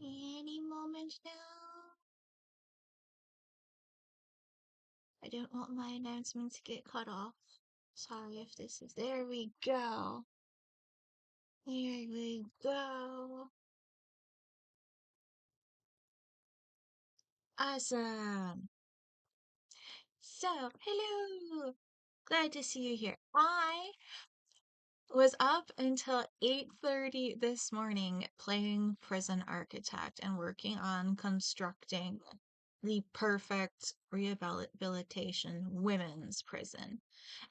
Any moment now. I don't want my announcement to get cut off. Sorry if this is. There we go. There we go. Awesome. So, hello. Glad to see you here. I was up until 8:30 this morning playing Prison Architect and working on constructing the perfect rehabilitation women's prison.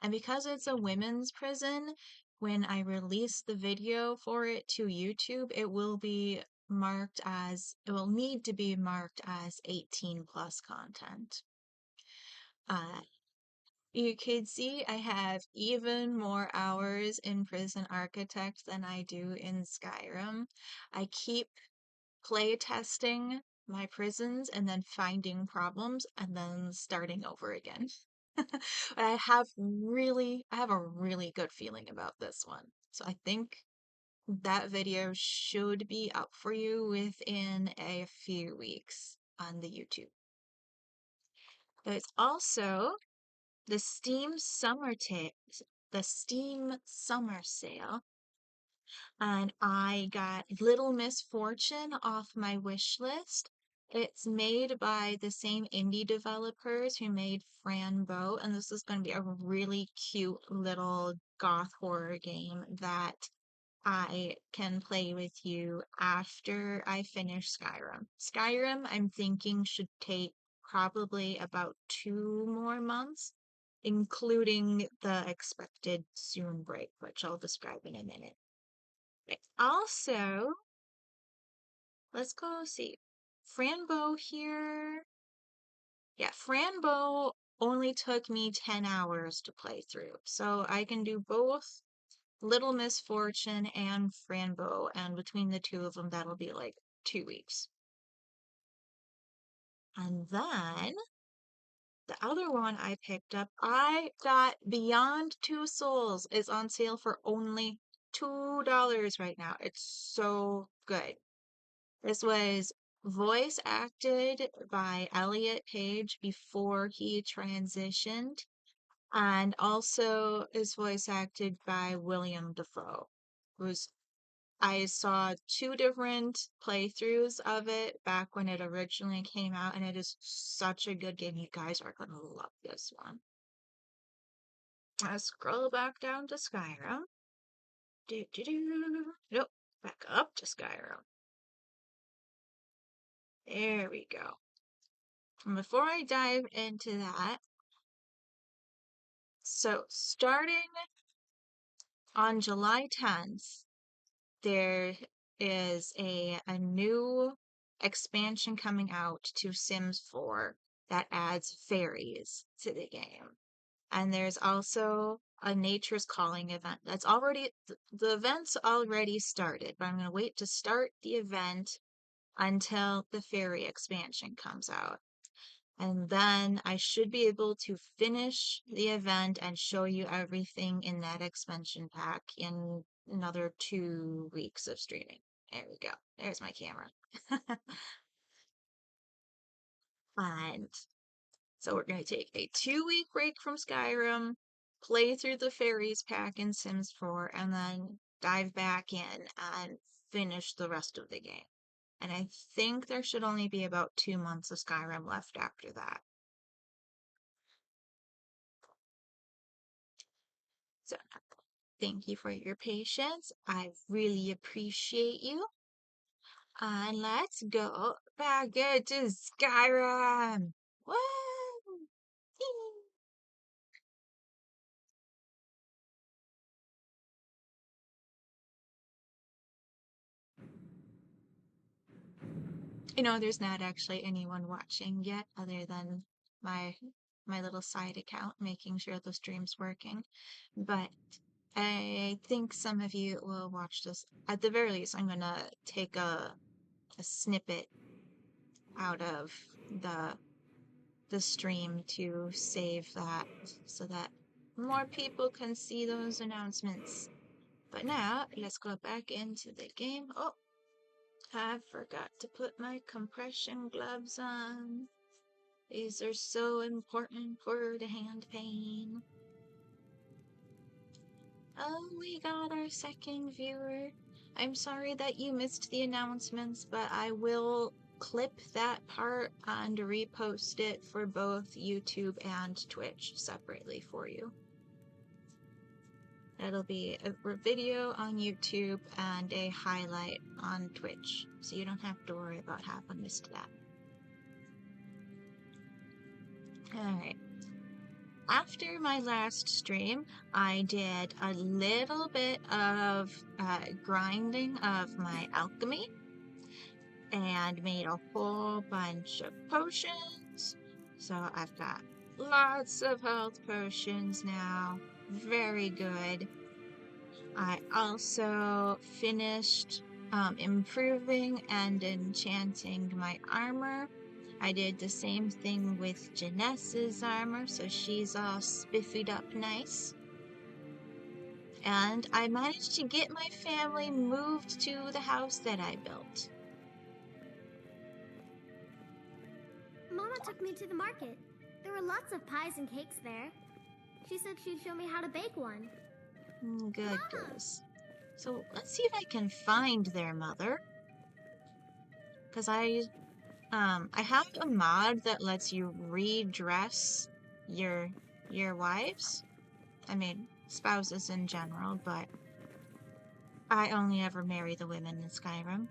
And because it's a women's prison, when I release the video for it to YouTube, it will need to be marked as 18 plus content. Uh, you could see I have even more hours in Prison Architect than I do in Skyrim. I keep play testing my prisons and then finding problems and then starting over again. I have a really good feeling about this one. So I think that video should be up for you within a few weeks on the YouTube. There's also the the Steam Summer Sale, and I got Little Misfortune off my wish list. It's made by the same indie developers who made Franbo, and this is going to be a really cute little goth horror game that I can play with you after I finish Skyrim. Skyrim, I'm thinking, should take probably about 2 more months, including the expected soon break, which I'll describe in a minute. Right. Also, let's go see. Franbo here. Yeah, Franbo only took me 10 hours to play through, so I can do both Little Misfortune and Franbo, and between the two of them, that'll be like 2 weeks. And then the other one I picked up, I got Beyond Two Souls is on sale for only $2 right now. It's so good. This was voice acted by Elliot Page before he transitioned, and also is voice acted by William Dafoe, who's I saw two different playthroughs of it back when it originally came out, and it is such a good game. You guys are gonna love this one. I scroll back down to Skyrim. Nope, back up to Skyrim. There we go. And before I dive into that, so starting on July 10th, there is a new expansion coming out to Sims 4 that adds fairies to the game. And there's also a Nature's Calling event that's the event's already started, but I'm going to wait to start the event until the fairy expansion comes out. And then I should be able to finish the event and show you everything in that expansion pack in another 2 weeks of streaming. There we go. There's my camera. And so we're going to take a 2 week break from Skyrim, play through the fairies pack in Sims 4, and then dive back in and finish the rest of the game. And I think there should only be about 2 months of Skyrim left after that. So thank you for your patience. I really appreciate you. And let's go back into Skyrim. Woo! There's not actually anyone watching yet other than my my little side account making sure the stream's working. But I think some of you will watch this. At the very least, I'm gonna take a snippet out of the the stream to save that so that more people can see those announcements. But now let's go back into the game. Oh, I forgot to put my compression gloves on. These are so important for the hand pain. Oh, we got our second viewer. I'm sorry that you missed the announcements, but I will clip that part and repost it for both YouTube and Twitch separately for you. It'll be a video on YouTube and a highlight on Twitch, so you don't have to worry about having missed that. Alright. After my last stream, I did a little bit of grinding of my alchemy and made a whole bunch of potions. So I've got lots of health potions now. Very good. I also finished improving and enchanting my armor. I did the same thing with Janessa's armor, so she's all spiffied up nice. And I managed to get my family moved to the house that I built. Mama took me to the market. There were lots of pies and cakes there. She said she'd show me how to bake one. Good girls. So let's see if I can find their mother. Because I have a mod that lets you redress your wives. I mean, spouses in general, but I only ever marry the women in Skyrim.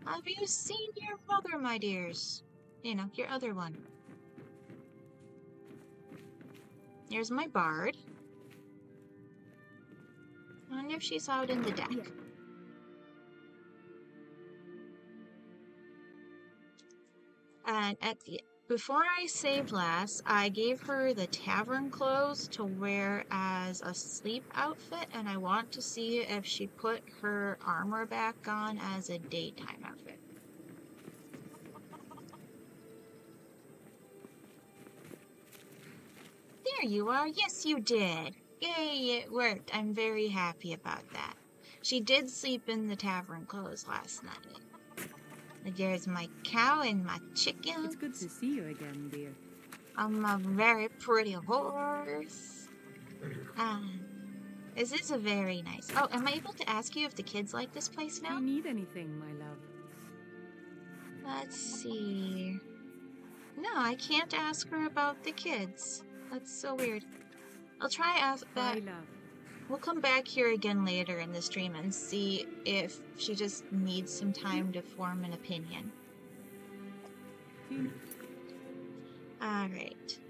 Have you seen your mother, my dears? You know, your other one. Here's my bard. I wonder if she's out in the deck. Yeah. And before I saved last, I gave her the tavern clothes to wear as a sleep outfit, and I want to see if she put her armor back on as a daytime outfit. There you are. Yes, you did. Yay, it worked. I'm very happy about that. She did sleep in the tavern clothes last night. There's my cow and my chickens. It's good to see you again, dear. I'm a very pretty horse. This is a very nice... Oh, am I able to ask you if the kids like this place Do now? you need anything, my love? Let's see... No, I can't ask her about the kids. That's so weird. I'll try ask that. My love. We'll come back here again later in the stream and see if she just needs some time to form an opinion. Alright.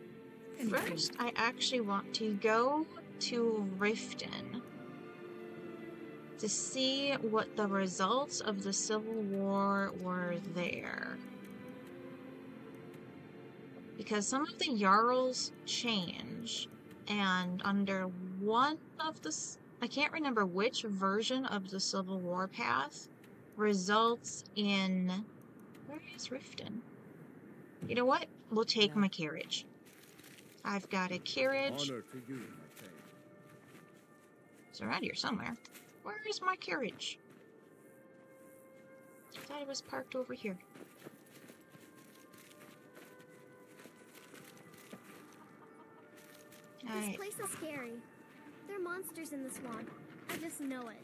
First, I actually want to go to Riften to see what the results of the Civil War were there. Because some of the Jarls change, and under one of the... I can't remember which version of the Civil War path results in... Where is Riften? You know what? We'll take my carriage. I've got a carriage. Honor to you, my friend. It's around here somewhere. Where is my carriage? I thought it was parked over here. This place is scary. There are monsters in the swamp. I just know it.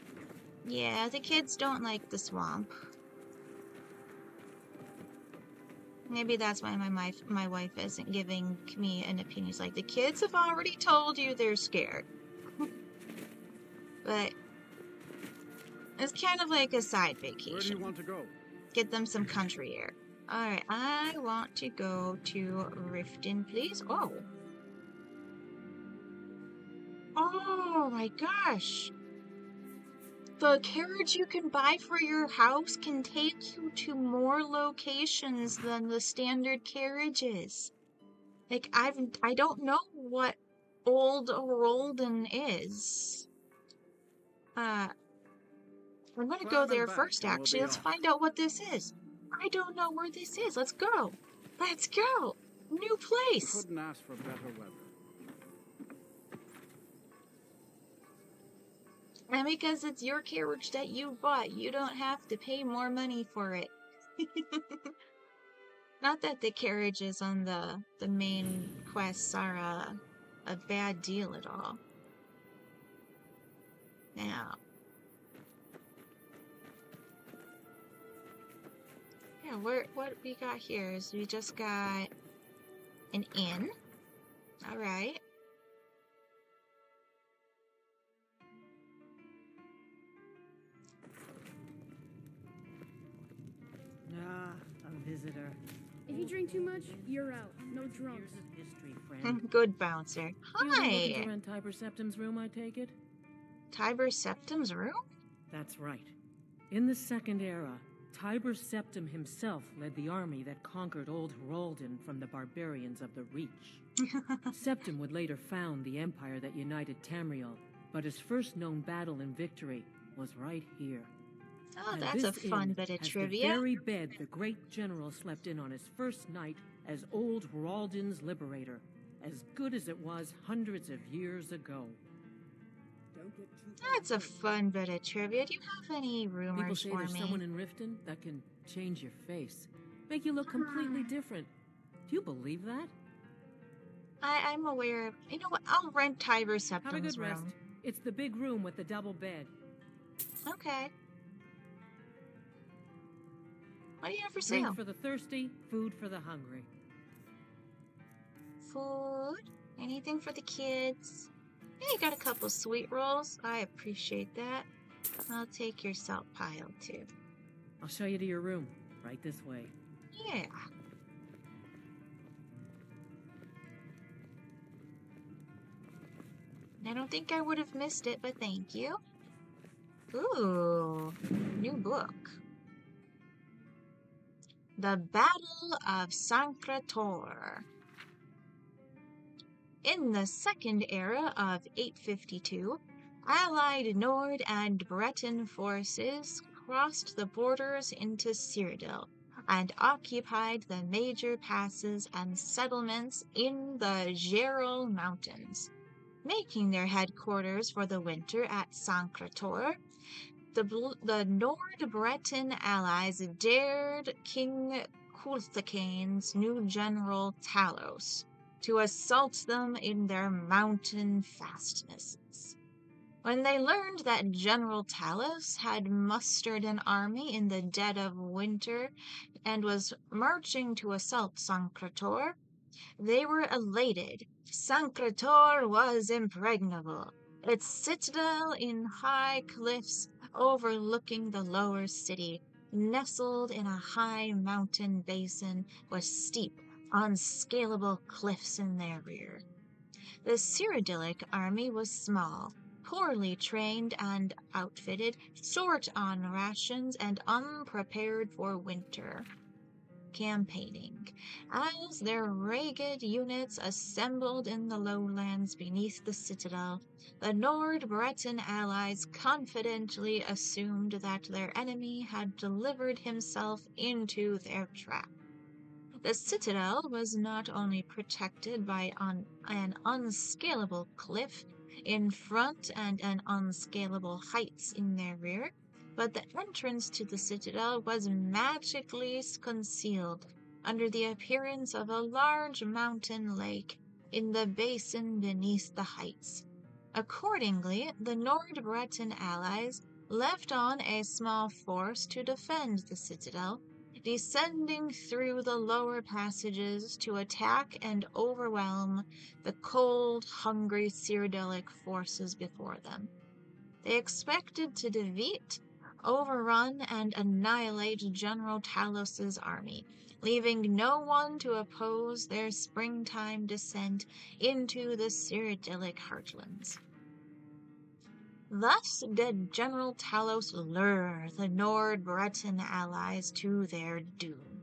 Yeah, the kids don't like the swamp. Maybe that's why my wife isn't giving me an opinion. It's like, the kids have already told you they're scared. But it's kind of like a side vacation. Where do you want to go? Get them some country air. Alright, I want to go to Riften, please. Oh. Oh my gosh. The carriage you can buy for your house can take you to more locations than the standard carriages. Like, I don't know what Old Rolden is. I'm gonna go there first, actually. Let's find out what this is. I don't know where this is. Let's go. Let's go. New place. Couldn't ask for better weather. And because it's your carriage that you bought, you don't have to pay more money for it. Not that the carriages on the main quests are a bad deal at all. Now, yeah, what we got here is we just got an inn. All right. Ah, a visitor. If you drink too much, you're out. No drunks. Here's a history, friend. Good bouncer. You've been looking to Hi. rent Tiber Septim's room, I take it? Tiber Septim's room? That's right. In the Second Era, Tiber Septim himself led the army that conquered Old Heraldin from the barbarians of the Reach. Septim would later found the empire that united Tamriel, but his first known battle and victory was right here. Oh, And that's a this fun inn bit of has trivia. the very bed the great general slept in on his first night as Old Heraldin's liberator, as good as it was hundreds of years ago. That's a fun bit of trivia. Do you have any People rumors say for there's me? someone in Riften that can change your face, make you look completely different. Do you believe that? I'm aware of. You know what? I'll rent Tiber Have a Septim's good rest. room. It's the big room with the double bed. Okay. What do you have for Drink sale? for the thirsty, food for the hungry. Food? Anything for the kids? Yeah, you got a couple sweet rolls. I appreciate that. I'll take your salt pile too. I'll show you to your room. Right this way. Yeah. I don't think I would have missed it, but thank you. Ooh, new book. The Battle of Sancrator. In the Second Era of 852, allied Nord and Breton forces crossed the borders into Cyrodiil and occupied the major passes and settlements in the Gerol Mountains. Making their headquarters for the winter at Sancrator, the Nord-Breton allies dared King Culthacane's new general Talos to assault them in their mountain fastnesses. When they learned that General Talos had mustered an army in the dead of winter and was marching to assault Sancrator, they were elated. Sancrator was impregnable. Its citadel in high cliffs overlooking the lower city, nestled in a high mountain basin with steep, unscalable cliffs in their rear. The Cyrodiilic army was small, poorly trained and outfitted, short on rations, and unprepared for winter campaigning, as their ragged units assembled in the lowlands beneath the citadel. The Nord-Breton allies confidently assumed that their enemy had delivered himself into their trap. The citadel was not only protected by an unscalable cliff in front and an unscalable heights in their rear, but the entrance to the citadel was magically concealed under the appearance of a large mountain lake in the basin beneath the heights. Accordingly, the Nord-Breton allies left on a small force to defend the citadel, descending through the lower passages to attack and overwhelm the cold, hungry Cyrodiilic forces before them. They expected to defeat, overrun, and annihilate General Talos's army, leaving no one to oppose their springtime descent into the Cyrodiilic heartlands. Thus did General Talos lure the Nord-Breton allies to their doom.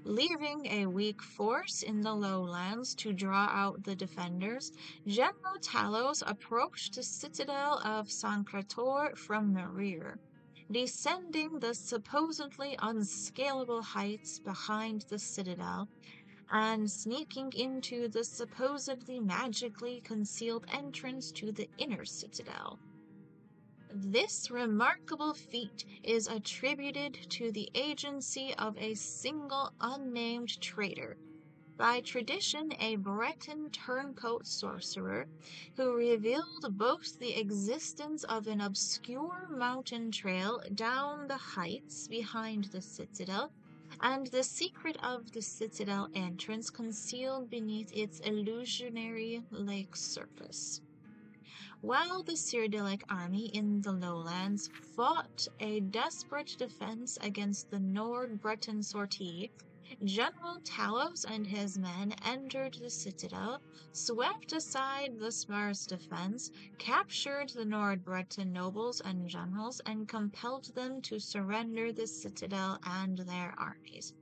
Leaving a weak force in the lowlands to draw out the defenders, General Talos approached the citadel of Sancrator from the rear, descending the supposedly unscalable heights behind the citadel and sneaking into the supposedly magically concealed entrance to the inner citadel. This remarkable feat is attributed to the agency of a single unnamed traitor, by tradition a Breton turncoat sorcerer, who revealed both the existence of an obscure mountain trail down the heights behind the citadel, and the secret of the citadel entrance concealed beneath its illusionary lake surface. While the Cyrillic army in the lowlands fought a desperate defense against the Nord Breton sortie, General Talos and his men entered the citadel, swept aside the sparse defense, captured the Nord Breton nobles and generals, and compelled them to surrender the citadel and their armies.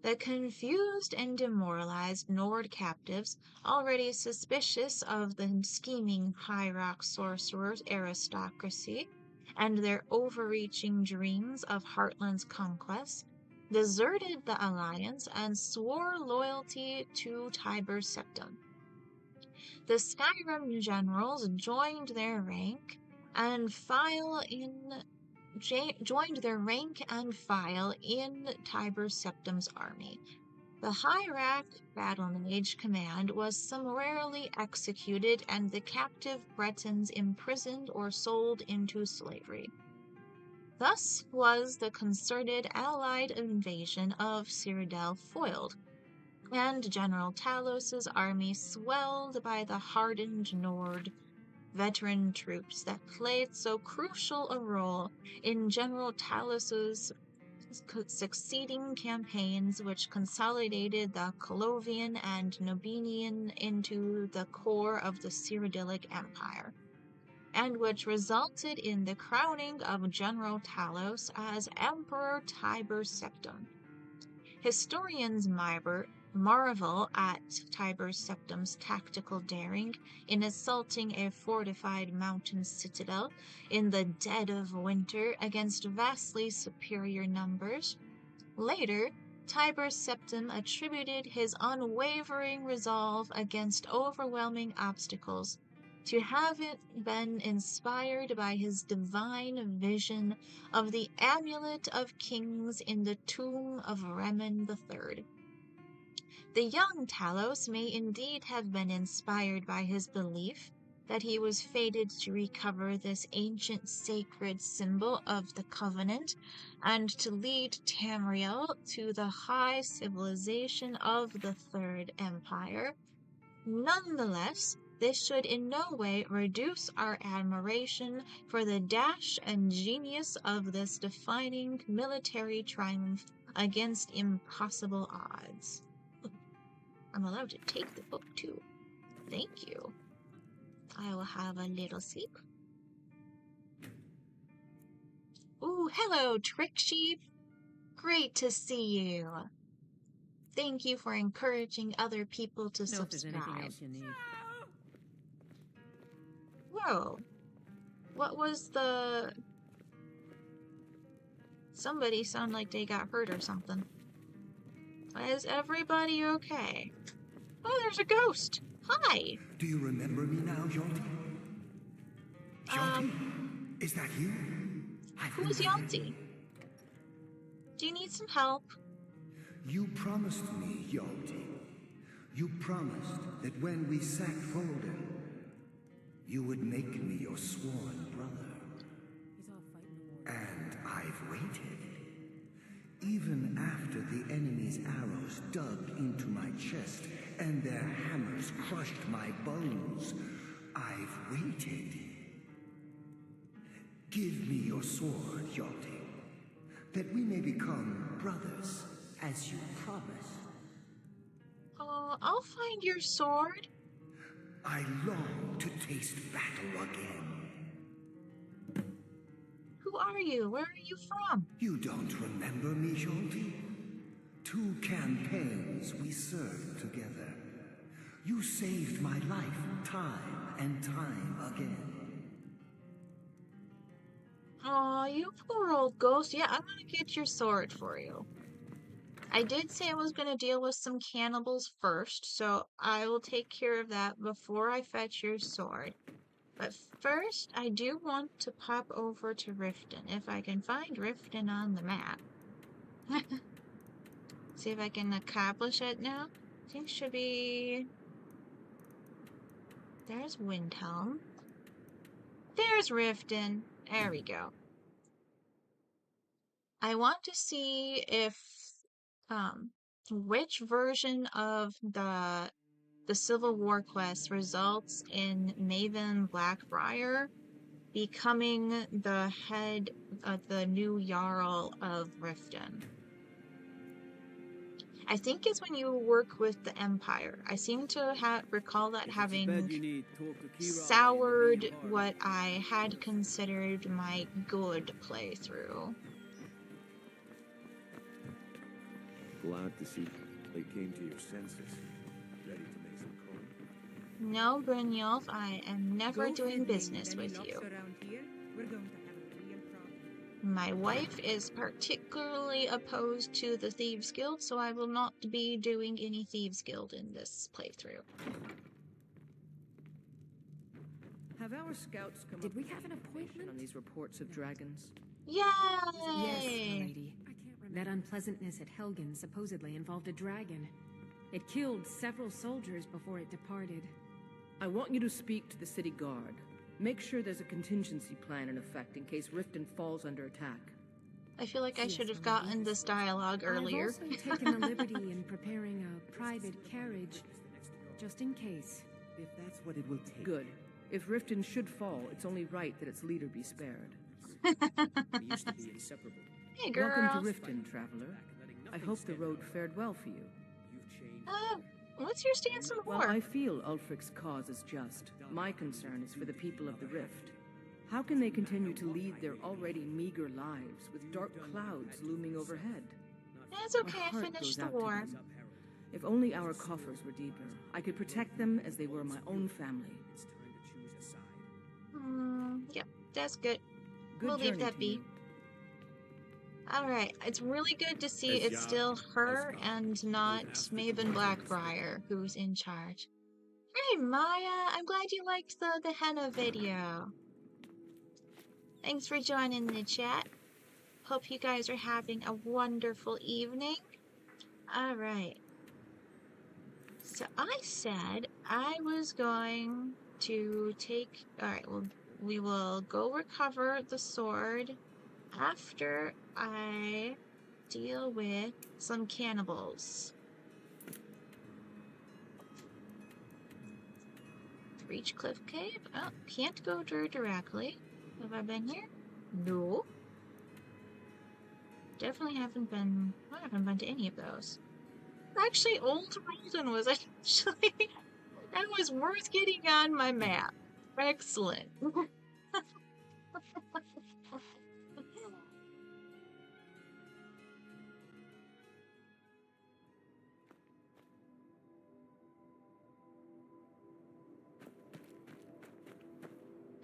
The confused and demoralized Nord captives, already suspicious of the scheming High Rock sorcerers' aristocracy and their overreaching dreams of Heartland's conquest, deserted the alliance and swore loyalty to Tiber Septim. The Skyrim generals joined their rank and file in Tiber Septim's army. The High-Rack Battle Mage command was summarily executed and the captive Bretons imprisoned or sold into slavery. Thus was the concerted Allied invasion of Cyrodiil foiled, and General Talos's army swelled by the hardened Nord veteran troops that played so crucial a role in General Talos's succeeding campaigns, which consolidated the Colovian and Nobinian into the core of the Cyrodiilic Empire, and which resulted in the crowning of General Talos as Emperor Tiber Septim. Historians marvel at Tiber Septim's tactical daring in assaulting a fortified mountain citadel in the dead of winter against vastly superior numbers. Later, Tiber Septim attributed his unwavering resolve against overwhelming obstacles to have it been inspired by his divine vision of the Amulet of Kings in the tomb of Remen III. The young Talos may indeed have been inspired by his belief that he was fated to recover this ancient sacred symbol of the Covenant and to lead Tamriel to the high civilization of the Third Empire. Nonetheless, this should in no way reduce our admiration for the dash and genius of this defining military triumph against impossible odds. I'm allowed to take the book too. Thank you. I will have a little sleep. Ooh, hello, Trick Sheep. Great to see you. Thank you for encouraging other people to Know if there's anything subscribe. else you need. Whoa. What was the... Somebody sounded like they got hurt or something. Is everybody okay? Oh, there's a ghost. Hi. Do you remember me now, Yonti? Yonti? Is that you? Who's Yonti? Do you need some help? You promised me, Yonti. You promised that when we sacked Folden, you would make me your sworn brother. He's off fighting the war. And I've waited. Even after the enemy's arrows dug into my chest and their hammers crushed my bones, I've waited. Give me your sword, Yonti, that we may become brothers, as you promised. I'll find your sword. I long to taste battle again. Who are you? Where are you from? You don't remember me, Yonti? 2 campaigns we served together. You saved my life time and time again. Aw, you poor old ghost. Yeah, I'm gonna get your sword for you. I did say I was gonna deal with some cannibals first, so I will take care of that before I fetch your sword. But first, I do want to pop over to Riften, if I can find Riften on the map. See if I can accomplish it now. I think should be... There's Windhelm. There's Riften. There we go. I want to see if which version of the Civil War quest results in Maven Blackbriar becoming the head of the new Jarl of Riften. I think it's when you work with the Empire. I seem to recall that having soured what I had considered my good playthrough. Glad to see they came to your senses, ready to make some coin. No, Brynjolf, I am never doing business with you. My wife is particularly opposed to the Thieves Guild, so I will not be doing any Thieves Guild in this playthrough. Have our scouts come Did we have an appointment on these reports of dragons? Yay! Yes, milady. That unpleasantness at Helgen supposedly involved a dragon. It killed several soldiers before it departed. I want you to speak to the city guard. Make sure there's a contingency plan in effect in case Riften falls under attack. I feel like I Yes, should have milady. gotten this dialogue earlier. I've also taken the liberty in preparing a private carriage, just in case. If that's what it will take. Good. If Riften should fall, it's only right that its leader be spared. We used to be inseparable. Hey, girl. Welcome to Riften, traveler. I hope the road fared well for you. What's your stance on the While war? I feel Ulfric's cause is just, my concern is for the people of the Rift. How can they continue to lead their already meager lives with dark clouds looming overhead? It's okay, My I heart finished goes the out to war. them. If only our coffers were deeper, I could protect them as they were my own family. Yep, that's good. Good We'll leave journey that to be. you. Alright, it's really good to see it's still her and not Maven Blackbriar who's in charge. Hey Maya, I'm glad you liked the henna video. Thanks for joining the chat. Hope you guys are having a wonderful evening. Alright. So I said I was going to take... Alright, well, we will go recover the sword after I deal with some cannibals. Reach Cliff Cave? Oh, can't go there directly. Have I been here? No. Definitely haven't been... I haven't been to any of those. Actually, Old Rolden was actually... that was worth getting on my map. Excellent.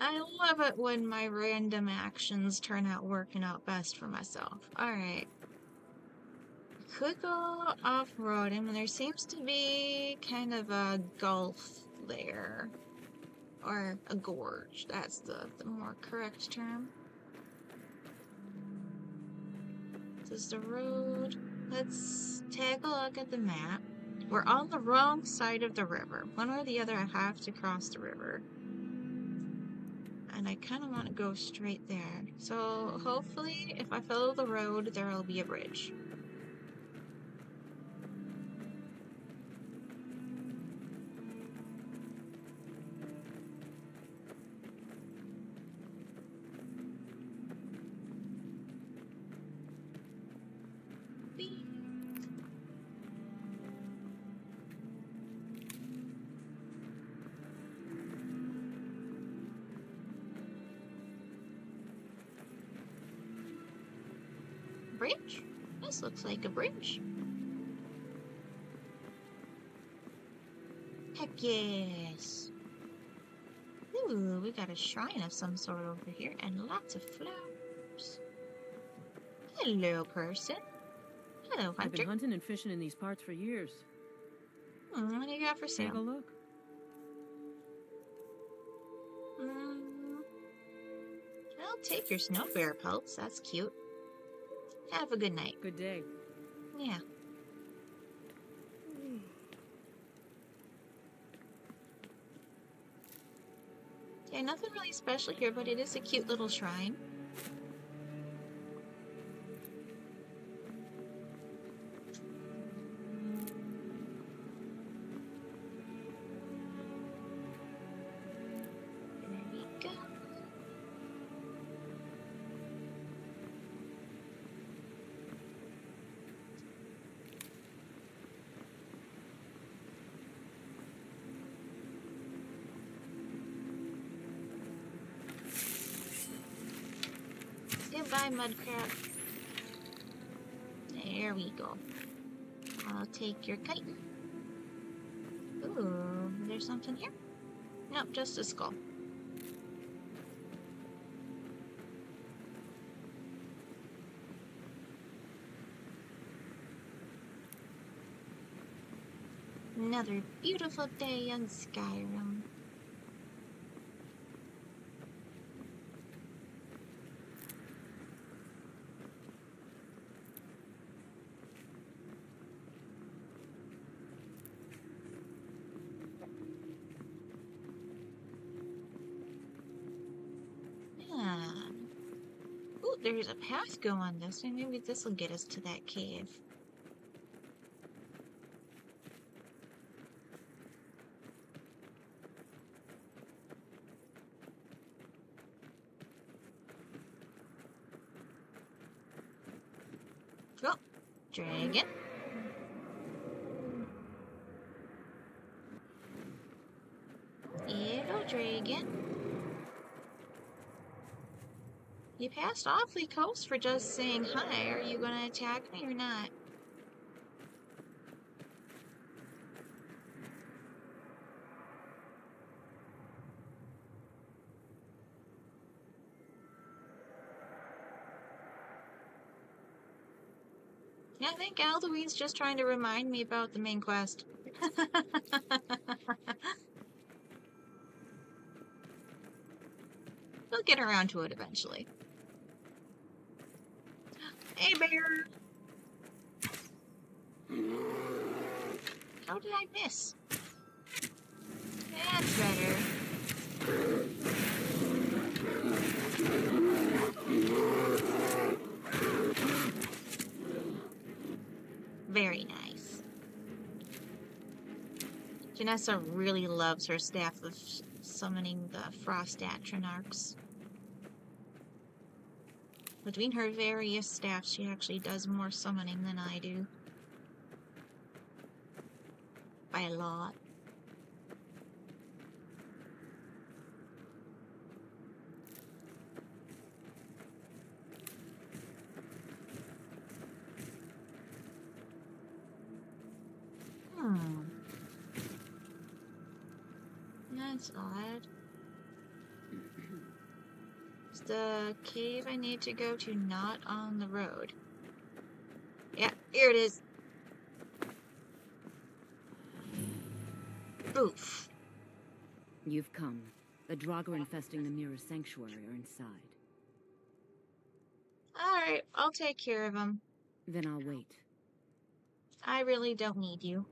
I love it when my random actions turn out working out best for myself. Alright. Could go off-roading, and there seems to be kind of a gulf there. Or a gorge, that's the more correct term. This is the road. Let's take a look at the map. We're on the wrong side of the river. One or the other, I have to cross the river. And I kind of want to go straight there. So hopefully, if I follow the road, there will be a bridge. Beep. Bridge? This looks like a bridge. Heck yes. Ooh, we got a shrine of some sort over here and lots of flowers. Hello, person. Hello, I've been hunter. hunting and fishing in these parts for years. What do you got for Take a sale? look. Mm, I'll take your snow bear pelts. That's cute. Have a good night. Good day. Yeah. Yeah, nothing really special here, but it is a cute little shrine. There we go. Goodbye, mudcrab. There we go. I'll take your kite. Ooh, there's something here? Nope, just a skull. Another beautiful day on Skyrim. Yeah. Ooh, there's a path going this way. Maybe this will get us to that cave. Oh, dragon. Hello, dragon. You passed awfully close for just saying hi. Are you gonna attack me or not? Yeah, I think Alduin's just trying to remind me about the main quest. We'll get around to it eventually. Hey, bear! How did I miss? That's better. Very nice. Janessa really loves her staff of summoning the Frost Atronarchs. Between her various staffs, she actually does more summoning than I do. By a lot. That's odd. Is the cave I need to go to not on the road? Yeah, here it is. Oof. You've come. The Draugr infesting the nearest sanctuary are inside. Alright, I'll take care of them. Then I'll wait. I really don't need you.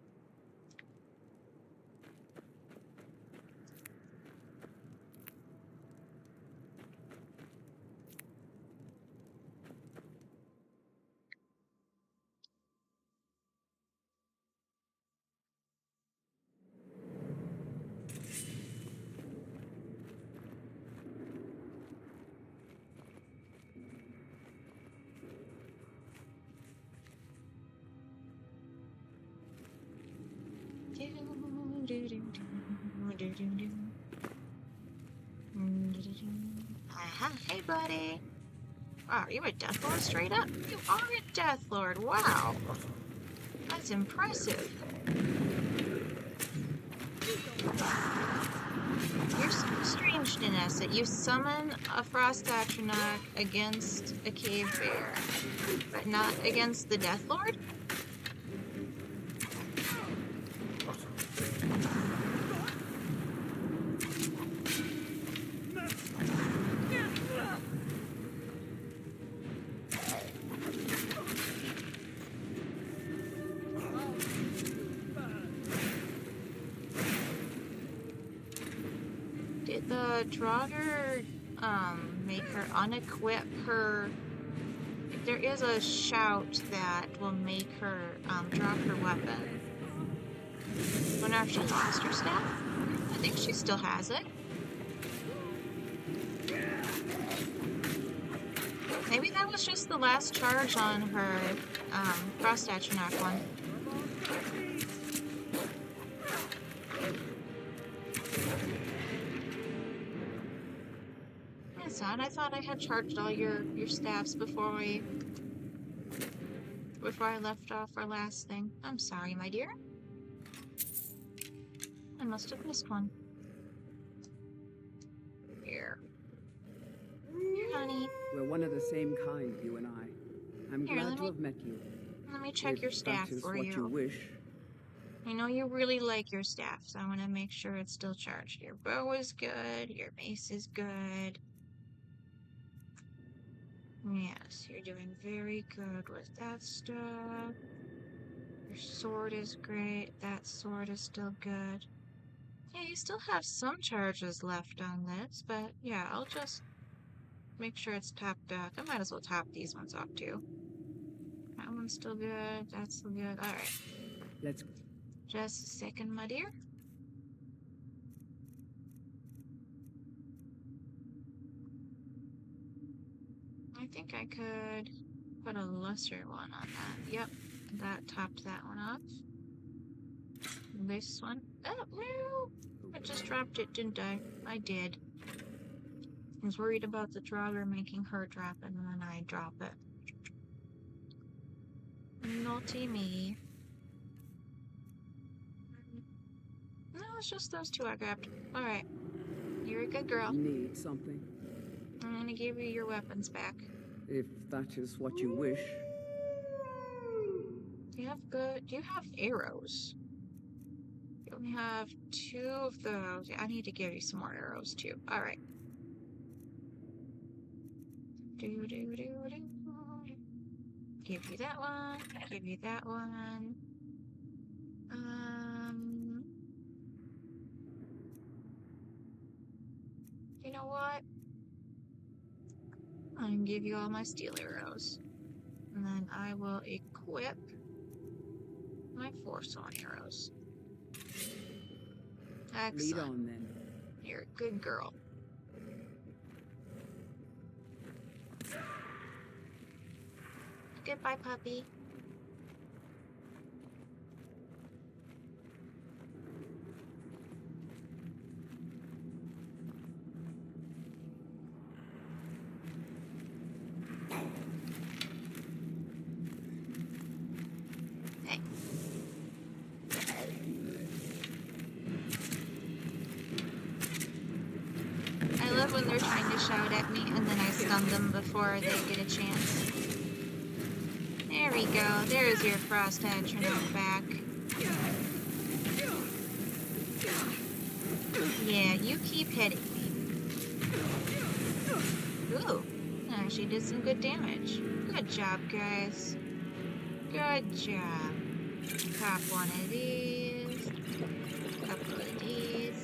Aha, hey buddy. Wow, are you a Death Lord straight up? You are a Death Lord, wow. That's impressive. You're so strange, Janessa. You summon a Frost Atronach against a cave bear, but not against the Death Lord? the Draugr make her unequip her. There is a shout that will make her drop her weapon. Wonder if she lost her staff? I think she still has it. Maybe that was just the last charge on her cross Atronach one. That's odd. I thought I had charged all your staffs before I left off our last thing. I'm sorry, my dear. I must have missed one. Here. Here, honey. We're one of the same kind, you and I. I'm Here, glad to have met you. Let me check If your staff that is for what you wish. I know you really like your staff, so I want to make sure it's still charged. Your bow is good. Your mace is good. Yes, you're doing very good with that stuff. Your sword is great. That sword is still good. Yeah, you still have some charges left on this, but yeah, I'll just make sure it's topped up. I might as well top these ones off too. That one's still good. That's still good. Alright. Let's Just a second, my dear. I think I could put a lesser one on that. Yep, that topped that one off. This one. Oh, no! I just dropped it, didn't I? I did. I was worried about the Draugr making her drop it, and then I drop it. Naughty me. No, it's just those two I grabbed. Alright. You're a good girl. need something. I'm gonna give you your weapons back. If that is what you wish. Do you have arrows? You only have 2 of those. I need to give you some more arrows too. Alright. Give you that one. Give you that one. You know what? I'm gonna give you all my steel arrows. And then I will equip my force-on arrows. Excellent. Lead on then. You're a good girl. Goodbye, puppy. Hey. I love when they're trying to shout at me and then I stun them before they get a chance. There we go. There's your frost Atronach back. Yeah, you keep hitting me. Ooh, actually did some good damage. Good job, guys. Good job. Pop one of these. Couple of these.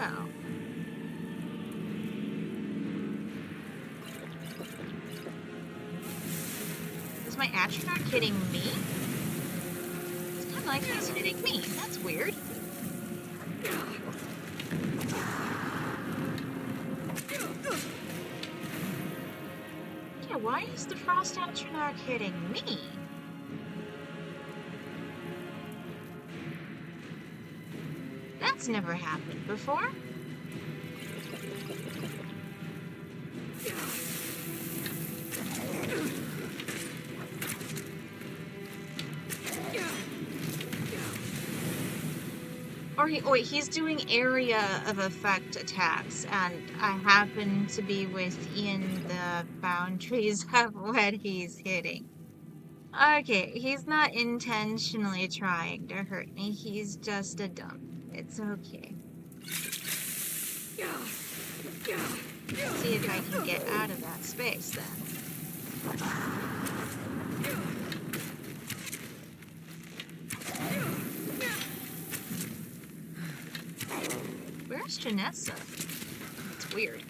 Oh. Is my Atronach hitting me? It's kind of like he's hitting me. That's weird. Yeah, why is the Frost Atronach hitting me? That's never happened before. He's doing area of effect attacks, and I happen to be within the boundaries of what he's hitting. Okay, he's not intentionally trying to hurt me, he's just a dump. It's okay. Let's see if I can get out of that space then. Where's Janessa? It's weird.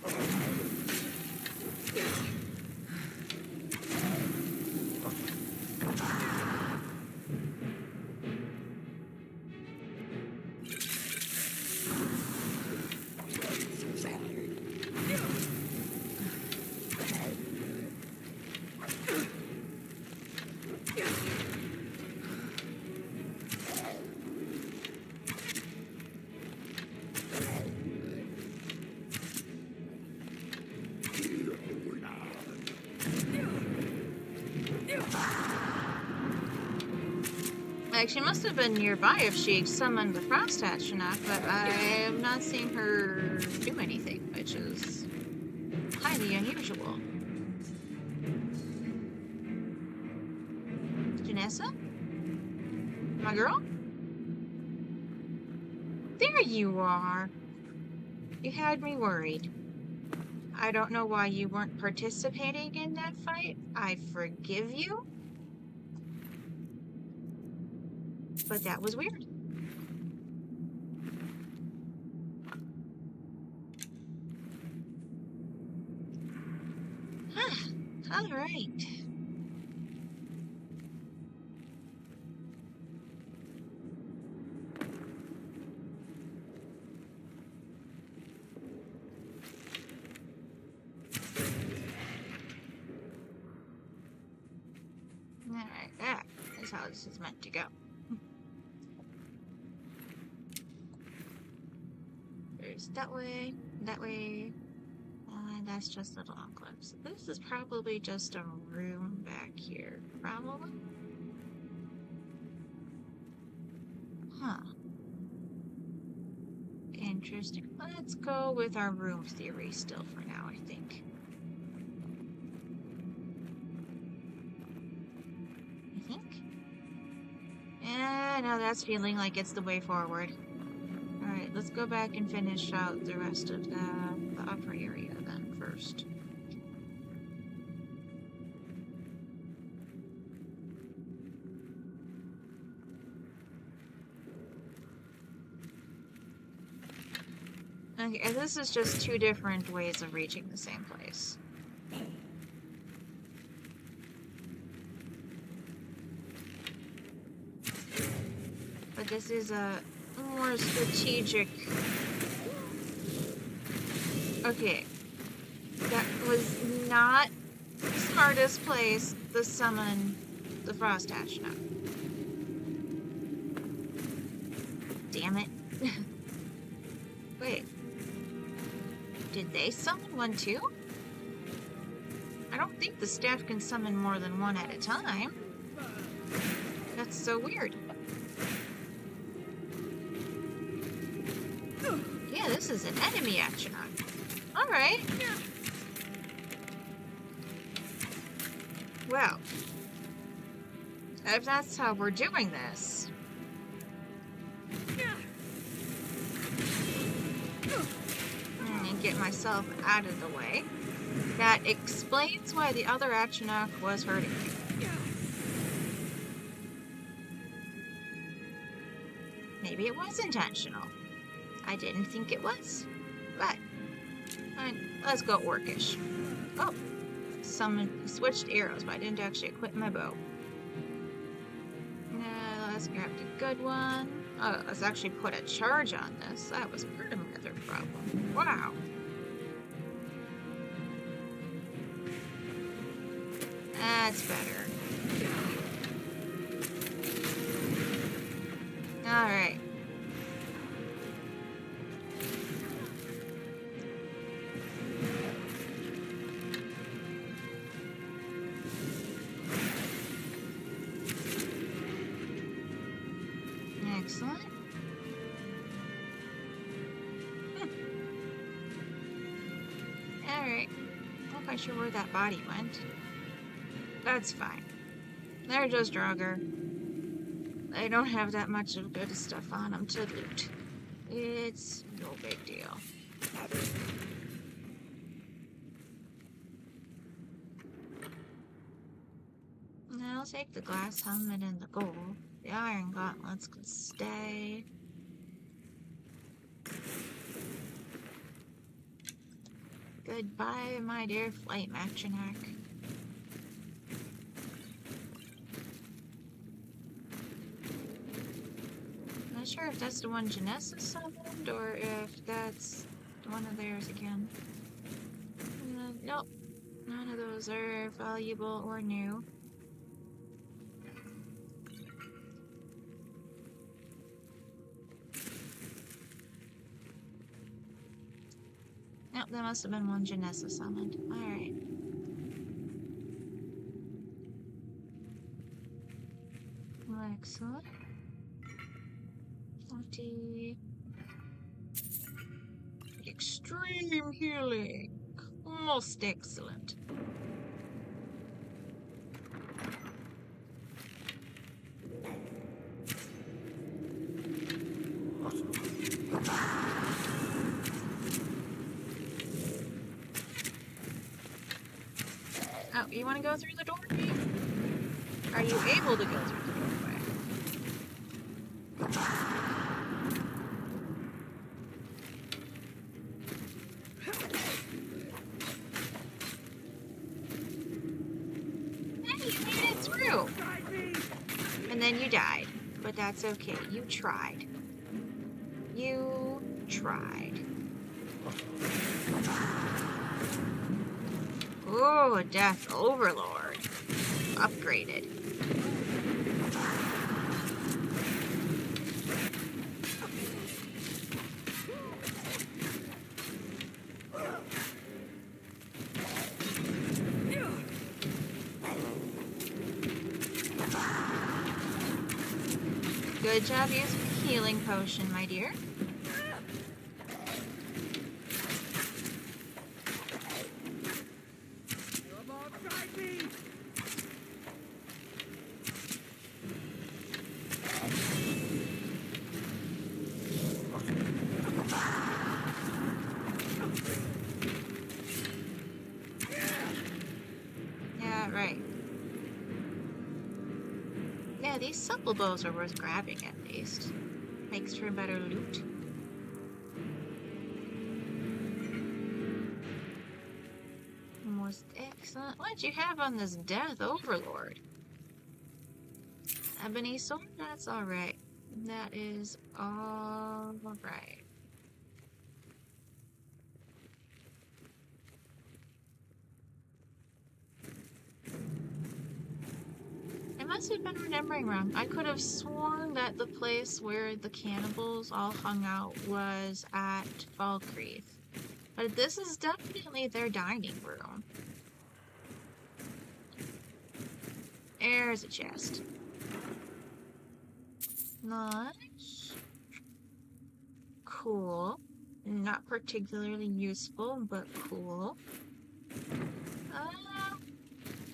Like, she must have been nearby if she summoned the Frost Astronaut, but I am not seeing her do anything, which is highly unusual. Janessa? My girl? There you are! You had me worried. I don't know why you weren't participating in that fight. I forgive you. But that was weird. All right. All right, that is how this is meant to go. That way, and that's just little enclaves. This is probably just a room back here, probably. Huh. Interesting. Let's go with our room theory still for now, I think. Yeah, no, that's feeling like it's the way forward. Alright, let's go back and finish out the rest of the upper area then first. Okay, and this is just two different ways of reaching the same place. But this is a more strategic... Okay. That was not the smartest place to summon the Frost Astronaut. Damn it. Wait. Did they summon one too? I don't think the staff can summon more than one at a time. That's so weird. Yeah, this is an enemy action. Alright. Well, if that's how we're doing this... And get myself out of the way. That explains why the other Atronach was hurting me. Maybe it was intentional. I didn't think it was. But, let's go orcish. Oh, someone switched arrows, but I didn't actually equip my bow. Let's grab the good one. Oh, let's actually put a charge on this. That was part of my other problem. Wow. That's better. Alright. Excellent. Alright. Not quite sure where that body went. That's fine. They're just Draugr. They don't have that much of good stuff on them to loot. It's no big deal. take the glass helmet and the gold. The iron gauntlets can stay. Goodbye, my dear flight matriarch. Not sure if that's the one Janessa summoned or if that's one of theirs again. Nope. None of those are valuable or new. Nope, that must have been one Janessa summoned. Alright. Excellent. 20. Extreme healing. Most excellent. Oh, you want to go through the doorway? Are you able to go through the doorway? Hey, you made it through! And then you died. But that's okay. You tried. You tried. Oh, a Death Overlord. Upgraded. Good job using the healing potion, my dear. Yeah, right. Yeah, these supple bows are worth grabbing at least. Makes for better loot. Most excellent. What'd you have on this Death Overlord? Ebony sword? That's alright. That is alright. I must have been remembering wrong. I could have sworn that the place where the cannibals all hung out was at Falkreath. But this is definitely their dining room. There's a chest. Nice. Cool. Not particularly useful, but cool.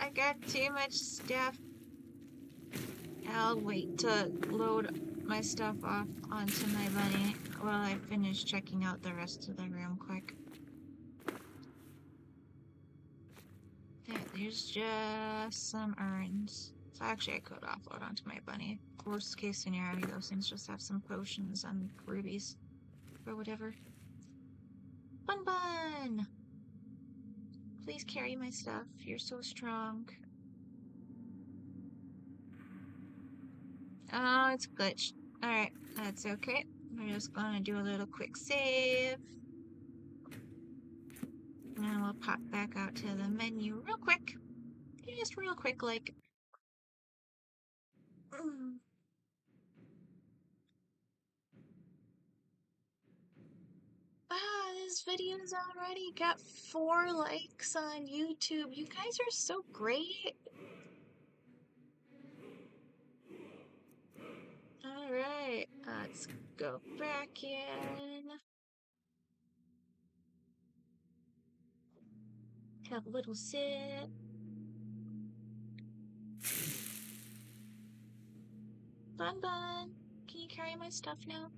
I got too much stuff. I'll wait to load my stuff off onto my bunny while I finish checking out the rest of the room quick. Yeah, there's just some urns. So actually I could offload onto my bunny. Worst case scenario, those things just have some potions and rubies. Or whatever. Bun Bun! Please carry my stuff. You're so strong. Oh, it's glitched. Alright, that's okay. We're just gonna do a little quick save. And we'll pop back out to the menu real quick. Just real quick, like. This video's already got 4 likes on YouTube. You guys are so great. Alright, let's go back in. Have a little sip. Bun Bun, can you carry my stuff now?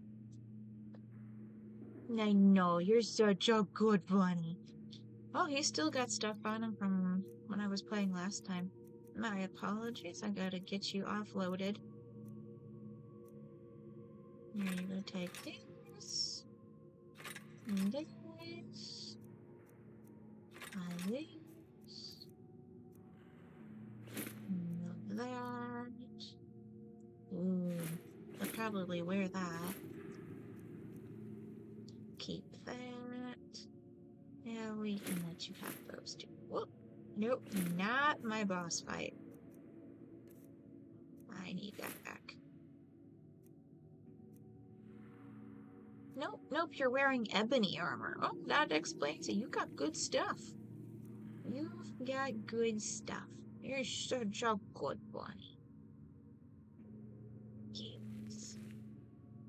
I know, you're such a good bunny. Oh, he's still got stuff on him from when I was playing last time. My apologies, I gotta get you offloaded. Here you go, take this. And this. And this. And that. Ooh, I'll probably wear that. Keep that. Yeah, we can let you have those two. Whoop. Nope, not my boss fight. I need that back. Nope, nope, you're wearing ebony armor. Oh, that explains it. You got good stuff. You've got good stuff. You're such a good bunny. Yes.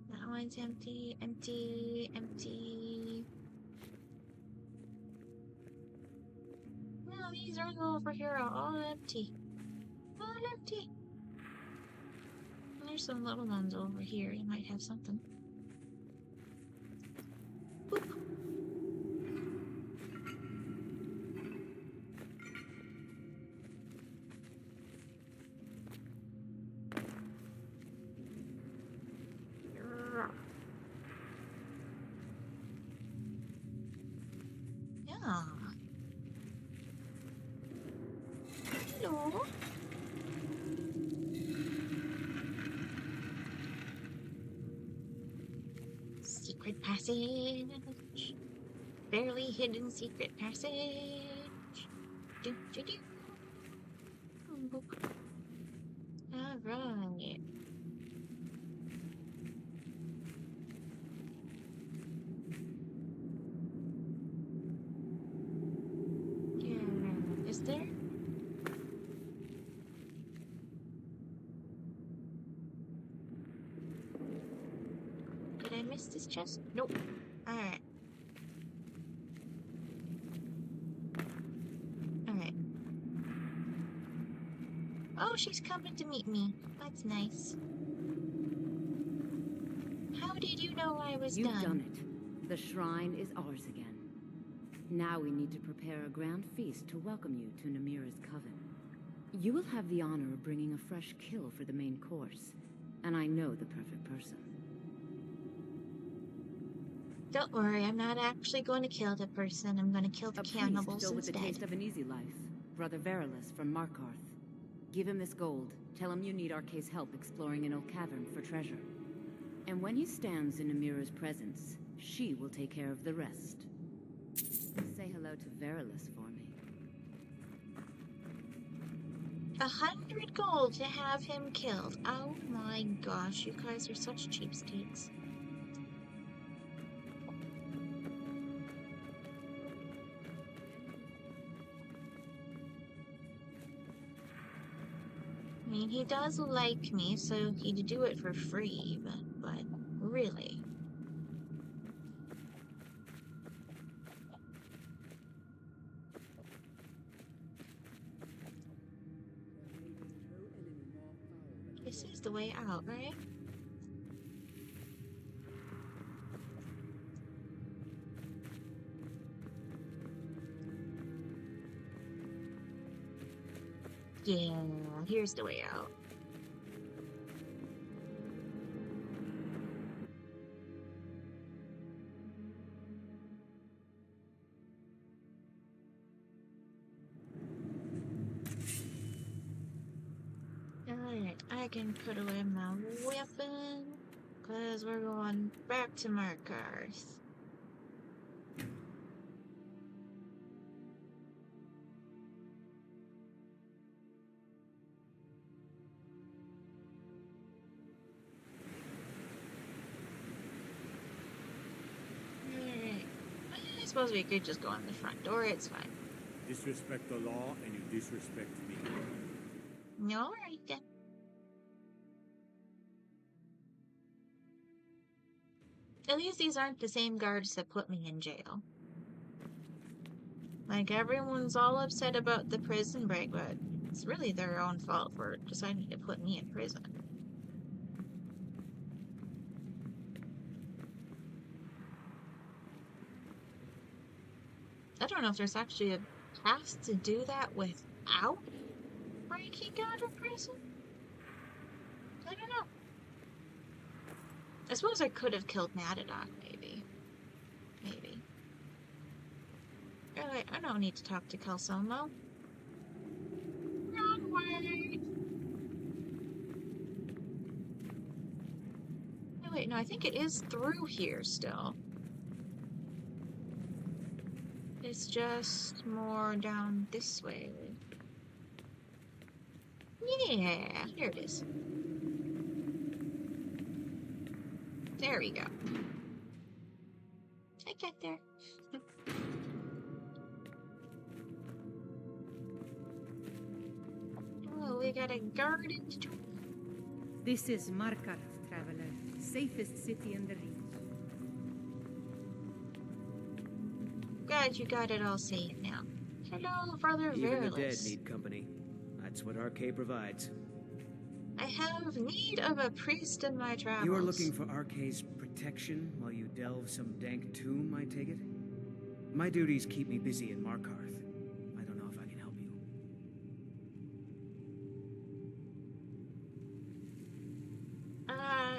That one's empty, empty, empty. No, these are over here are all empty. All empty. There's some little ones over here. You might have something. Boop. Yeah. Hello. Secret passage. Barely hidden secret passage. Do, do, do. Alright. Yeah, is there? Did I miss this chest? Nope. Alright. Alright. Oh, she's coming to meet me. That's nice. How did you know I was You've done? done it. The shrine is ours again. Now we need to prepare a grand feast to welcome you to Namira's coven. You will have the honor of bringing a fresh kill for the main course, and I know the perfect person. Don't worry, I'm not actually going to kill the person. I'm going to kill the A cannibals priest filled with the instead. taste of an easy life, Brother Verilus from Markarth. Give him this gold. Tell him you need Arcae's help exploring an old cavern for treasure. And when he stands in Namira's presence, she will take care of the rest. Say hello to Verilus for me. 100 gold to have him killed. Oh my gosh, you guys are such cheapskates. I mean, he does like me, so he'd do it for free, but really. This is the way out, right? Yeah, here's the way out. Alright, I can put away my weapon, because we're going back to Markarth. Alright, I suppose we could just go in the front door, it's fine. Disrespect the law and you disrespect me. Alright then. At least these aren't the same guards that put me in jail. Like, everyone's all upset about the prison break, but it's really their own fault for deciding to put me in prison. I don't know if there's actually a path to do that without break he got in prison? I don't know. I suppose I could have killed Matadok, maybe. Maybe. Alright, I don't need to talk to Kelsomo. Wrong way! Oh, wait, no, I think it is through here still. It's just more down this way. Yeah, here it is. There we go. I get there. Oh, we got a garden. This is Markarth, traveler. Safest city in the reach. Glad you got it all safe now. Hello, Brother Even the dead Verlis. need company. That's what Arcade provides. I have need of a priest in my travels. You are looking for Arcade's protection while you delve some dank tomb, I take it? My duties keep me busy in Markarth. I don't know if I can help you.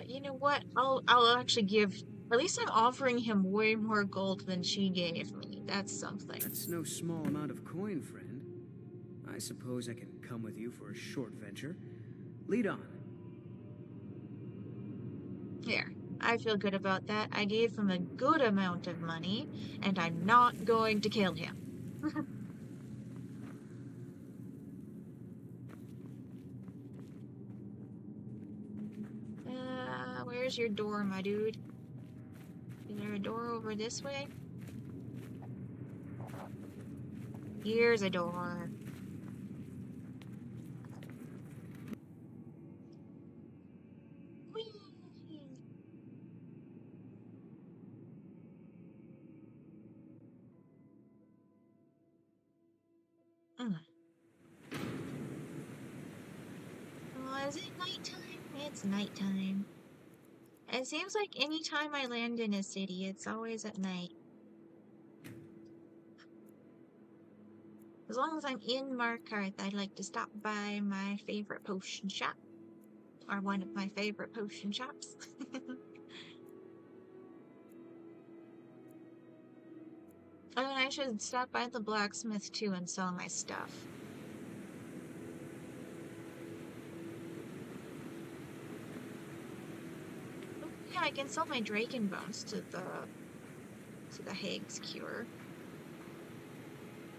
You know what? I'll actually give. At least I'm offering him way more gold than she gave me. That's something. That's no small amount of coin, friend. I suppose I can come with you for a short venture. Lead on. Here. I feel good about that. I gave him a good amount of money, and I'm not going to kill him. Where's your door, my dude? Is there a door over this way? Here's a door. Whee! Oh, is it nighttime? It's nighttime. It seems like any time I land in a city, it's always at night. As long as I'm in Markarth, I'd like to stop by my favorite potion shop. Or one of my favorite potion shops. Oh, and I should stop by the blacksmith too and sell my stuff. Oh, yeah, I can sell my dragon bones to the hag's cure.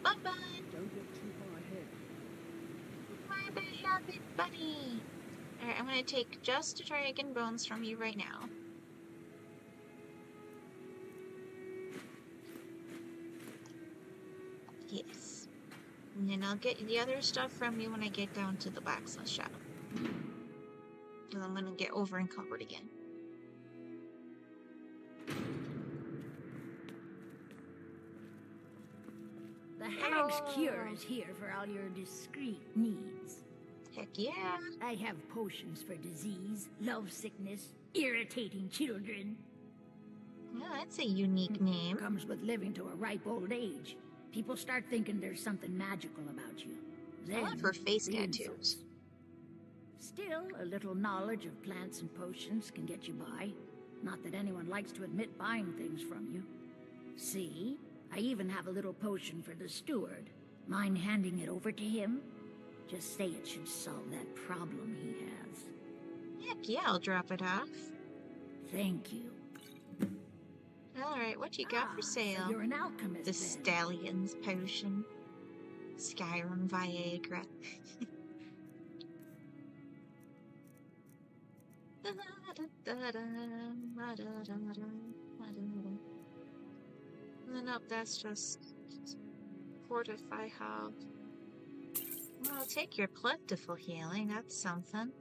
Bye bye. Don't get too far ahead. My beloved buddy. Alright, I'm gonna take just dragon bones from you right now. Yes. And then I'll get the other stuff from you when I get down to the blacksmith shop. And I'm gonna get over encumbered again. The Hag's Cure is here for all your discreet needs. Heck yeah. I have potions for disease, love sickness, irritating children. Oh, that's a unique name. Comes with living to a ripe old age. People start thinking there's something magical about you. I love her face the tattoos. insults. Still, a little knowledge of plants and potions can get you by. Not that anyone likes to admit buying things from you. See? I even have a little potion for the steward. Mind handing it over to him? Just say it should solve that problem he has. Heck yeah, I'll drop it off. Thank you. Alright, what you got for sale? So you're an alchemist The then. Stallion's Potion. Skyrim Viagra. Nope, that's just fortify health. Well, I'll take your plentiful healing, that's something.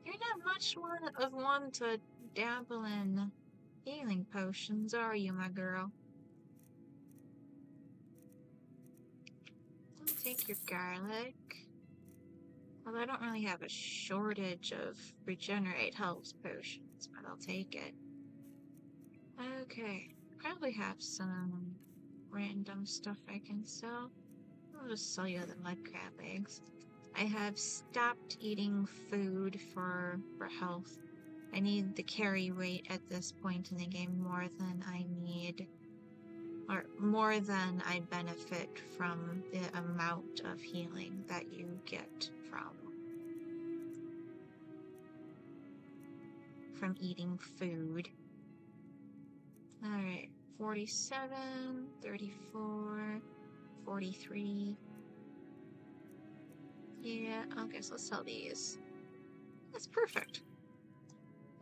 You're not much of one to dabble in healing potions, are you, my girl? I'll take your garlic. Although I don't really have a shortage of regenerate health potions, but I'll take it. Okay, probably have some random stuff I can sell. I'll just sell you the mud crab eggs. I have stopped eating food for health. I need the carry weight at this point in the game more than I need, or more than I benefit from the amount of healing that you get from eating food. Alright, 47, 34, 43. Yeah, okay, so let's sell these. That's perfect.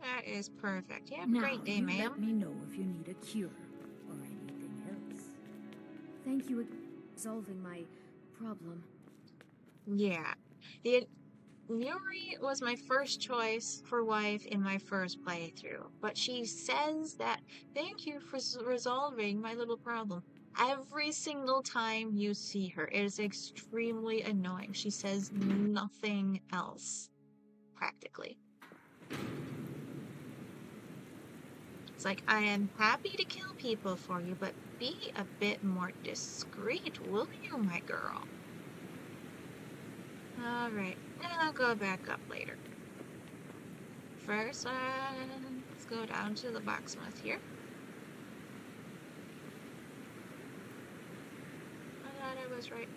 That is perfect. Yeah, Now, great day, you ma'am. let me know if you need a cure or anything else. Thank you for solving my problem. Yeah. Yuri was my first choice for wife in my first playthrough, but she says that thank you for resolving my little problem. Every single time you see her, it is extremely annoying. She says nothing else, practically. It's like, I am happy to kill people for you, but be a bit more discreet, will you, my girl? Alright, and I'll go back up later. First, let's go down to the blacksmith here. I thought I was right.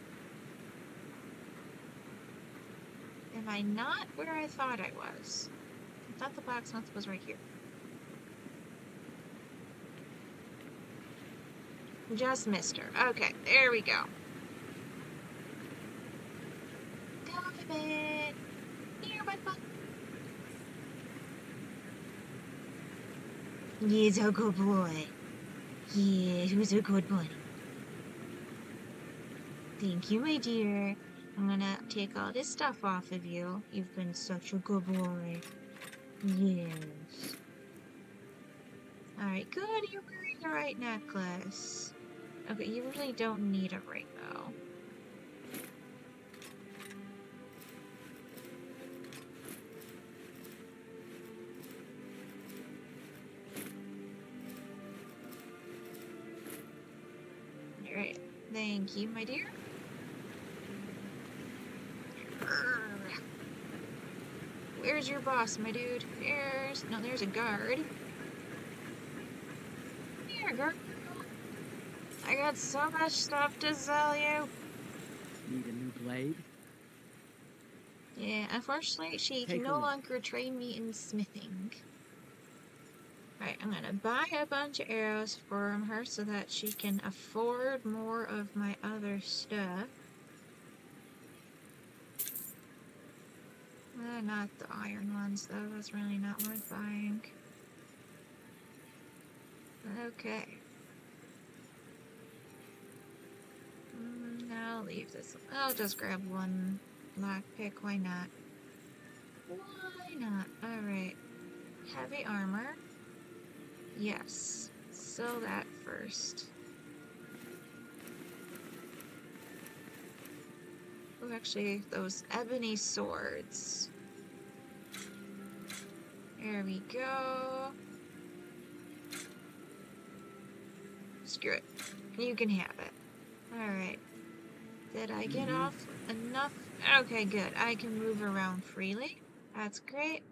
Am I not where I thought I was? I thought the blacksmith was right here. Just missed her. Okay, there we go. Go a bit. Here, bud. He's a good boy. Yeah, who's a good boy? Thank you, my dear. I'm gonna take all this stuff off of you. You've been such a good boy. Yes. Alright, good. You're wearing the right necklace. Okay, you really don't need a ring, though. Alright, thank you, my dear. Where's your boss, my dude? There's a guard. Here, girl. I got so much stuff to sell you. Need a new blade? Yeah, unfortunately, she can no longer train me in smithing. Alright, I'm gonna buy a bunch of arrows from her so that she can afford more of my other stuff. Not the iron ones, though. That's really not worth buying. Okay. I'll leave this. I'll just grab one lockpick. Why not? Why not? Alright. Heavy armor. Yes. Sell that first. Oh, actually, those ebony swords. There we go. Screw it. You can have it. Alright. Did I get off enough? Okay, good. I can move around freely. That's great.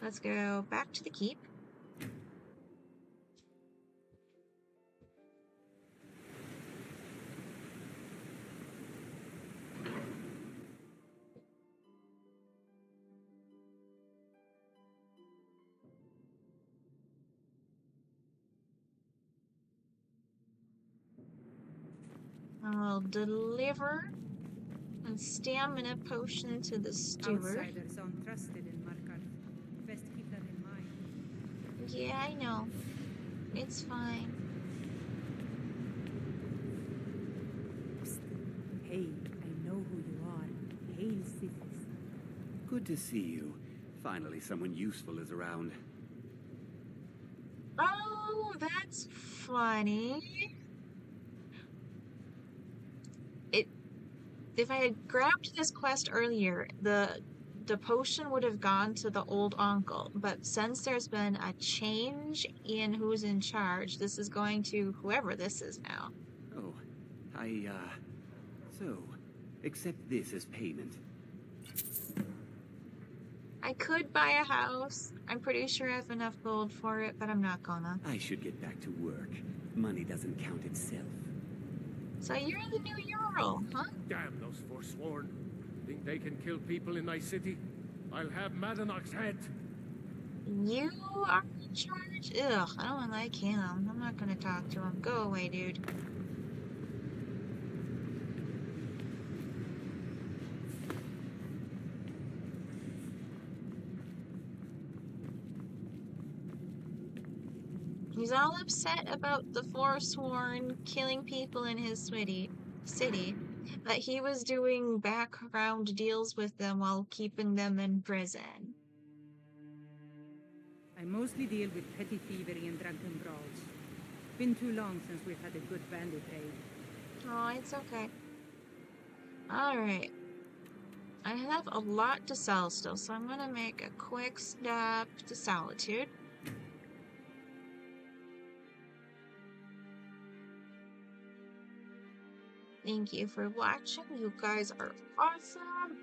Let's go back to the keep. I'll deliver a stamina potion to the steward. Outsiders aren't trusted in Markarth. Best keep that in mind. Yeah, I know. It's fine. Hey, I know who you are. Hail, Sithis. Good to see you. Finally, someone useful is around. Oh, that's funny. If I had grabbed this quest earlier, the potion would have gone to the old uncle, but since there's been a change in who's in charge, this is going to whoever this is now. Oh, so, Accept this as payment. I could buy a house. I'm pretty sure I have enough gold for it, but I'm not gonna. I should get back to work. Money doesn't count itself. So you're the new Jarl, huh? Damn those Forsworn. Think they can kill people in my city? I'll have Madanach's head. You are in charge? Ugh, I don't like him. I'm not gonna talk to him. Go away, dude. He's all upset about the Forsworn killing people in his city, but he was doing background deals with them while keeping them in prison. I mostly deal with petty thievery and drunken brawls. Been too long since we've had a good bandit raid. Oh, it's okay. Alright. I have a lot to sell still, so I'm gonna make a quick step to Solitude. Thank you for watching. You guys are awesome.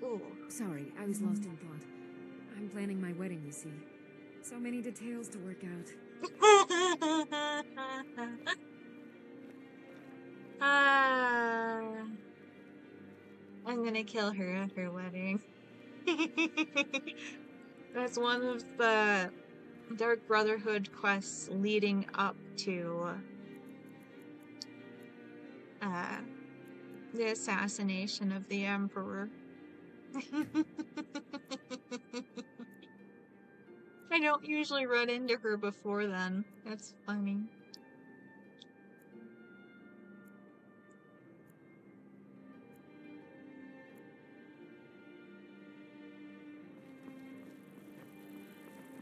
Ooh. Sorry, I was lost in thought. I'm planning my wedding, you see. So many details to work out. I'm gonna kill her at her wedding. That's one of the Dark Brotherhood quests leading up to the assassination of the Emperor. I don't usually run into her before then. That's funny.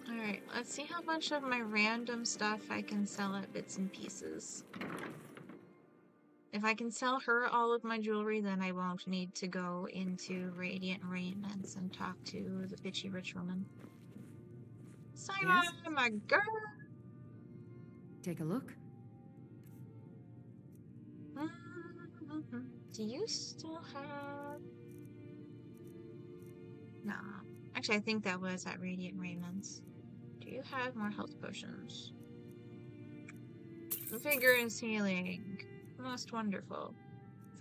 Alright, let's see how much of my random stuff I can sell at bits and pieces. If I can sell her all of my jewelry, then I won't need to go into Radiant Raiments and talk to the bitchy rich woman. Simon, Yes? my girl! Take a look. Do you still have... Nah. Actually, I think that was at Radiant Raiments. Do you have more health potions? Vigorous healing. Most wonderful.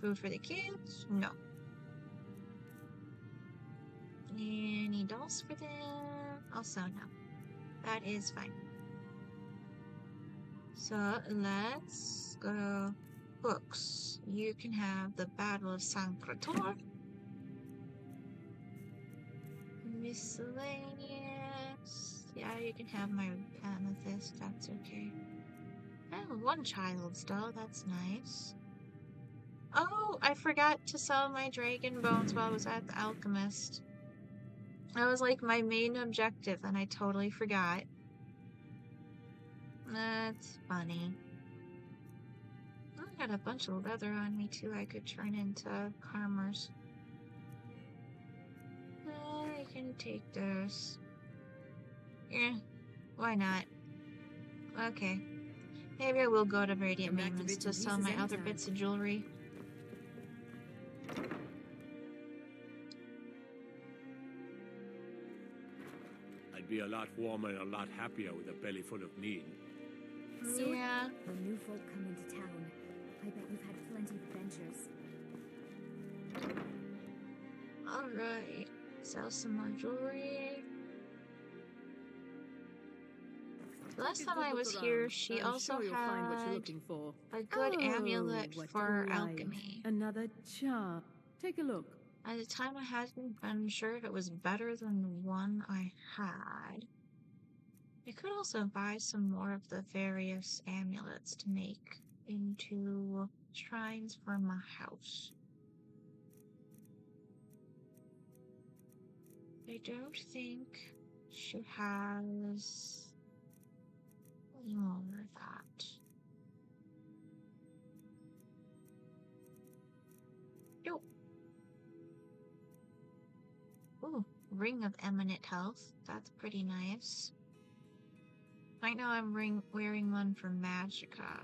Food for the kids? No. Any dolls for them? Also no. That is fine. So let's go to books. You can have the Battle of Sancrator. Miscellaneous. Yeah, you can have my amethyst. That's okay. I have one child still. That's nice. Oh, I forgot to sell my dragon bones while I was at the alchemist. That was like my main objective, and I totally forgot. That's funny. I got a bunch of leather on me too. I could turn into armors. I can take this. Yeah, why not? Okay. Maybe I will go to Radiant Raiments to sell my other bits of jewelry. I'd be a lot warmer and a lot happier with a belly full of meat. So Yeah. when new folk come into town, I bet you've had plenty of adventures. Alright. Sell some more jewelry. Last time I was here, she also had a good amulet for alchemy. Another charm. Take a look. At the time, I hadn't been sure if it was better than the one I had. I could also buy some more of the various amulets to make into shrines for my house. I don't think she has more of that. Nope. Ooh, Ring of Eminent Health. That's pretty nice. Right now I'm wearing one for Magicka.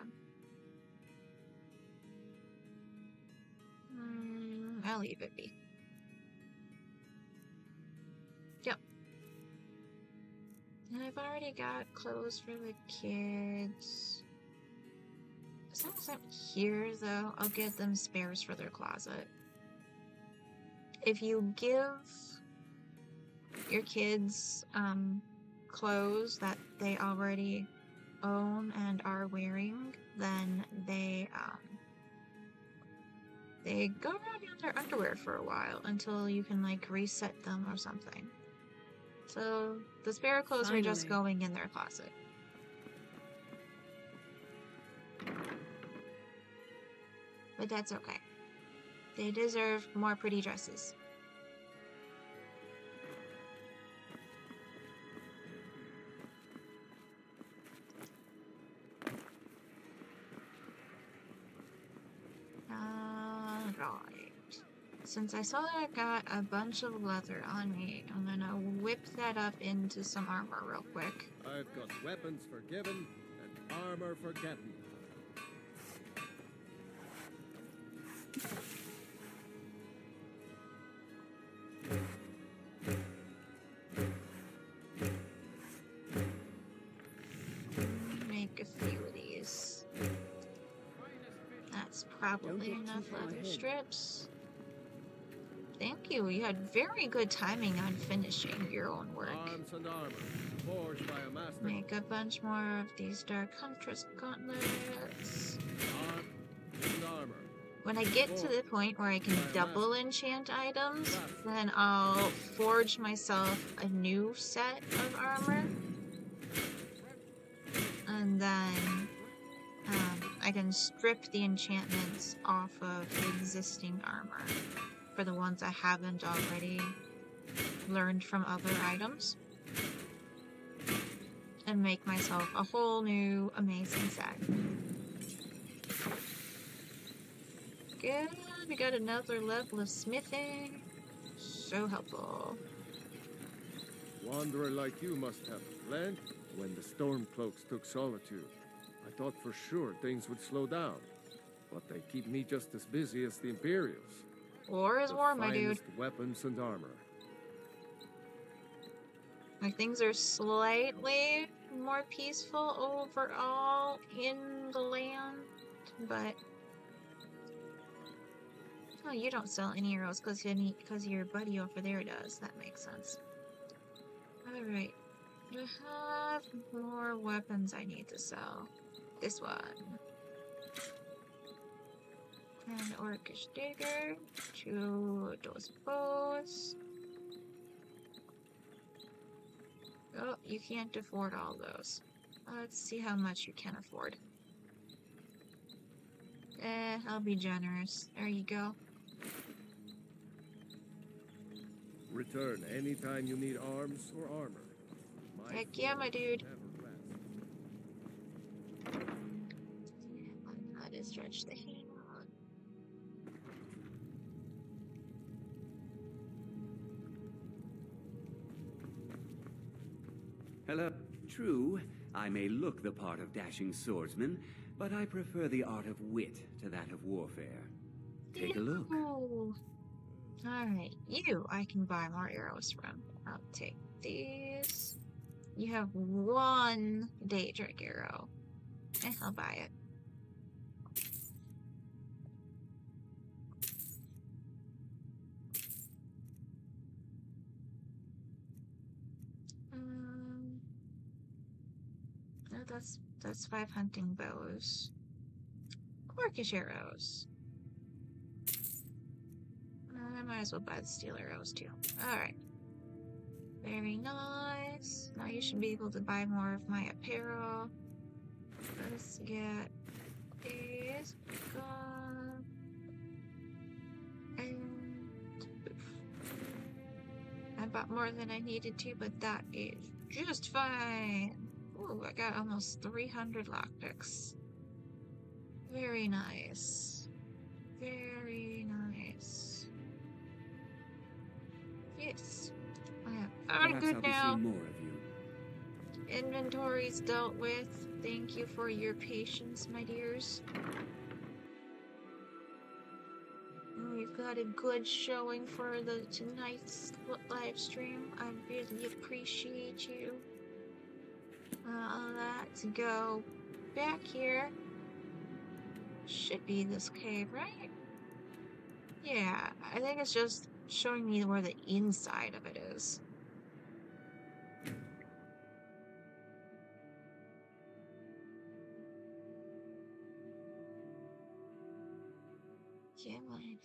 I'll leave it be. Yep. And I've already got clothes for the kids. As long as I'm here, though, I'll give them spares for their closet. If you give your kids clothes that they already own and are wearing, then they go around in their underwear for a while until you can like reset them or something. So the spare clothes are just going in their closet. But that's okay. They deserve more pretty dresses. Alright. Since I saw that I got a bunch of leather on me, I'm gonna whip that up into some armor real quick. I've got weapons for giving and armor for getting. Make a few of these. That's probably enough leather strips. Thank you. You had very good timing on finishing your own work. Arms and armor, forged by a master. Make a bunch more of these Dark Huntress gauntlets. Arm and armor. When I get to the point where I can double enchant items, then I'll forge myself a new set of armor. And then I can strip the enchantments off of the existing armor for the ones I haven't already learned from other items. And make myself a whole new amazing set. Good, we got another level of smithing. So helpful. Wanderer like you must have learned when the Stormcloaks took Solitude. I thought for sure things would slow down, but they keep me just as busy as the Imperials. War is war, my dude. Weapons and armor. Like, things are slightly more peaceful overall in the land, but oh, you don't sell any arrows because your buddy over there does. That makes sense. Alright. I have more weapons I need to sell. This one. And Orcish Dagger. 2 of those bows. Oh, you can't afford all those. Let's see how much you can afford. I'll be generous. There you go. Return anytime you need arms or armor. Heck yeah, my dude. How to stretch the hand. Hello. True, I may look the part of dashing swordsman, but I prefer the art of wit to that of warfare. Take a look. Alright, you I can buy more arrows from. I'll take these. You have 1 Daedric arrow. I'll buy it. No, that's 5 hunting bows. Orcish arrows. I might as well buy the steel arrows too. Alright. Very nice. Now you should be able to buy more of my apparel. Let's get these gone. And I bought more than I needed to, but that is just fine. Ooh, I got almost 300 lockpicks. Very nice. Very nice. Yes. I'm good now. More of you. Inventory's dealt with. Thank you for your patience, my dears. We've got a good showing for tonight's live stream. I really appreciate you. Let's go back here. Should be this cave, right? Yeah, I think it's just showing me where the inside of it is. Come on.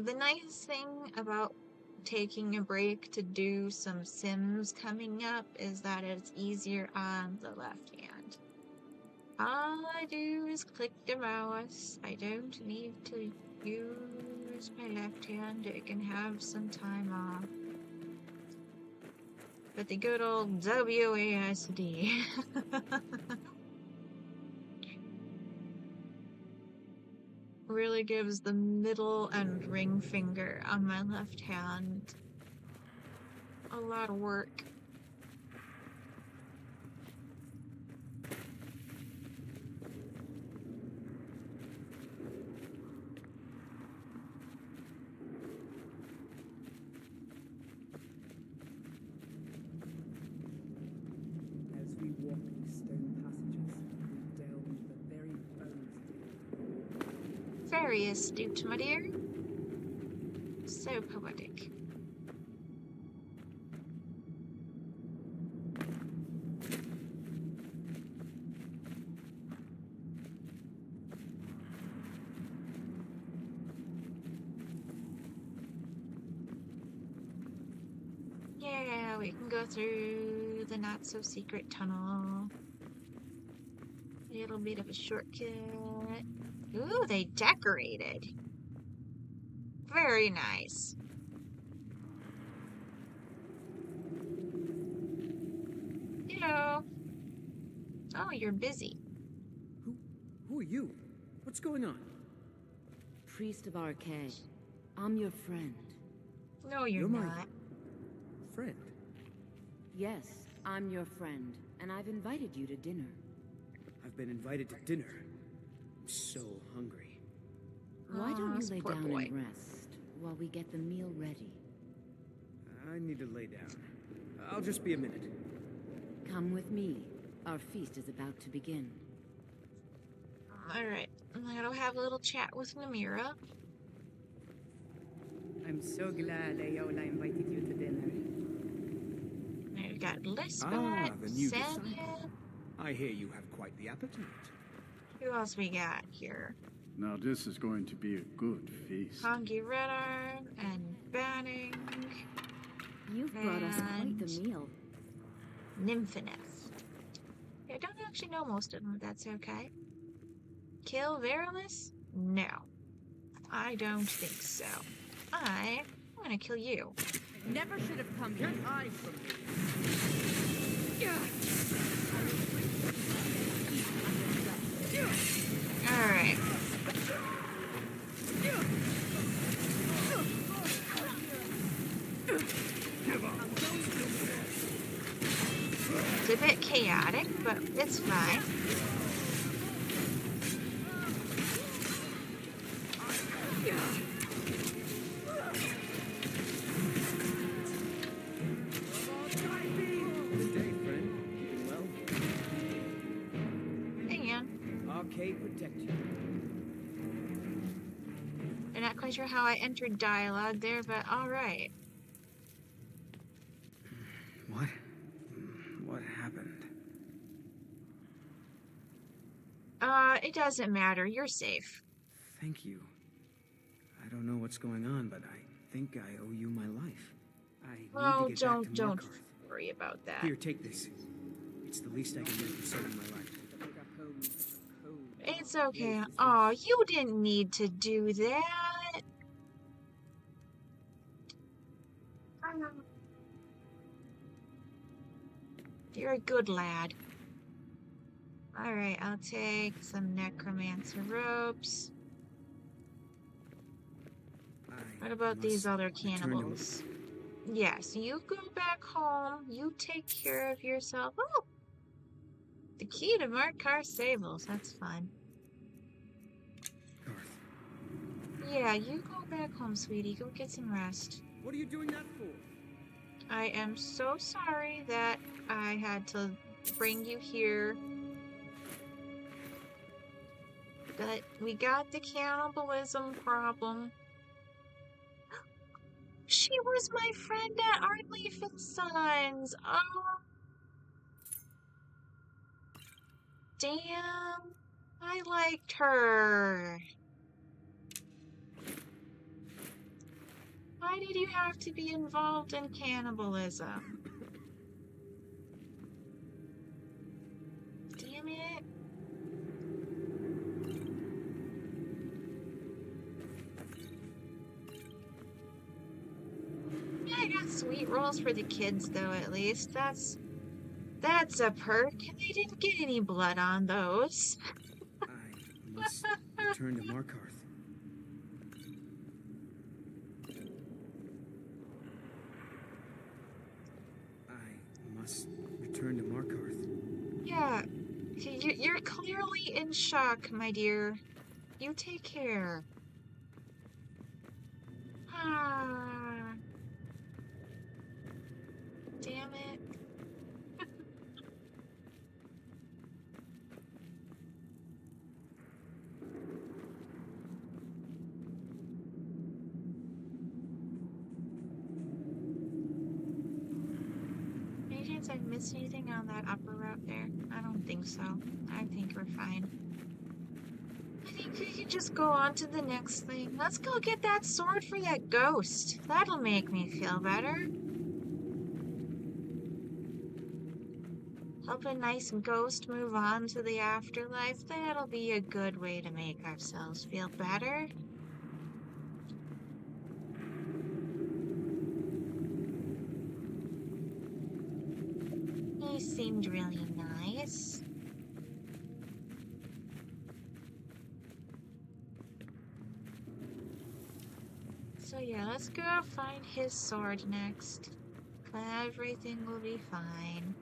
The nice thing about taking a break to do some Sims coming up is that it's easier on the left hand. All I do is click the mouse. I don't need to use my left hand. I can have some time off. But the good old WASD. Really gives the middle and ring finger on my left hand a lot of work. As we walk these stone passages, we delve into the very bones. Very astute, my dear. So poetic. Yeah, we can go through the not-so-secret tunnel. A little bit of a shortcut. Ooh, they decorated. Very nice. Hello. Oh, you're busy. Who are you? What's going on? Priest of Arcade. I'm your friend. No, you're my not. friend. Yes, I'm your friend, and I've invited you to dinner. I've been invited to dinner. I'm so hungry. Why don't you lay poor down boy. and rest while we get the meal ready? I need to lay down. I'll just be a minute. Come with me. Our feast is about to begin. Alright, I'm gonna have a little chat with Namira. I'm so glad Ayola invited you to dinner. We've got Lisbeth, the new Sanya. disciple. I hear you have quite the appetite. Who else we got here? Now this is going to be a good feast. Hongi Redarm and Banning. You've brought us quite the meal. Nymphineth. I don't actually know most of them, but that's okay. Kill Verilus? No. I don't think so. I'm gonna kill you. Never should have come here. Hide from me. Alright. It's a bit chaotic, but it's fine. Good day, friend. Keeping well? Hang on. Arcade protect you. I'm not quite sure how I entered dialogue there, but alright. What? What happened? It doesn't matter. You're safe. Thank you. I don't know what's going on, but I think I owe you my life. I need Oh, to get back to don't Markarth. worry about that. Here, take this. It's the least I can do for saving my life. It's okay. Oh, you didn't need to do that. You're a good lad. Alright, I'll take some necromancer ropes. What about these other cannibals? Yes, you go back home. You take care of yourself. Oh, the key to Markar's Sables. That's fun. Yeah, you go back home, sweetie. Go get some rest. What are you doing that for? I am so sorry that I had to bring you here. But we got the cannibalism problem. She was my friend at Artleaf and Sons. Oh. Damn. I liked her. Why did you have to be involved in cannibalism? Damn it. Yeah, I got sweet rolls for the kids though, at least. That's a perk. They didn't get any blood on those. I must return to Markarth. I must return to Markarth. Yeah, you're clearly in shock, my dear. You take care. Ah. Damn it. Any chance I missed anything on that upper route there? I don't think so. I think we're fine. I think we can just go on to the next thing. Let's go get that sword for that ghost. That'll make me feel better. Help a nice ghost move on to the afterlife. That'll be a good way to make ourselves feel better. He seemed really nice. So yeah, let's go find his sword next. Everything will be fine.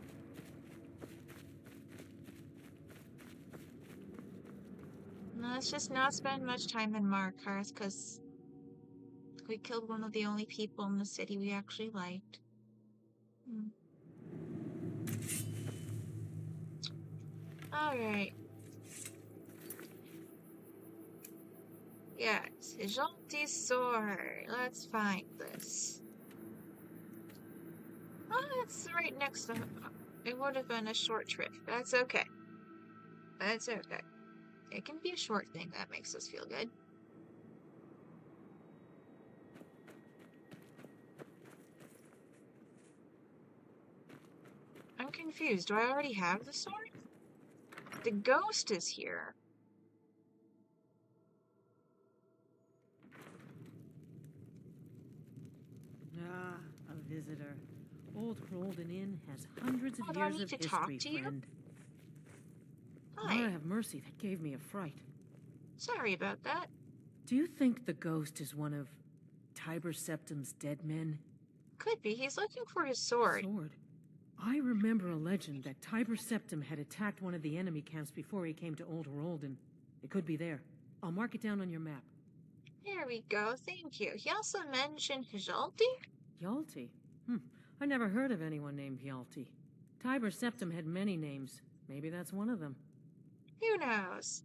Let's just not spend much time in Markarth, because we killed one of the only people in the city we actually liked. Alright. Yes, Jolty's sword. Let's find this. Oh, it's right next to... It would have been a short trip. That's okay. That's okay. It can be a short thing that makes us feel good. I'm confused. Do I already have the sword? The ghost is here. Ah, a visitor. Old Hrolden Inn has hundreds of Oh, do I years need of to history, talk to you? friend. Hi. Lord have mercy, that gave me a fright. Sorry about that. Do you think the ghost is one of Tiber Septim's dead men? Could be. He's looking for his sword. Sword? I remember a legend that Tiber Septim had attacked one of the enemy camps before he came to Old Hrolden. It could be there. I'll mark it down on your map. There we go. Thank you. He also mentioned Hjalti. Hjalti? I never heard of anyone named Hjalti. Tiber Septim had many names. Maybe that's one of them. Who knows?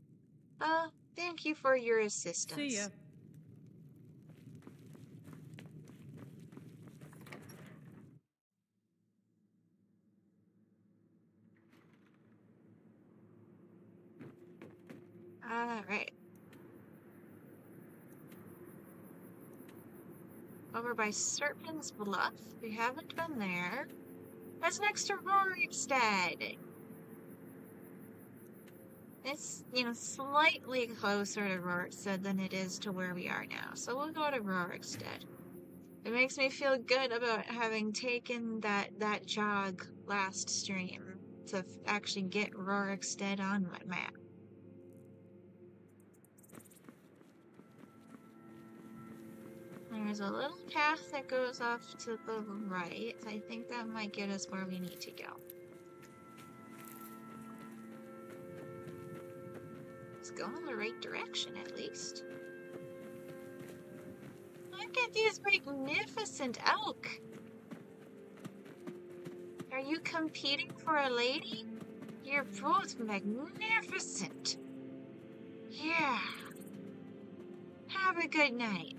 Thank you for your assistance. See ya. Alright. Over by Serpent's Bluff. We haven't been there. That's next to Rorikstead. It's, slightly closer to Rorikstead than it is to where we are now. So we'll go to Rorikstead. It makes me feel good about having taken that jog last stream to actually get Rorikstead on my map. There's a little path that goes off to the right. I think that might get us where we need to go. Let's go in the right direction, at least. Look at these magnificent elk! Are you competing for a lady? You're both magnificent! Yeah! Have a good night.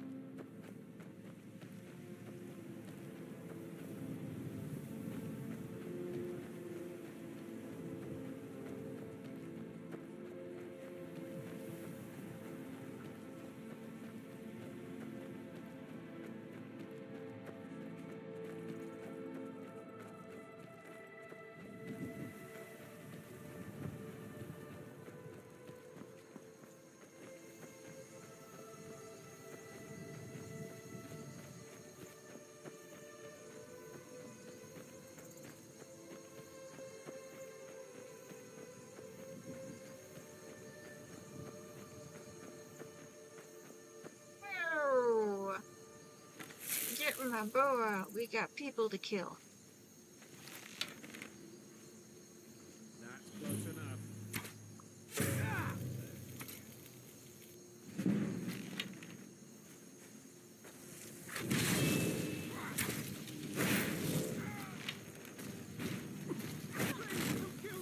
Get my bow out. We got people to kill. That's close enough.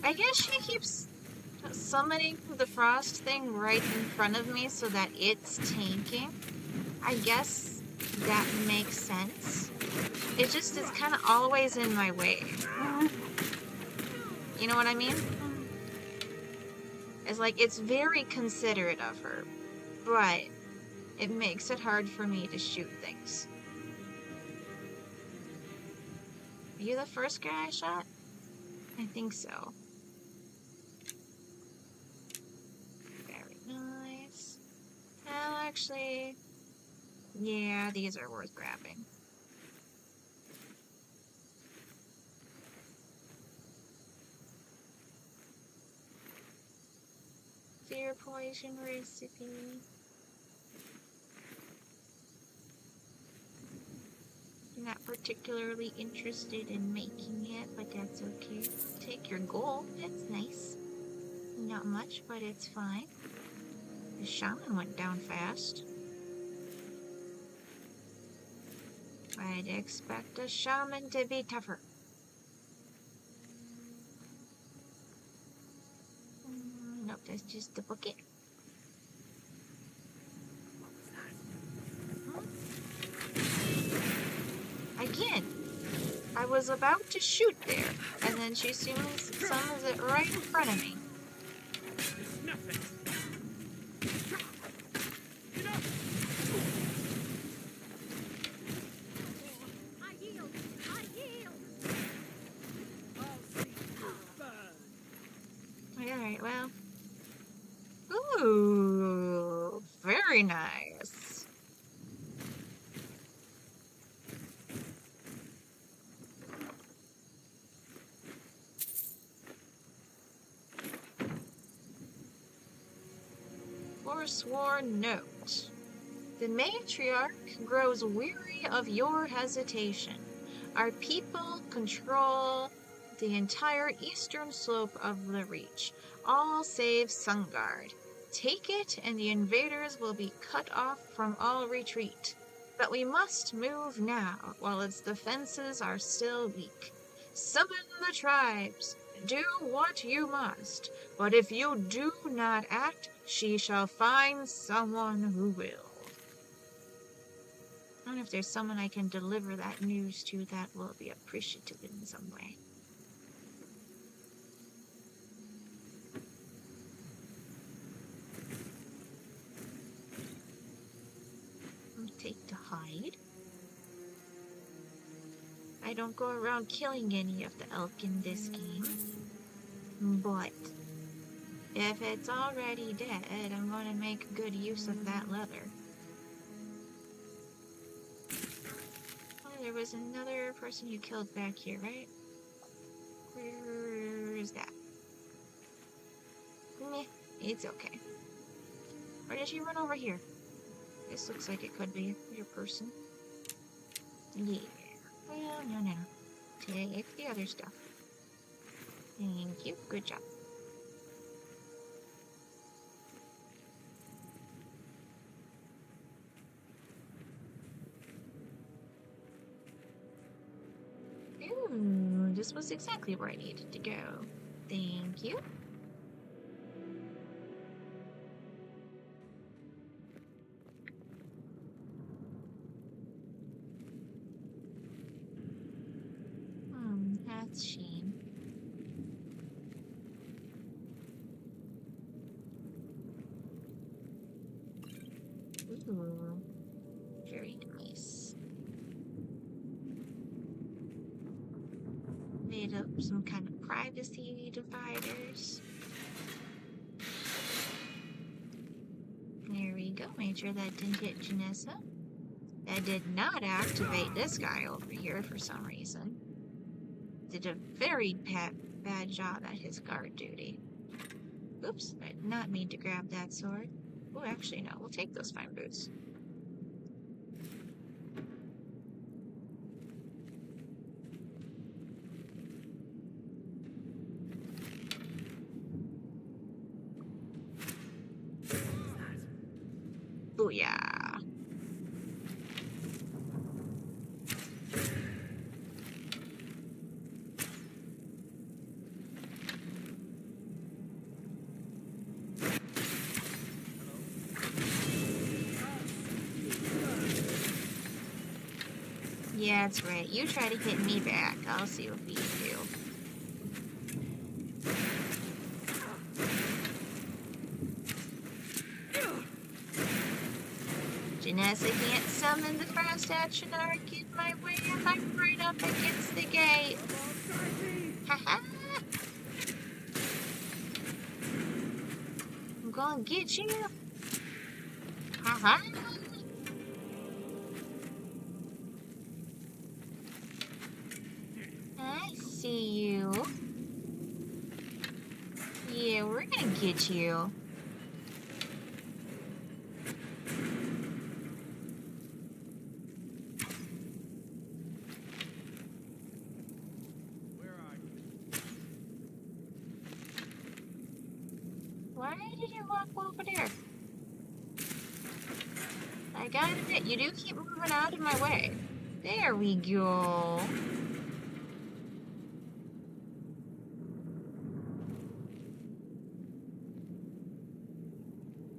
I guess she keeps summoning the frost thing right in front of me so that it's tanking. I guess that makes sense. It just is kind of always in my way. You know what I mean? It's like, it's very considerate of her, but it makes it hard for me to shoot things. Are you the first guy I shot? I think so. Very nice. Well, actually, yeah, these are worth grabbing. Fear poison recipe. Not particularly interested in making it, but that's okay. Take your gold, that's nice. Not much, but it's fine. The shaman went down fast. I'd expect a shaman to be tougher. Nope, that's just the bucket. Again, I was about to shoot there, and then she summons it right in front of me. Alright, well. Ooh, very nice. Forsworn note. The matriarch grows weary of your hesitation. Our people control the entire eastern slope of the Reach, all save Sungard. Take it, and the invaders will be cut off from all retreat. But we must move now, while its defenses are still weak. Summon the tribes. Do what you must, but if you do not act, she shall find someone who will. I don't know if there's someone I can deliver that news to that will be appreciative in some way. Take to hide. I don't go around killing any of the elk in this game, but if it's already dead, I'm going to make good use of that leather. Oh, there was another person you killed back here, right? Where is that? Meh, it's okay. Or did she run over here? This looks like it could be your person. Yeah. Well, no. Take the other stuff. Thank you. Good job. Ooh, this was exactly where I needed to go. Thank you. That's a shame. Ooh, very nice. Made up some kind of privacy dividers. There we go. Made sure that didn't hit Janessa. That did not activate this guy over here for some reason. Did a very bad job at his guard duty. Oops, I did not mean to grab that sword. Oh, actually, no. We'll take those fine boots. Booyah! Yeah, that's right. You try to hit me back. I'll see what we can do. Janessa can't summon the fast action arc in my way. I'm right up against the gate. Haha! I'm gonna get you. Haha! I see you. Yeah, we're gonna get you. Why did you walk over there? I gotta admit, you do keep moving out of my way. There we go.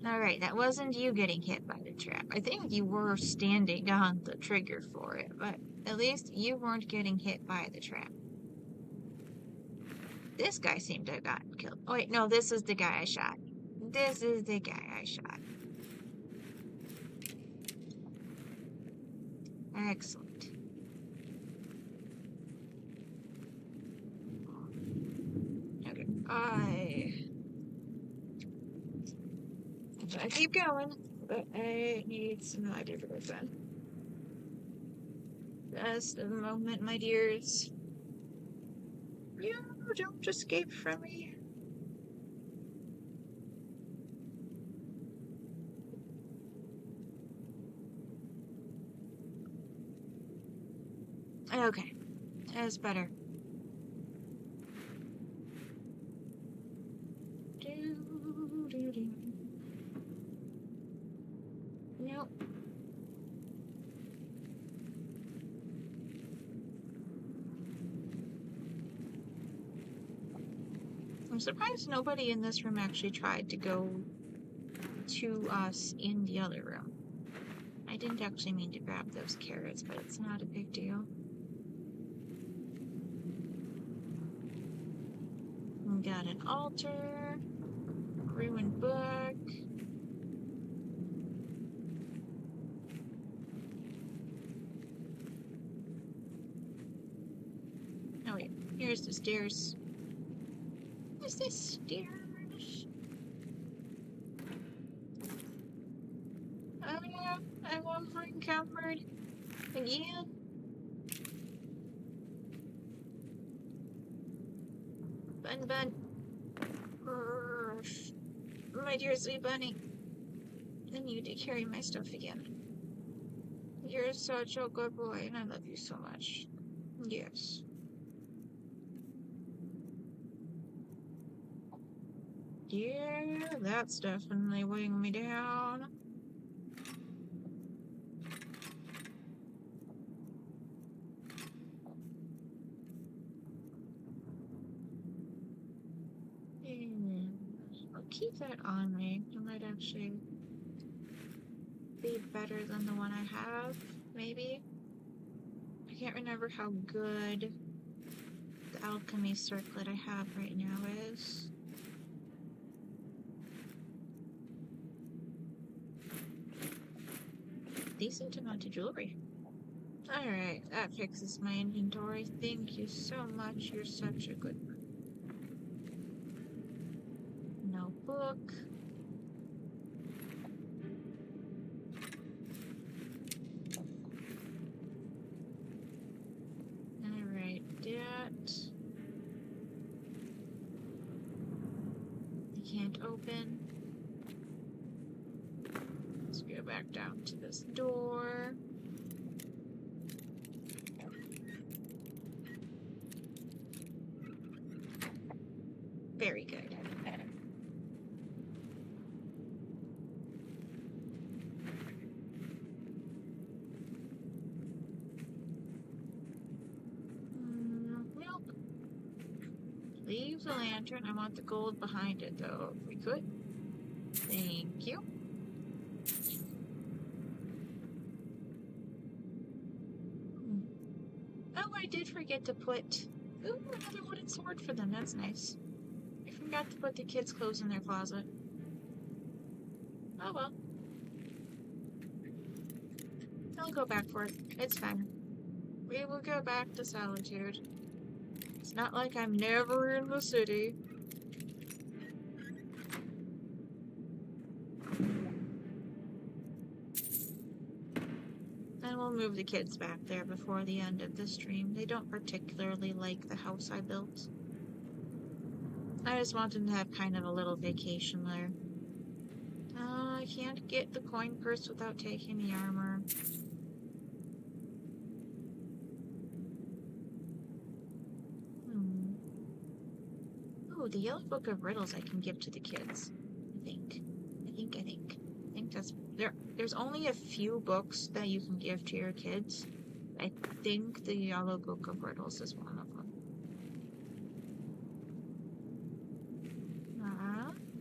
Alright, that wasn't you getting hit by the trap. I think you were standing on the trigger for it, but at least you weren't getting hit by the trap. This guy seemed to have gotten killed. Oh wait, no, this is the guy I shot. This is the guy I shot. Excellent. Okay, I keep going, but I need some ibuprofen. Just a moment, my dears. You don't escape from me. Okay, that's better. Nope. I'm surprised nobody in this room actually tried to go to us in the other room. I didn't actually mean to grab those carrots, but it's not a big deal. We got an altar, ruined book. Oh wait, here's the stairs. Where's the stairs? Oh yeah, I'm encumbered again. Bun. My dear sweet bunny. And you to carry my stuff again. You're such a good boy, and I love you so much. Yes. Yeah, that's definitely weighing me down. I'll keep that on me. It might actually be better than the one I have, maybe. I can't remember how good the alchemy circlet I have right now is. Decent amount of jewelry. Alright, that fixes my inventory. Thank you so much. You're such a good notebook. Alright, that I can't open. Let's go back down to this door. Very good. Nope. Leave the lantern. I want the gold behind it, though, if we could. Thank you. Oh, I did forget to put... Ooh, another wooden sword for them. That's nice. I forgot to put the kids' clothes in their closet. Oh well. I'll go back for it. It's fine. We will go back to Solitude. It's not like I'm never in the city. And we'll move the kids back there before the end of the stream. They don't particularly like the house I built. I just want them to have kind of a little vacation there. I can't get the coin purse without taking the armor. Oh, the Yellow Book of Riddles I can give to the kids. I think that's... There's only a few books that you can give to your kids. I think the Yellow Book of Riddles is one of them.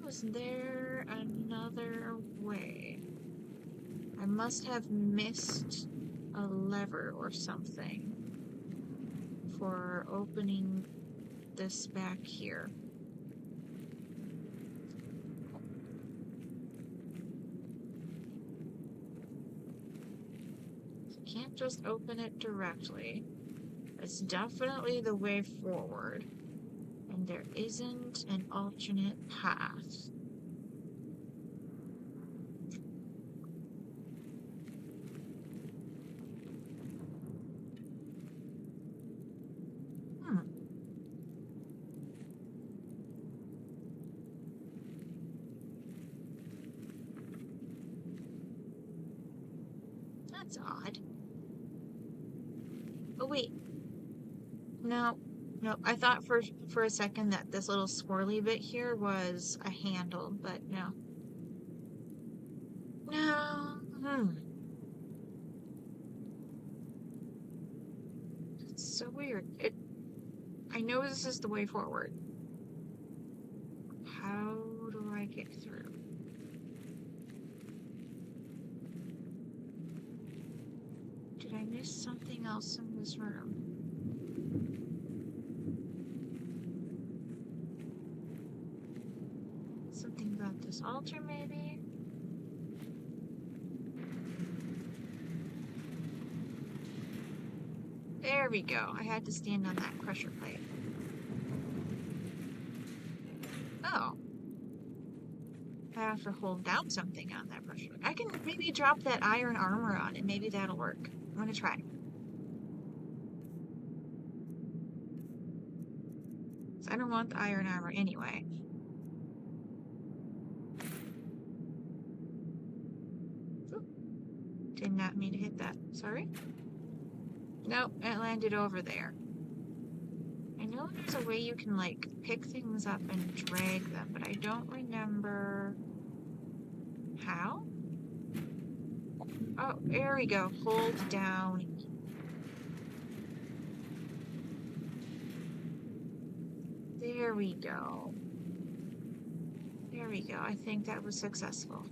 Was there another way? I must have missed a lever or something for opening this back here. Can't just open it directly. It's definitely the way forward. And there isn't an alternate path. That's odd. Oh wait. No. No, I thought for a second that this little swirly bit here was a handle, but no. No. It's so weird. I know this is the way forward. How do I get through? Did I miss something else in this room? Something about this altar, maybe? There we go. I had to stand on that pressure plate. Oh. I have to hold down something on that pressure plate. I can maybe drop that iron armor on it. Maybe that'll work. I'm gonna try. So I don't want the iron armor anyway. did not mean to hit that. Sorry. Nope, it landed over there. I know there's a way you can, like, pick things up and drag them, but I don't remember how. Oh, there we go. Hold down. There we go. There we go. I think that was successful.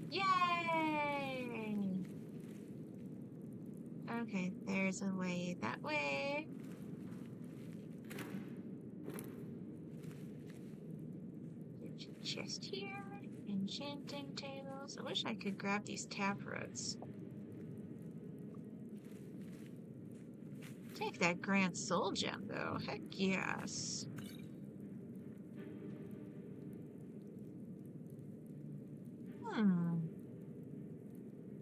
Yay! Okay, there's a way that way. There's a chest here. Enchanting tables. I wish I could grab these taproots. Take that grand soul gem, though. Heck yes.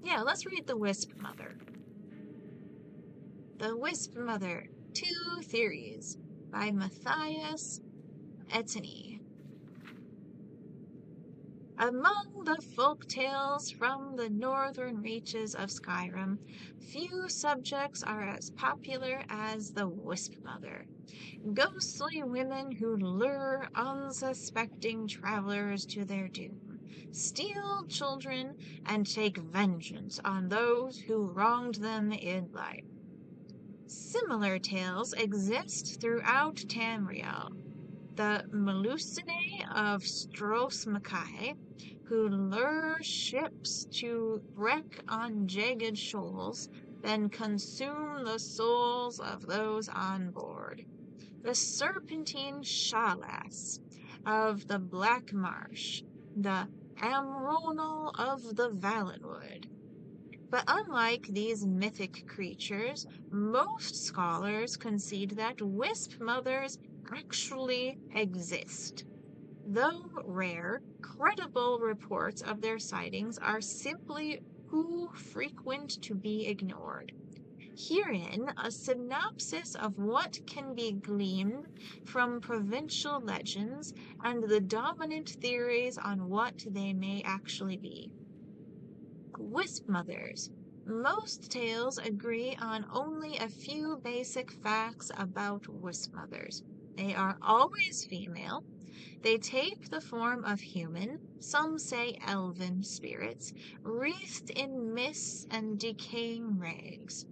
Yeah, let's read The Wisp Mother. The Wisp Mother, 2 Theories, by Matthias Ettany. Among the folk tales from the northern reaches of Skyrim, few subjects are as popular as the Wisp Mother. Ghostly women who lure unsuspecting travelers to their doom, steal children, and take vengeance on those who wronged them in life. Similar tales exist throughout Tamriel. The Melusine of Stros Makai, who lure ships to wreck on jagged shoals, then consume the souls of those on board. The Serpentine Shalas of the Black Marsh, the Amronal of the Valenwood. But unlike these mythic creatures, most scholars concede that Wisp Mothers actually exist. Though rare, credible reports of their sightings are simply too frequent to be ignored. Herein, a synopsis of what can be gleaned from provincial legends and the dominant theories on what they may actually be. Wisp Mothers. Most tales agree on only a few basic facts about Wisp Mothers. They are always female. They take the form of human, some say elven spirits, wreathed in mists and decaying rags.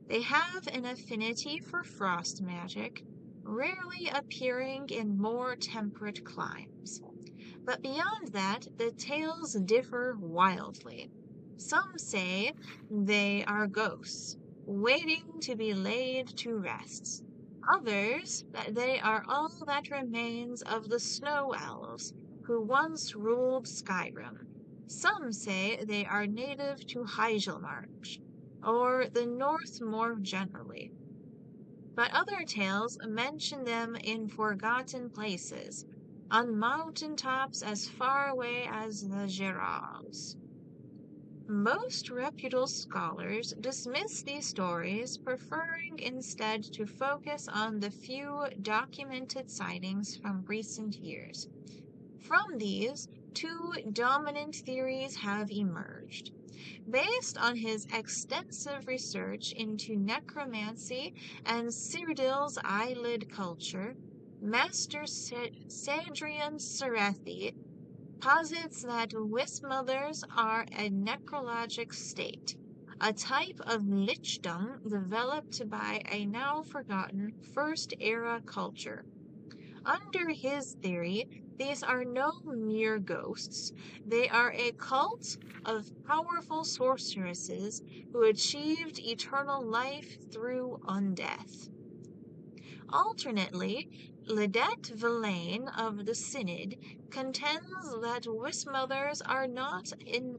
They have an affinity for frost magic, rarely appearing in more temperate climes. But beyond that, the tales differ wildly. Some say they are ghosts, waiting to be laid to rest. Others, that they are all that remains of the snow elves, who once ruled Skyrim. Some say they are native to Heijelmarch, or the north more generally. But other tales mention them in forgotten places, on mountain tops as far away as the Gerals. Most reputable scholars dismiss these stories, preferring instead to focus on the few documented sightings from recent years. From these, 2 dominant theories have emerged. Based on his extensive research into necromancy and Cyrodiil's eyelid culture, Master Sadrian Serethi posits that Wisp Mothers are a necrologic state, a type of lichdom developed by a now forgotten First Era culture. Under his theory, these are no mere ghosts. They are a cult of powerful sorceresses who achieved eternal life through undeath. Alternately, Ledet Villain of the Synod contends that Wisp Mothers are not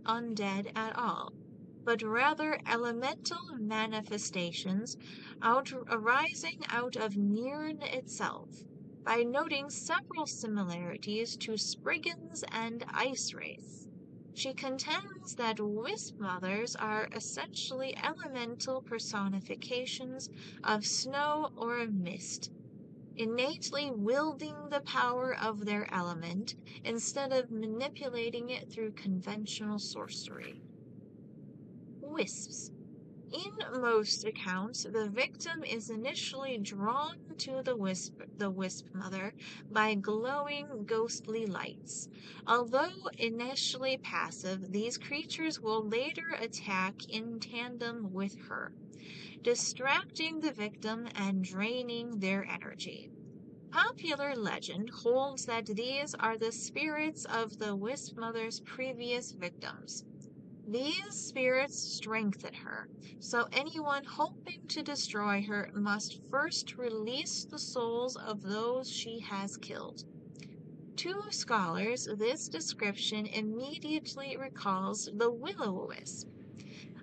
undead at all, but rather elemental manifestations arising out of Nirn itself, by noting several similarities to Spriggans and Ice Wraiths. She contends that Wisp Mothers are essentially elemental personifications of snow or mist. innately wielding the power of their element instead of manipulating it through conventional sorcery. Wisps. In most accounts, the victim is initially drawn to the wisp mother by glowing ghostly lights. Although initially passive, these creatures will later attack in tandem with her, distracting the victim and draining their energy. Popular legend holds that these are the spirits of the wisp mother's previous victims. These spirits strengthen her, so anyone hoping to destroy her must first release the souls of those she has killed. To scholars, this description immediately recalls the will-o'-wisp,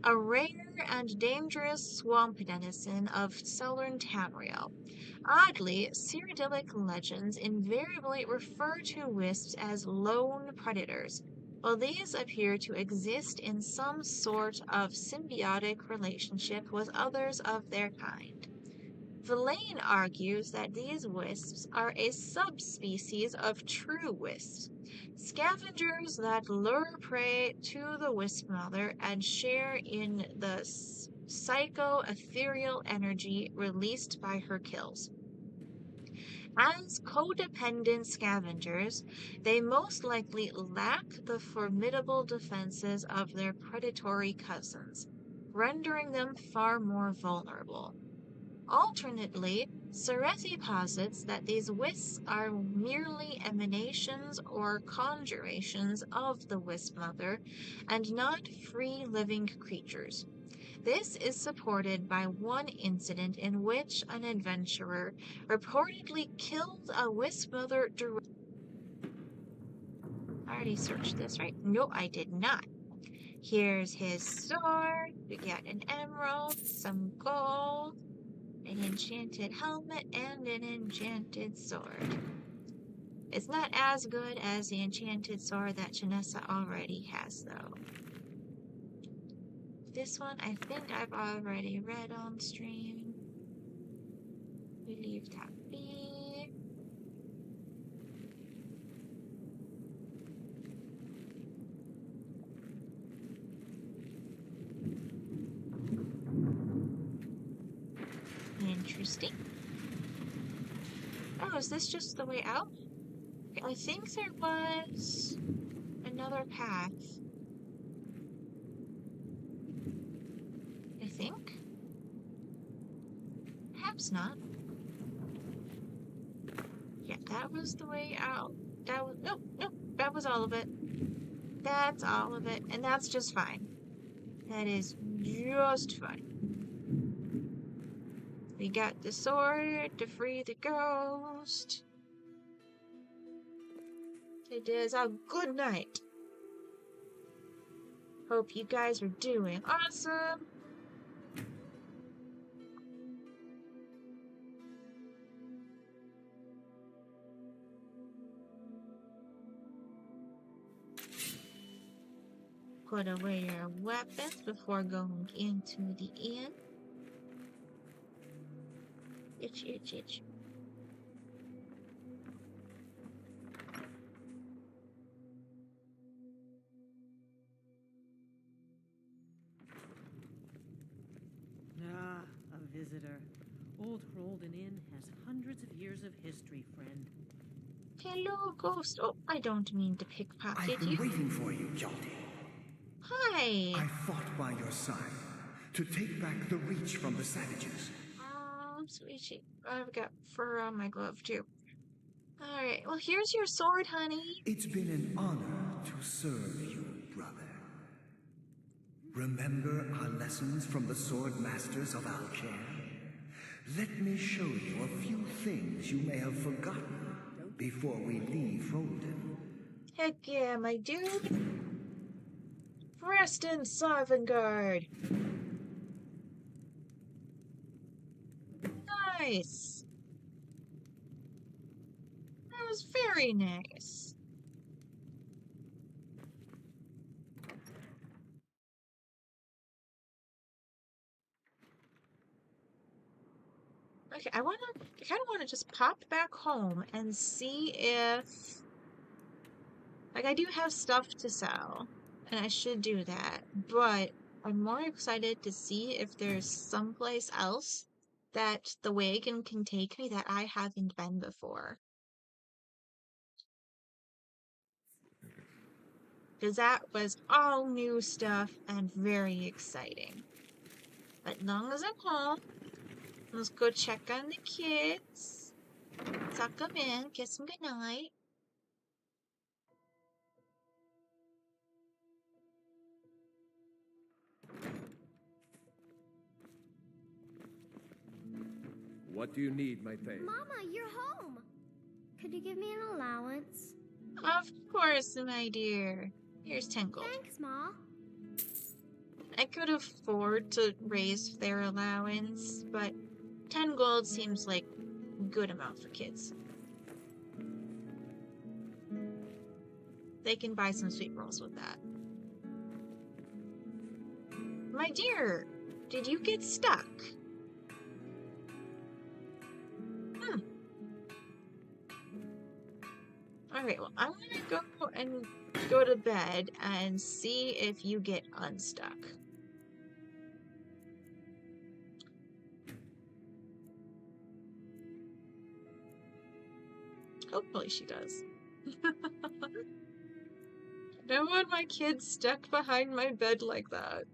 a rare and dangerous swamp denizen of southern Tamriel. Oddly, Cyrodiilic legends invariably refer to wisps as lone predators, while these appear to exist in some sort of symbiotic relationship with others of their kind. Verlaine argues that these wisps are a subspecies of true wisps, scavengers that lure prey to the wisp mother and share in the psycho-ethereal energy released by her kills. As codependent scavengers, they most likely lack the formidable defenses of their predatory cousins, rendering them far more vulnerable. Alternately, Serethi posits that these wisps are merely emanations or conjurations of the wisp mother and not free living creatures. This is supported by one incident in which an adventurer reportedly killed a wisp mother directly. I already searched this, right? No, I did not. Here's his sword. We got an emerald, some gold, an enchanted helmet, and an enchanted sword. It's not as good as the enchanted sword that Janessa already has, though. This one, I think I've already read on stream. We leave that be. Interesting. Oh, is this just the way out? I think there was another path. I think. Perhaps not. Yeah, that was the way out. That was, nope, that was all of it. That's all of it, and that's just fine. That is just fine. We got the sword to free the ghost. It is a good night. Hope you guys are doing awesome. Put away your weapons before going into the inn. Itch. Ah, a visitor. Old Hrolden Inn has hundreds of years of history, friend. Hello, ghost. Oh, I don't mean to pickpocket you. I've been waiting for you, Jolty. Hi. I fought by your side to take back the Reach from the savages. Sweetie. I've got fur on my glove, too. Alright, well, here's your sword, honey. It's been an honor to serve you, brother. Remember our lessons from the sword masters of Alcair? Let me show you a few things you may have forgotten before we leave Hrolden. Heck yeah, my dude. Preston Sovngarde. Nice. That was very nice. Okay, I kind of wanna just pop back home and see if, like, I do have stuff to sell, and I should do that, but I'm more excited to see if there's someplace else that the wagon can take me that I haven't been before. Because that was all new stuff and very exciting. But long as I'm home, let's go check on the kids, tuck them in, kiss them goodnight. What do you need, my thing? Mama, you're home. Could you give me an allowance? Of course, my dear. Here's 10 gold. Thanks, Ma. I could afford to raise their allowance, but 10 gold seems like a good amount for kids. They can buy some sweet rolls with that. My dear, did you get stuck? Alright, well, I'm gonna go and go to bed and see if you get unstuck. Hopefully she does. I don't want my kids stuck behind my bed like that.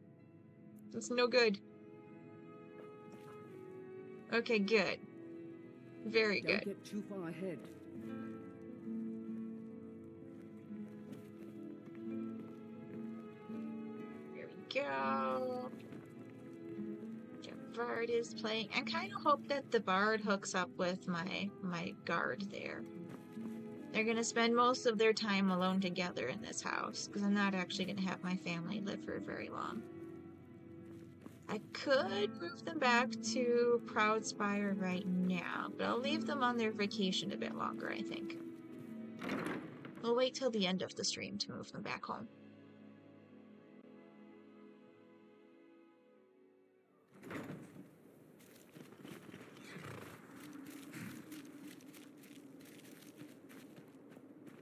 It's no good. Okay, good. Very good. Don't get too far ahead. Here we go. The bard is playing. I kind of hope that the bard hooks up with my guard there. They're gonna spend most of their time alone together in this house, because I'm not actually gonna have my family live for very long. I could move them back to Proudspire right now, but I'll leave them on their vacation a bit longer, I think. We'll wait till the end of the stream to move them back home.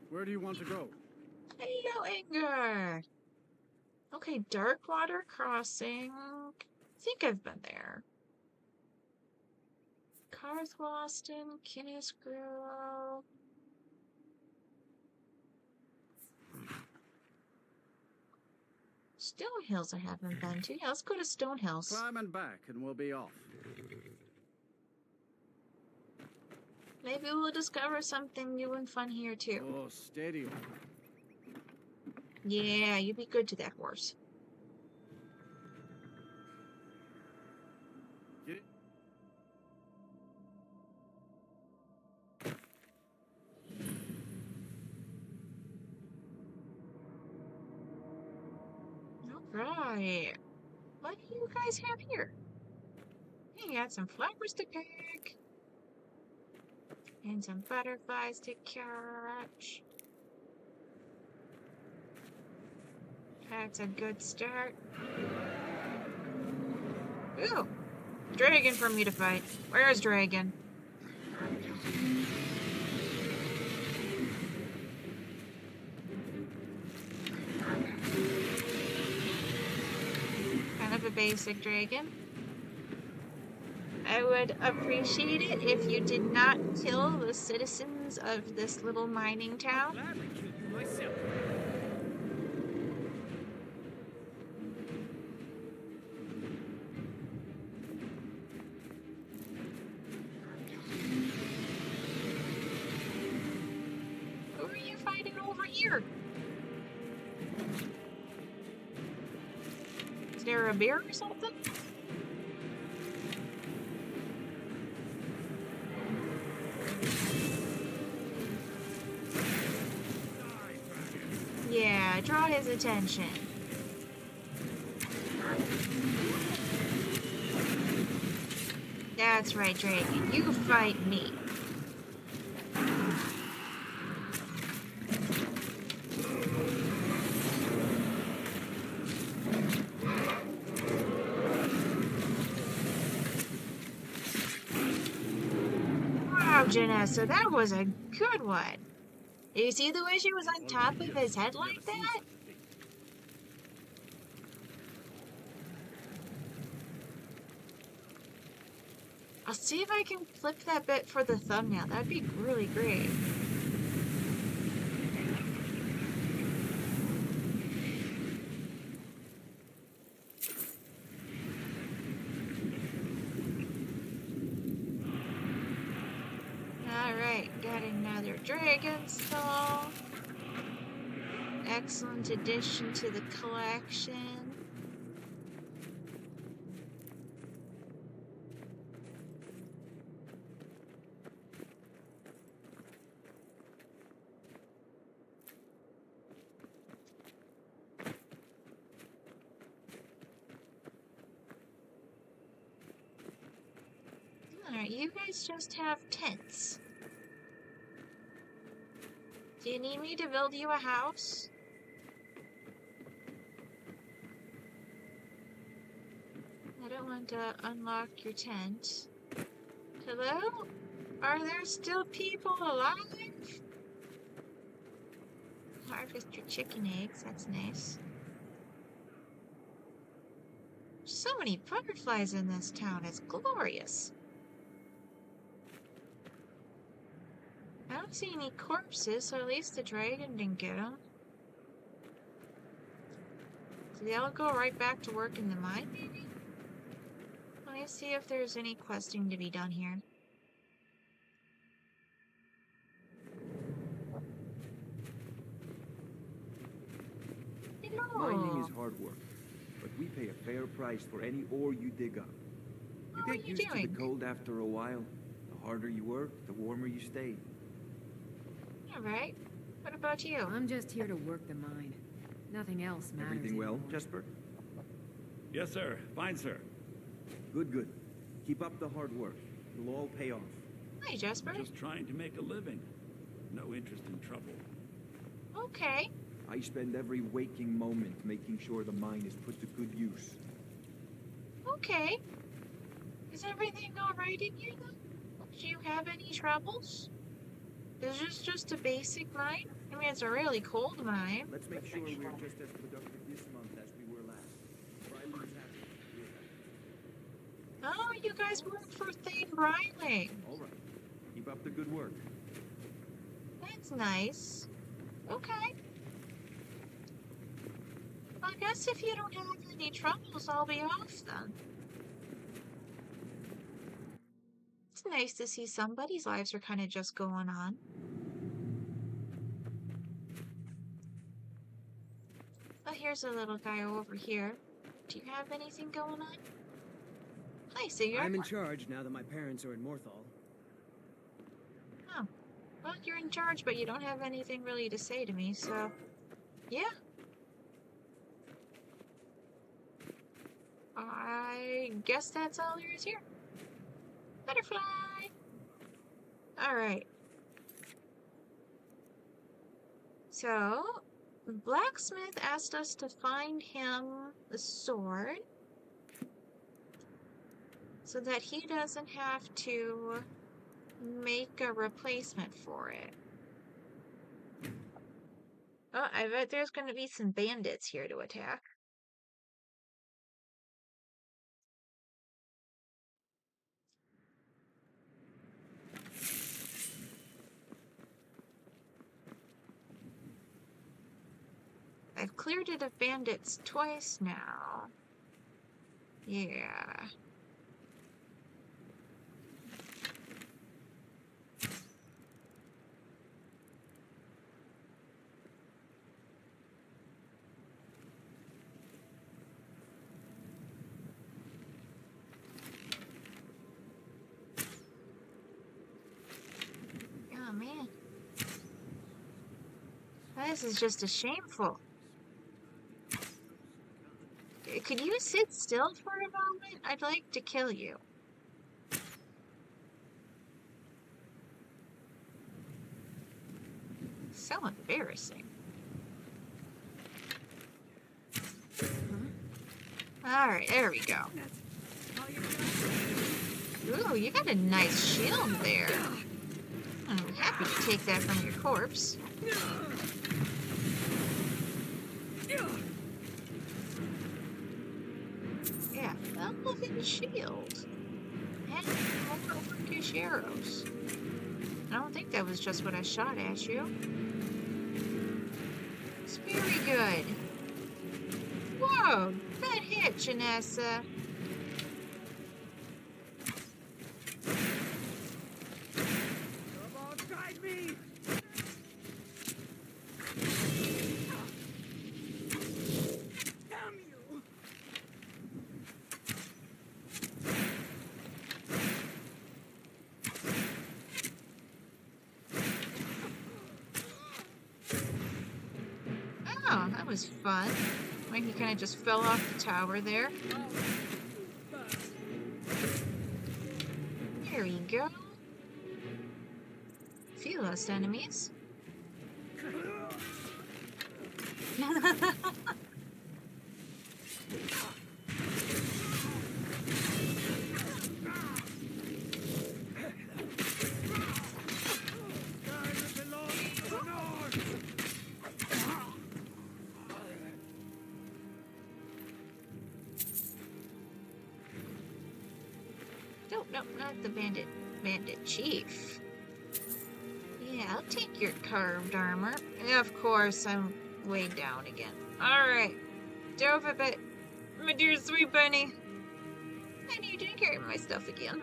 Where do you want to go? Hello, Anger! Okay, Darkwater Crossing. I think I've been there. Carthwaston, Kinnisgrove. Stonehills I haven't been to. Yeah, let's go to Stonehills. Climb and back and we'll be off. Maybe we'll discover something new and fun here too. Oh, steady. Yeah, you be good to that horse. Alright. What do you guys have here? You got some flowers to pick. And some butterflies to catch. That's a good start. Ooh! Dragon for me to fight. Where's Dragon? Kind of a basic dragon. I would appreciate it if you did not kill the citizens of this little mining town. Who are you fighting over here? Is there a bear or something? Yeah, draw his attention. That's right, Dragon. You fight me. Janessa, that was a good one. You see the way she was on top of his head like that? I'll see if I can flip that bit for the thumbnail. That'd be really great. Alright, got another dragon skull. Excellent addition to the collection. Alright, you guys just have tents. Do you need me to build you a house? I don't want to unlock your tent. Hello? Are there still people alive? Harvest your chicken eggs, that's nice. So many butterflies in this town, it's glorious. I don't see any corpses, so at least the dragon didn't get them. So they'll go right back to work in the mine, maybe? Let me see if there's any questing to be done here. Mining is hard work, but we pay a fair price for any ore you dig up. You get used to the cold after a while. The harder you work, the warmer you stay. Alright. What about you? I'm just here to work the mine. Nothing else matters. Everything well, anymore. Jesper? Yes, sir. Fine, sir. Good, good. Keep up the hard work. It'll all pay off. Hi, Jesper. Just trying to make a living. No interest in trouble. Okay. I spend every waking moment making sure the mine is put to good use. Okay. Is everything alright in here, though? Do you have any troubles? Is this just a basic mine? I mean, it's a really cold mine. Let's make sure we're just as productive this month as we were last. Riley's happy. Oh, you guys work for Thane Bryling. All right. Keep up the good work. That's nice. Okay. Well, I guess if you don't have any troubles, I'll be off then. It's nice to see somebody's lives are kind of just going on. Oh, here's a little guy over here. Do you have anything going on? Hi, so you're... I'm in charge now that my parents are in Morthal. Oh. Well, you're in charge, but you don't have anything really to say to me, so... Yeah. I guess that's all there is here. Butterfly! Alright. So, Blacksmith asked us to find him the sword so that he doesn't have to make a replacement for it. Oh, I bet there's going to be some bandits here to attack. I've cleared it of bandits twice now. Yeah. Oh man. This is just a shameful. Could you sit still for a moment? I'd like to kill you. So embarrassing. Alright, there we go. Ooh, you got a nice shield there. I'm happy to take that from your corpse. Yeah, elephant shield. And more orcish arrows. I don't think that was just what I shot at you. It's very good. Whoa, that hit, Janessa. Come on, guide me! Damn you! Oh, that was fun. Like he kind of just fell off the tower there. There you go. Few less enemies. No, not the bandit chief. Yeah, I'll take your carved armor. Of course, I'm way down again. Alright. Dove a bit. My dear sweet bunny. I need to carry my stuff again.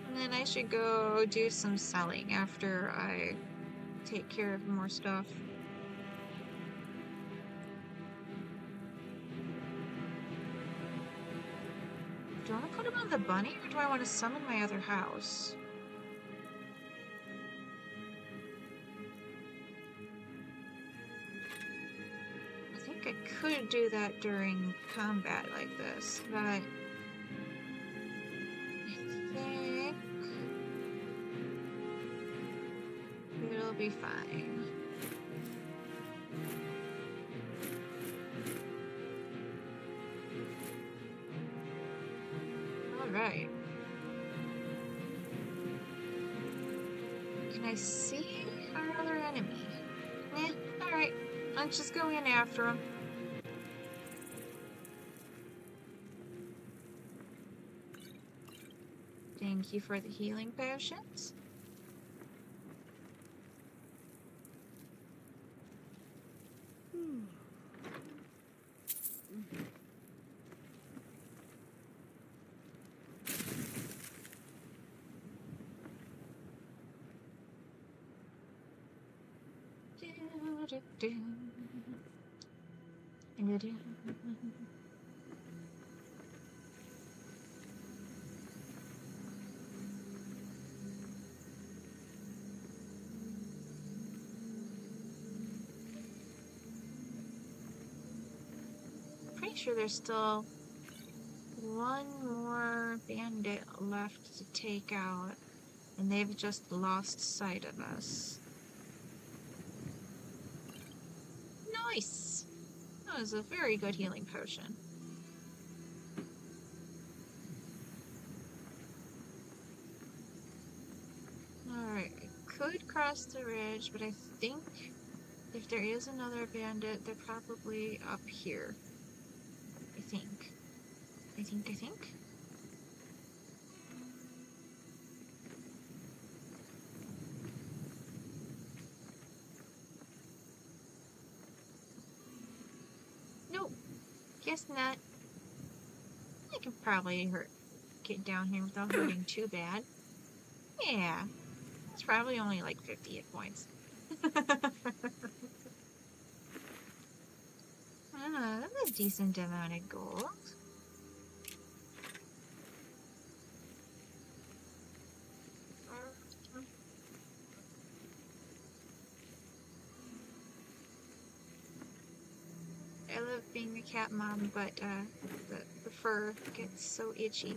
And then I should go do some selling after I take care of more stuff. Do I want to put him on the bunny, or do I want to summon my other house? I think I could do that during combat like this, but I think it'll be fine. Alright. Can I see our other enemy? Eh, alright. Let's just go in after him. Thank you for the healing potions. Pretty sure there's still one more bandit left to take out, and they've just lost sight of us. Nice! That was a very good healing potion. Alright, I could cross the ridge, but I think if there is another bandit, they're probably up here. I think. Nope. Guess not. I can probably get down here without hurting too bad. Yeah. It's probably only like 50 hit points. That was a decent amount of gold. I love being a cat mom, but the fur gets so itchy.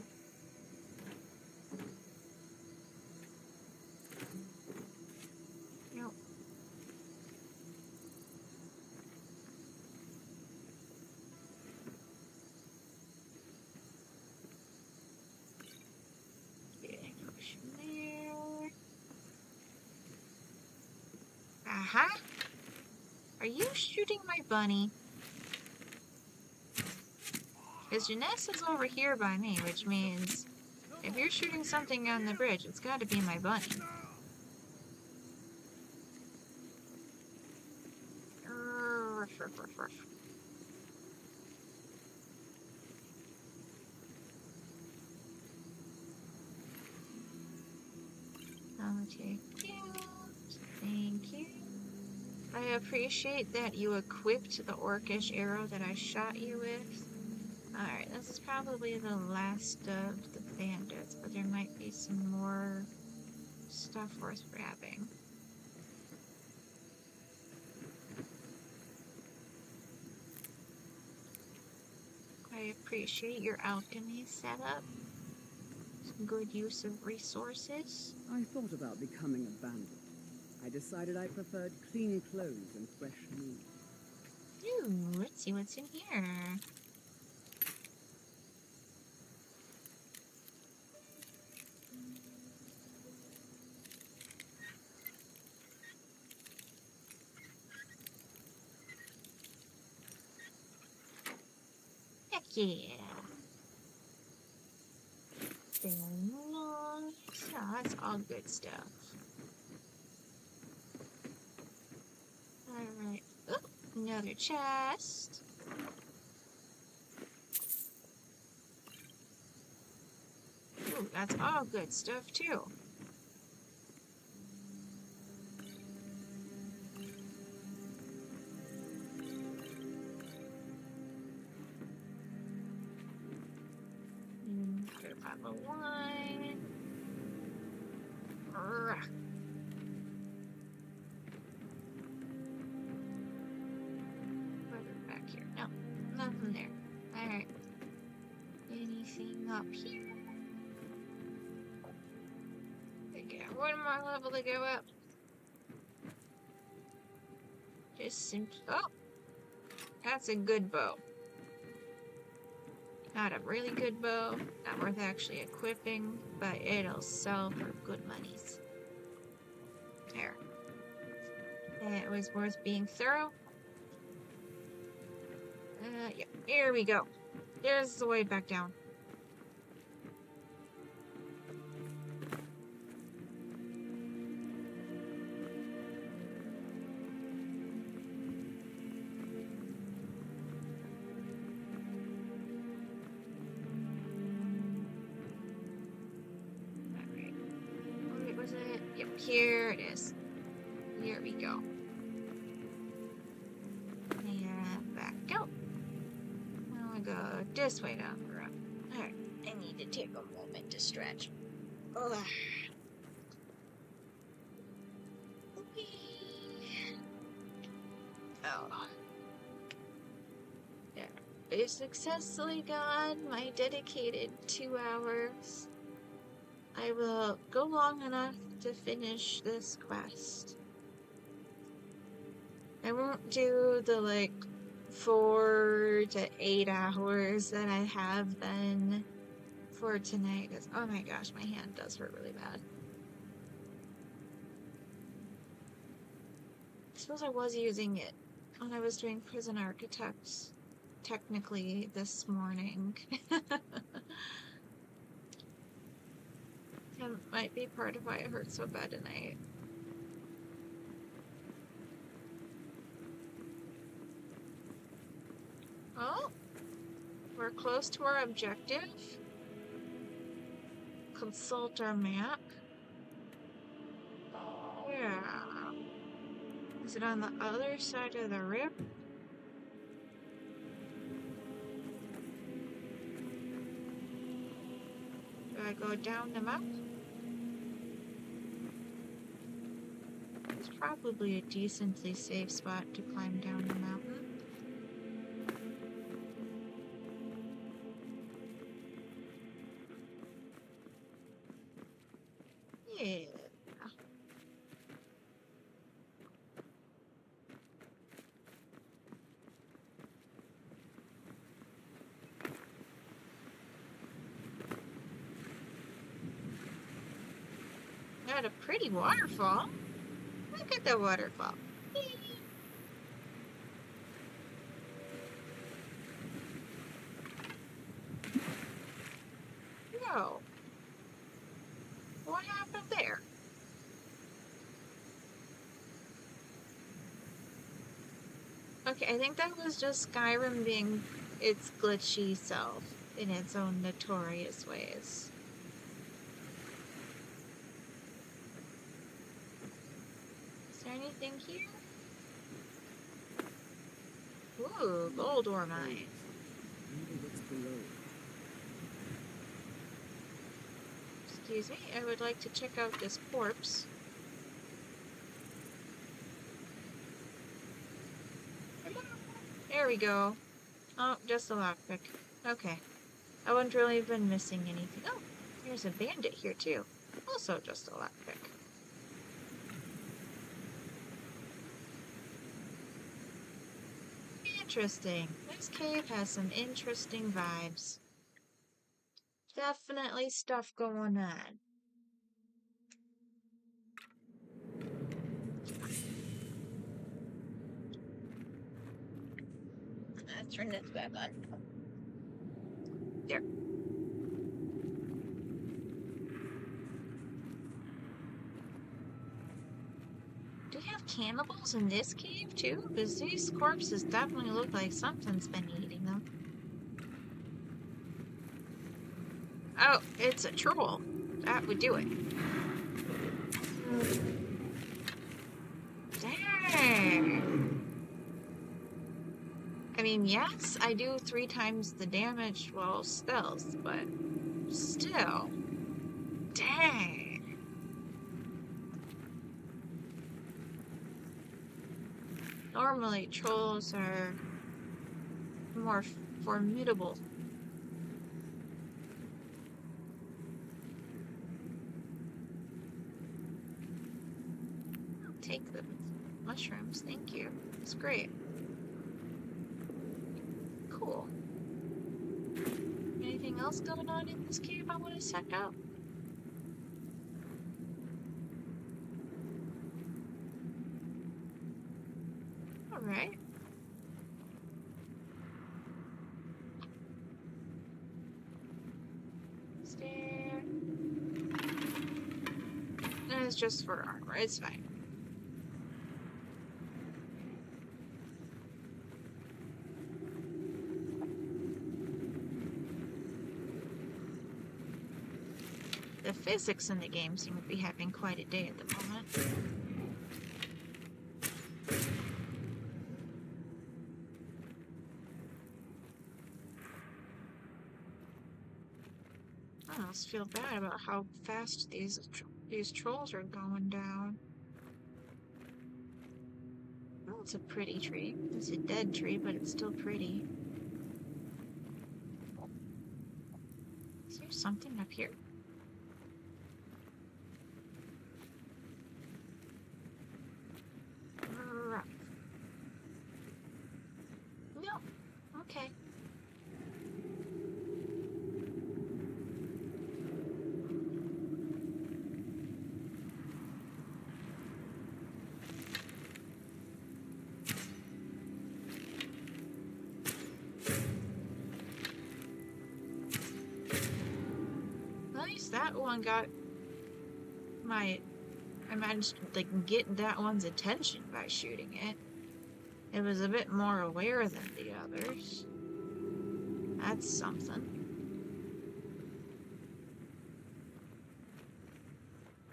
Nope. Yeah. Aha! Are you shooting my bunny? Because Janessa's over here by me, which means if you're shooting something on the bridge, it's got to be my bunny. Ruff, ruff, ruff, ruff. I'll take you. Thank you. I appreciate that you equipped the orcish arrow that I shot you with. Alright, this is probably the last of the bandits, but there might be some more stuff worth grabbing. I appreciate your alchemy setup. Some good use of resources. I thought about becoming a bandit. I decided I preferred clean clothes and fresh meat. Ooh, let's see what's in here. Heck yeah. Yeah, that's all good stuff. Alright. Oh, another chest. Ooh, that's all good stuff too. Good level 1. Rah. Back here. No, nothing there. Alright. Anything up here? We got one more level to go up. Just some. Oh! That's a good bow. Not a really good bow, not worth actually equipping, but it'll sell for good monies. There. It was worth being thorough. Yeah, here we go. There's the way back down. Yep, here it is. Here we go. And back out. Now we go this way down the road. Alright, I need to take a moment to stretch. Ugh. Oh. Yeah. I successfully got my dedicated 2 hours. I will go long enough to finish this quest. I won't do the like 4 to 8 hours that I have been for tonight because oh my gosh, my hand does hurt really bad. I suppose I was using it when I was doing Prison Architects technically this morning. That might be part of why it hurts so bad tonight. Oh, we're close to our objective. Consult our map. Yeah. Is it on the other side of the river? Do I go down the map? It's probably a decently safe spot to climb down the mountain. Yeah. Got a pretty waterfall. Look at the waterfall. go? What happened there? Okay, I think that was just Skyrim being its glitchy self in its own notorious ways. Is there anything here? Ooh, gold ore mine. Excuse me, I would like to check out this corpse. There we go. Oh, just a lockpick. Okay. I wouldn't really have been missing anything. Oh, there's a bandit here too. Also just a lockpick. Interesting. This cave has some interesting vibes. Definitely stuff going on. Let's turn this back on. There. Do we have cannibals in this cave too? Because these corpses definitely look like something's been eating them. Oh, it's a troll. That would do it. Dang. I mean, yes, I do 3 times the damage while stealth, but still. Dang. Normally, trolls are more formidable. I'll take the mushrooms, thank you. It's great. Cool. Anything else going on in this cave I want to check out? Alright. Stair. It's just for armor, it's fine. The physics in the game seem to be having quite a day at the moment. I almost feel bad about how fast these trolls are going down. Oh, it's a pretty tree. It's a dead tree, but it's still pretty. Is there something up here? No. Okay. At least that one got I managed to get that one's attention by shooting it. It was a bit more aware than the others. That's something.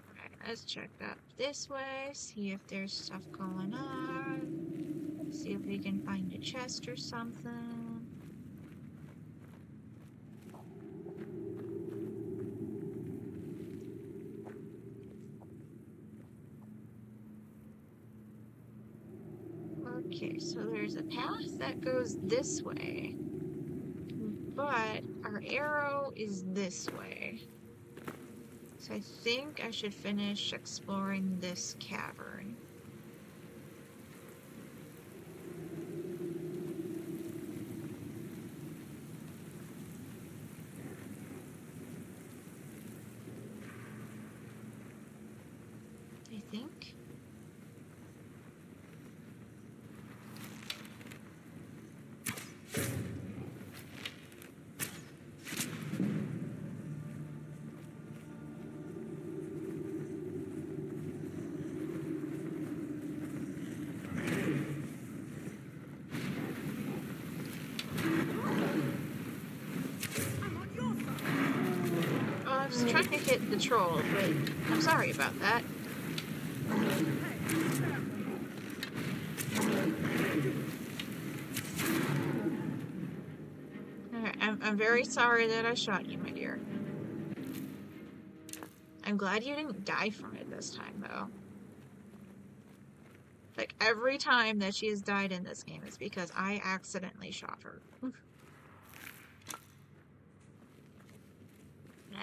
Alright, let's check up this way, see if there's stuff going on. See if we can find a chest or something. Okay, so there's a path that goes this way, but our arrow is this way. So I think I should finish exploring this cavern. I think. was trying to hit the troll, but I'm sorry about that. Alright, I'm very sorry that I shot you, my dear. I'm glad you didn't die from it this time, though. Like, every time that she has died in this game is because I accidentally shot her. And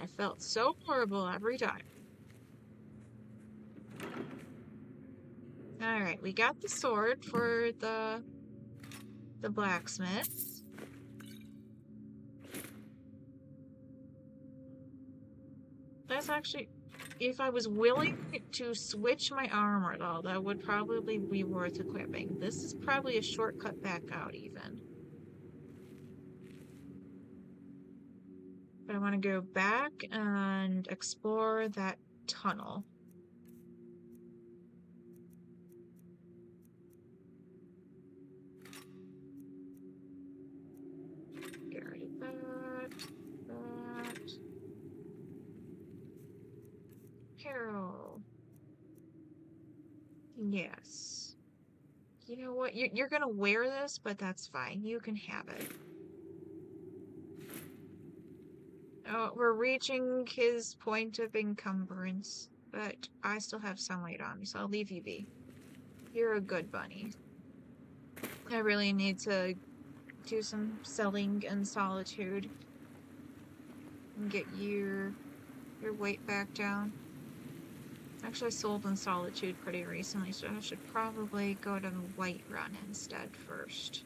I felt so horrible every time. Alright, we got the sword for the blacksmith. That's actually... If I was willing to switch my armor, though, that would probably be worth equipping. This is probably a shortcut back out, even. But I want to go back and explore that tunnel. Get rid of that. Carol. Yes. You know what? You're gonna wear this, but that's fine. You can have it. Oh, we're reaching his point of encumbrance, but I still have some weight on me, so I'll leave you be. You're a good bunny. I really need to do some selling in Solitude and get your weight back down. Actually, I sold in Solitude pretty recently, so I should probably go to Whiterun instead first.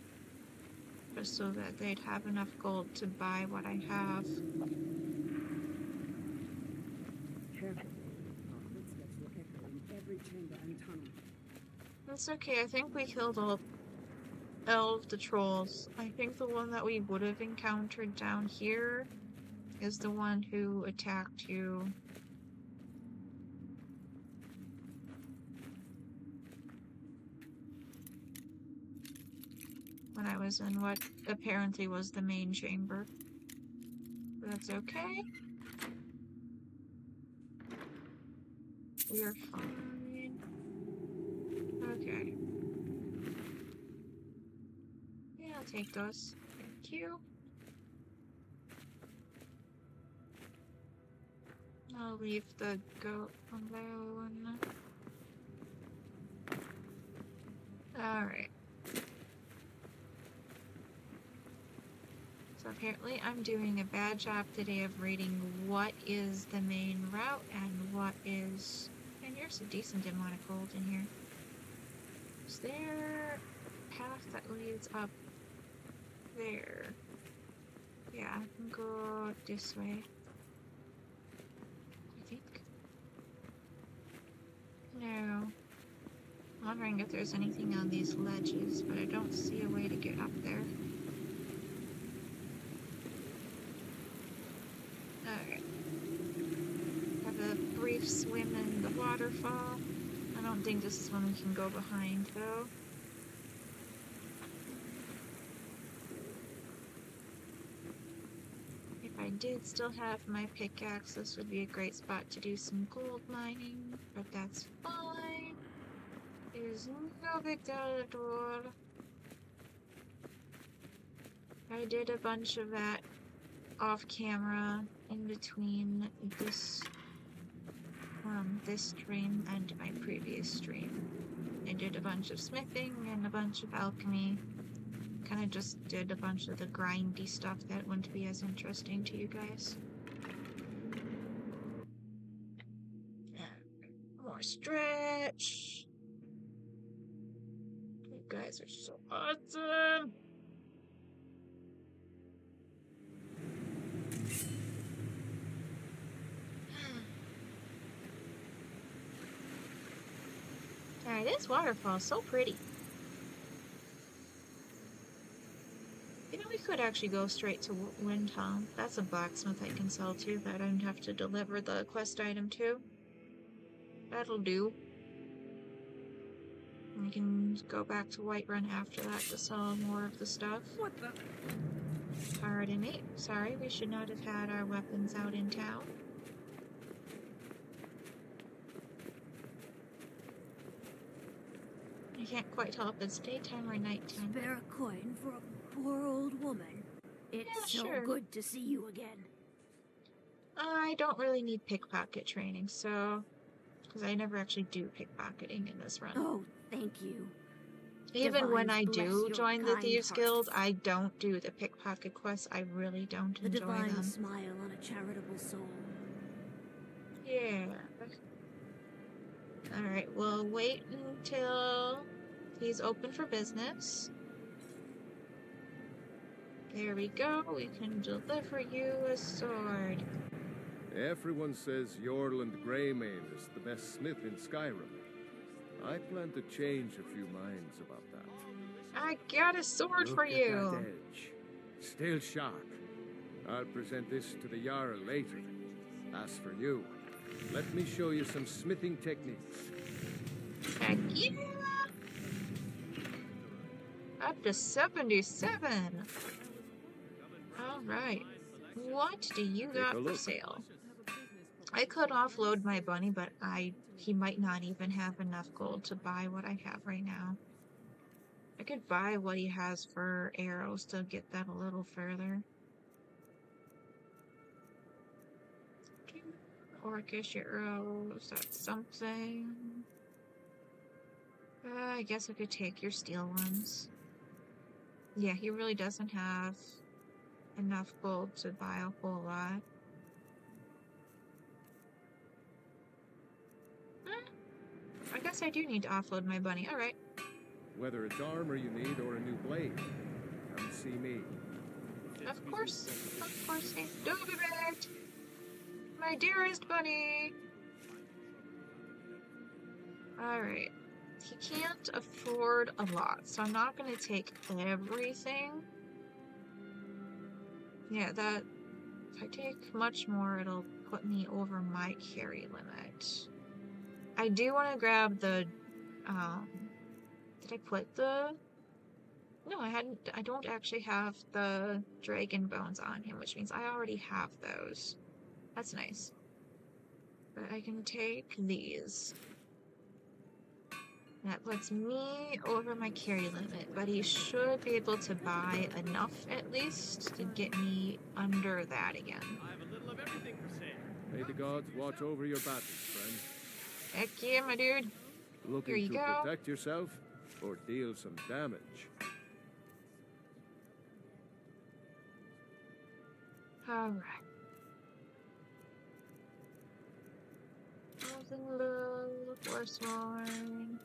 Just so that they'd have enough gold to buy what I have. Careful. Our footsteps will echo in every chamber and tunnel. That's okay, I think we killed all of the trolls. I think the one that we would have encountered down here is the one who attacked you. When I was in what apparently was the main chamber. But that's okay. We are fine. Okay. Yeah, I'll take those. Thank you. I'll leave the goat alone. Alright. So apparently I'm doing a bad job today of reading what is the main route and what is... And here's a decent amount of gold in here. Is there a path that leads up there? Yeah, I can go this way. I think. No. I'm wondering if there's anything on these ledges, but I don't see a way to get up there. Alright. Have a brief swim in the waterfall. I don't think this is one we can go behind, though. If I did still have my pickaxe, this would be a great spot to do some gold mining, but that's fine. There's no big deal at all. I did a bunch of that off camera in between this stream and my previous stream. I did a bunch of smithing and a bunch of alchemy. Kind of just did a bunch of the grindy stuff that wouldn't be as interesting to you guys. More stretch. You guys are so awesome. Alright, this waterfall is so pretty. You know, we could actually go straight to Windhelm. That's a blacksmith I can sell to that I don't have to deliver the quest item to. That'll do. We can go back to Whiterun after that to sell more of the stuff. What the? Pardon me. Sorry, we should not have had our weapons out in town. can't quite tell if it's daytime or nighttime. Spare a coin for a poor old woman. It's Yeah, so sure. good to see you again. I don't really need pickpocket training, so... Because I never actually do pickpocketing in this run. Oh, thank you. Even when I Divines bless do your join the kind Thieves heart. Guild, I don't do the pickpocket quests. I really don't The enjoy divine them. smile on a charitable soul. Yeah. Alright, we'll wait until he's open for business. There we go. We can deliver you a sword. Everyone says Yorland Greymane is the best smith in Skyrim. I plan to change a few minds about that. I got a sword Look for at you. that edge. Still sharp. I'll present this to the Jarl later. As for you, let me show you some smithing techniques. Heck yeah! Up to 77. Alright. What do you got for sale? I could offload my bunny, but he might not even have enough gold to buy what I have right now. I could buy what he has for arrows to get that a little further. Orcish arrows, that's something. I guess I could take your steel ones. Yeah, he really doesn't have enough gold to buy a whole lot. I guess I do need to offload my bunny. Alright. Whether it's armor you need or a new blade, come see me. Of course, I do it! My dearest bunny! Alright. He can't afford a lot, so I'm not gonna take everything. Yeah, if I take much more, it'll put me over my carry limit. I do want to grab the, did I put the, no, I don't actually have the dragon bones on him, which means I already have those. That's nice. But I can take these. That puts me over my carry limit, but he should be able to buy enough at least to get me under that again. I have a little of everything for sale. May the gods watch over your battles, friend. Heck yeah, my dude. Looking Here you to go. protect yourself or deal some damage? Alright. Thousand low, force one.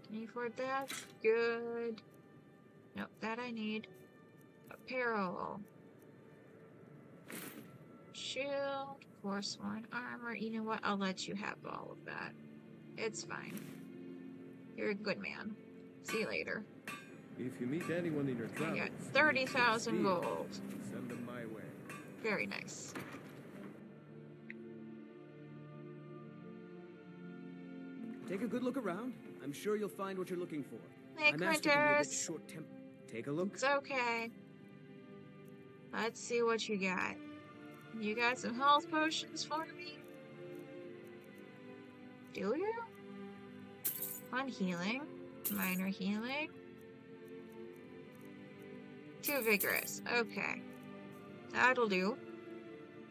Can you afford that? Good. Nope, that I need. Apparel. Shield, force one, armor. You know what? I'll let you have all of that. It's fine. You're a good man. See you later. If you meet anyone in your I travels, got 30,000 gold. send them my way. Very nice. Take a good look around. I'm sure you'll find what you're looking for. Hey, My master can be a bit Quintus. short-tempered. Take a look. It's okay. Let's see what you got. You got some health potions for me? Do you? One healing. Minor healing. 2 vigorous. Okay. That'll do.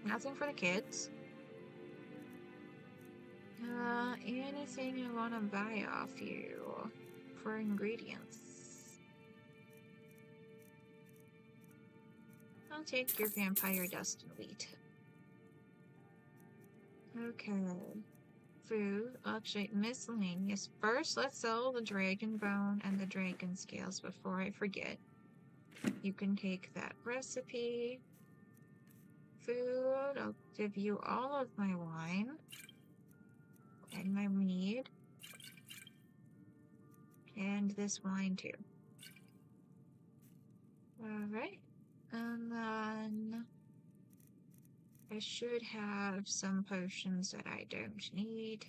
Nothing for the kids. Anything I want to buy off you for ingredients? I'll take your vampire dust and wheat. Okay. Food, actually miscellaneous. First, let's sell the dragon bone and the dragon scales before I forget. You can take that recipe. Food, I'll give you all of my wine. And my mead. And this wine too. Alright. And then I should have some potions that I don't need.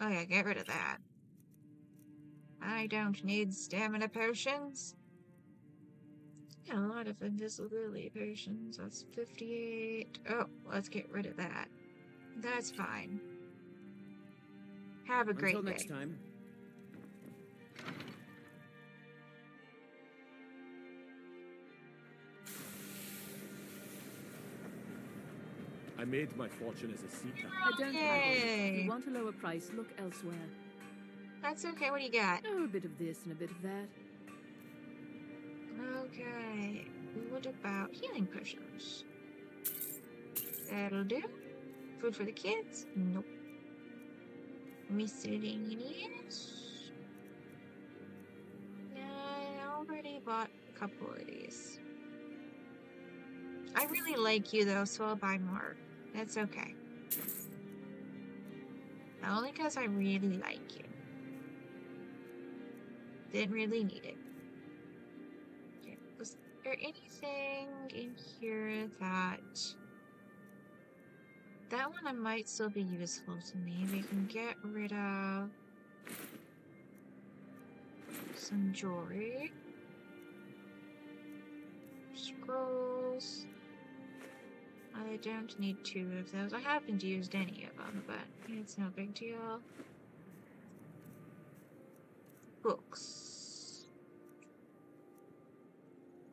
Oh yeah, get rid of that. I don't need stamina potions. Got a lot of invisibility potions. That's 58. Oh, let's get rid of that. That's fine. Have a great day. Until next time. I made my fortune as a seeker. I don't haggle. If Yay! you want a lower price, look elsewhere. That's okay. What do you got? Oh, a bit of this and a bit of that. Okay. What about healing potions? That'll do. Food for the kids? Nope. Miscellaneous? I already bought a couple of these. I really like you though, so I'll buy more. That's okay. Only because I really like you. Didn't really need it. Okay. Was there anything in here that... That one I might still be useful to me. We can get rid of some jewelry. Scrolls. I don't need 2 of those. I haven't used any of them, but it's no big deal. Books.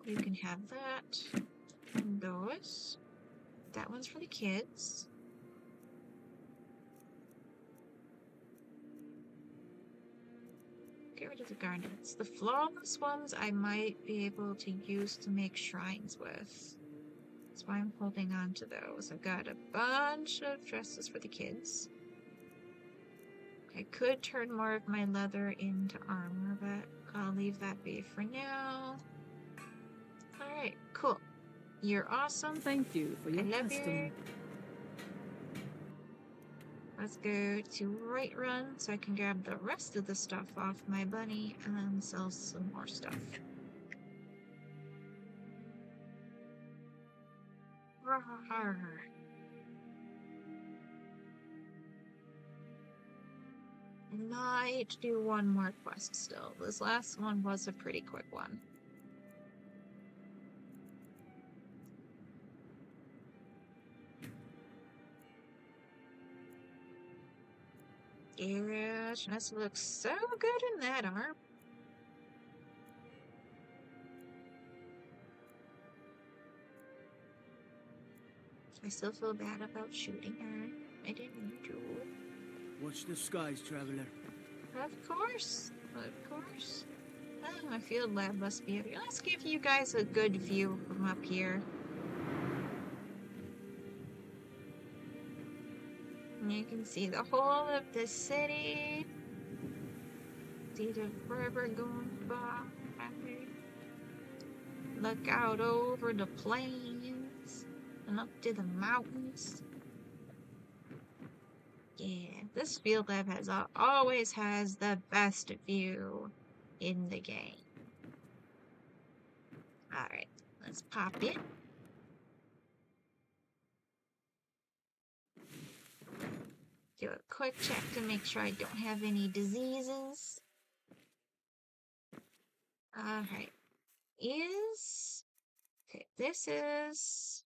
You can have that. And those. That one's for the kids. Get rid of the garnets. The flawless ones I might be able to use to make shrines with. That's why I'm holding on to those. I've got a bunch of dresses for the kids. I could turn more of my leather into armor, but I'll leave that be for now. Alright, cool. You're awesome. Thank you for your custom. Let's go to Right Run so I can grab the rest of the stuff off my bunny and then sell some more stuff. Rawr. Might do one more quest still. This last one was a pretty quick one. Gosh, this looks so good in that arm. I still feel bad about shooting her. I didn't mean to. Watch the skies, traveler. Of course. Of course. Oh, my field lab must be up here. Let's give you guys a good view from up here. And you can see the whole of the city. See the river going by. Look out over the plains and up to the mountains. Yeah, this field lab always has the best view in the game. Alright, let's pop in. Do a quick check to make sure I don't have any diseases. Alright. Okay, this is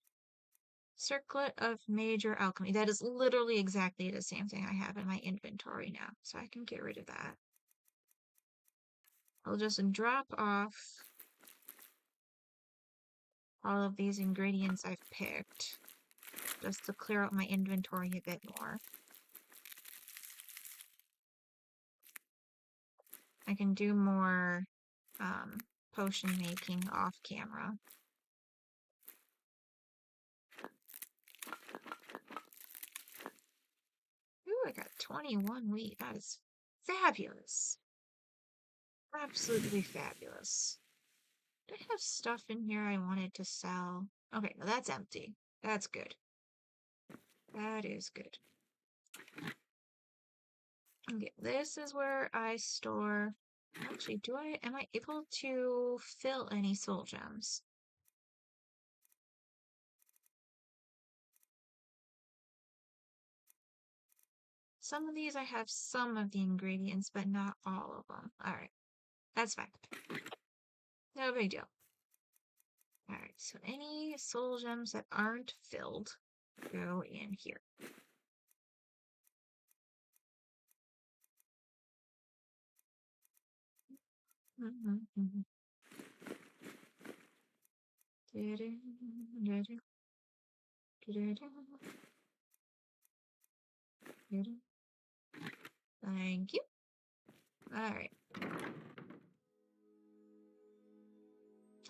Circlet of Major Alchemy. That is literally exactly the same thing I have in my inventory now, so I can get rid of that. I'll just drop off all of these ingredients I've picked, just to clear out my inventory a bit more. I can do more potion making off camera. Ooh, I got 21 wheat. That is fabulous. Absolutely fabulous. Do I have stuff in here I wanted to sell? Okay, no, that's empty. That's good. That is good. Okay, this is where I store... Actually, am I able to fill any soul gems? Some of these I have some of the ingredients, but not all of them. Alright, that's fine. No big deal. Alright, so any soul gems that aren't filled go in here. Thank you. Alright.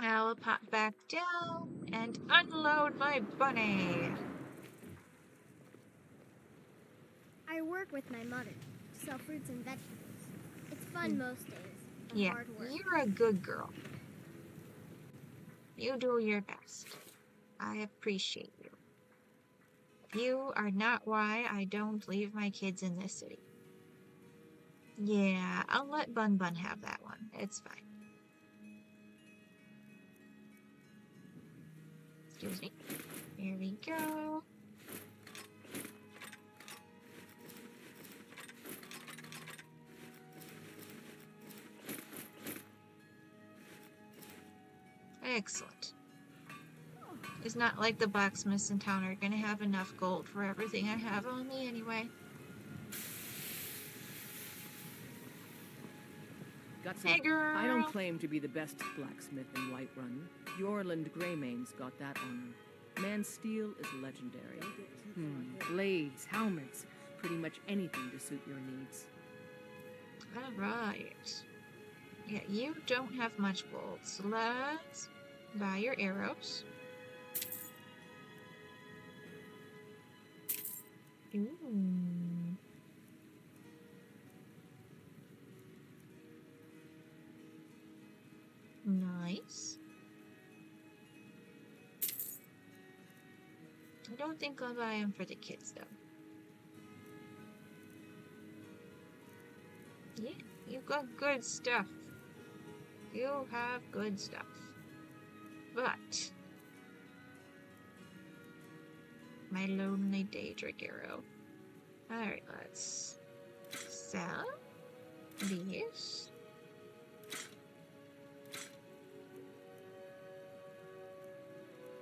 I will pop back down and unload my bunny. I work with my mother to sell fruits and vegetables. It's fun most days, but Yeah, hard work. you're a good girl. You do your best. I appreciate you. You are not why I don't leave my kids in this city. Yeah, I'll let Bun Bun have that one. It's fine. Excuse me. Here we go. Excellent. It's not like the blacksmiths in town are gonna have enough gold for everything I have on me anyway. Hey, girl! I don't claim to be the best blacksmith in Whiterun. Yorland Greymane's got that honor. Man's steel is legendary. Blades, helmets, pretty much anything to suit your needs. Alright. Yeah, you don't have much gold, so let's buy your arrows. Ooh. Nice. I don't think I'll buy them for the kids, though. Yeah, you got good stuff. You have good stuff. But my lonely Daedric arrow. Alright, let's sell these.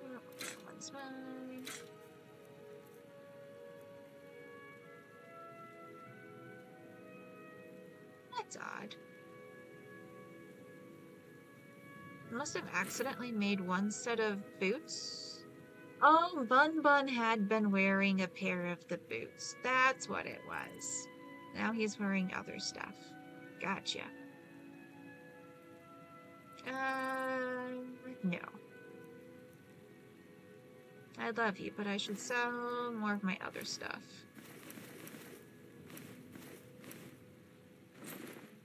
Oh, that one's mine. That's odd. I must have accidentally made one set of boots. Oh, Bun Bun had been wearing a pair of the boots. That's what it was. Now he's wearing other stuff. Gotcha. No. I love you, but I should sell more of my other stuff.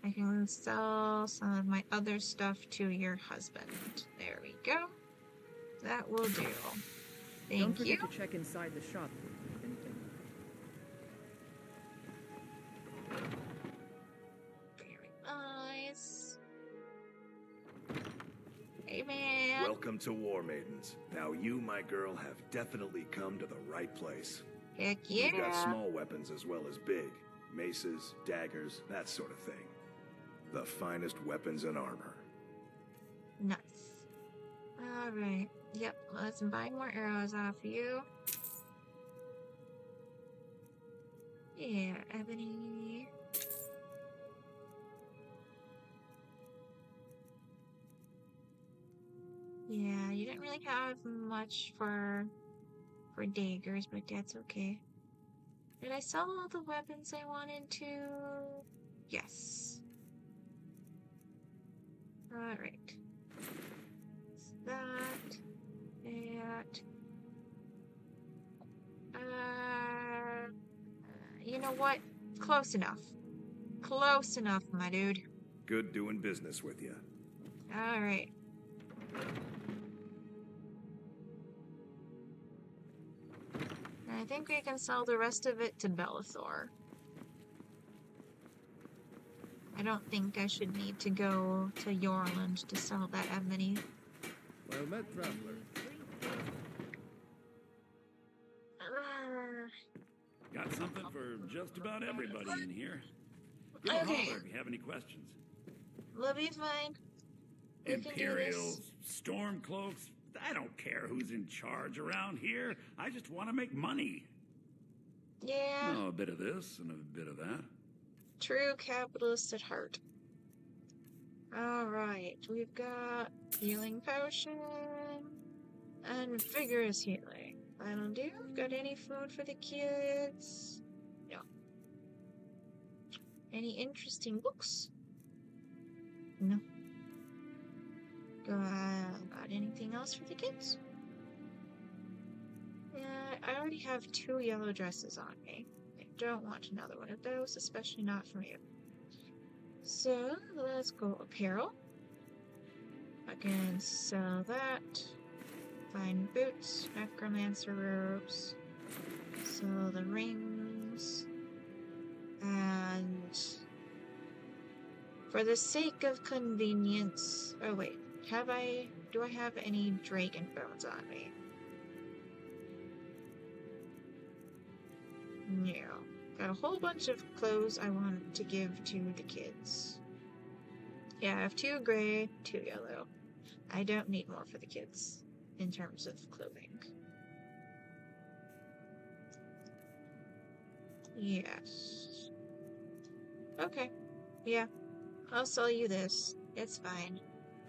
I can sell some of my other stuff to your husband. There we go. That will do. Thank Don't forget you. to check inside the shop. Very nice. Hey, man. Welcome to War Maidens. Now you, my girl, have definitely come to the right place. Heck yeah. We've got small weapons as well as big. Maces, daggers, that sort of thing. The finest weapons and armor. Nice. Alright. Yep, let's buy more arrows off you. Yeah, ebony. Yeah, you didn't really have much for daggers, but that's okay. Did I sell all the weapons I wanted to? Yes. Alright. That. You know what? Close enough. Close enough, my dude. Good doing business with you. Alright. I think we can sell the rest of it to Bellathor. I don't think I should need to go to Yorland to sell that ebony. Well met, traveler. Got something for just about everybody in here. Give a Okay. holler if you have any questions. We'll be fine. We can do this. Imperials, storm cloaks, I don't care who's in charge around here. I just want to make money. Yeah. Oh, a bit of this and a bit of that. True capitalist at heart. Alright, we've got healing potion and vigorous healing. That'll do. Got any food for the kids? No. Any interesting books? No. Got anything else for the kids? I already have 2 yellow dresses on me. I don't want another one of those, especially not from you. So, let's go apparel. I can sell that. Find boots, necromancer robes. Sell the rings. And for the sake of convenience... Oh wait, do I have any dragon bones on me? No. Got a whole bunch of clothes I want to give to the kids. Yeah, I have 2 gray, 2 yellow. I don't need more for the kids in terms of clothing. Yes. Okay. Yeah. I'll sell you this. It's fine.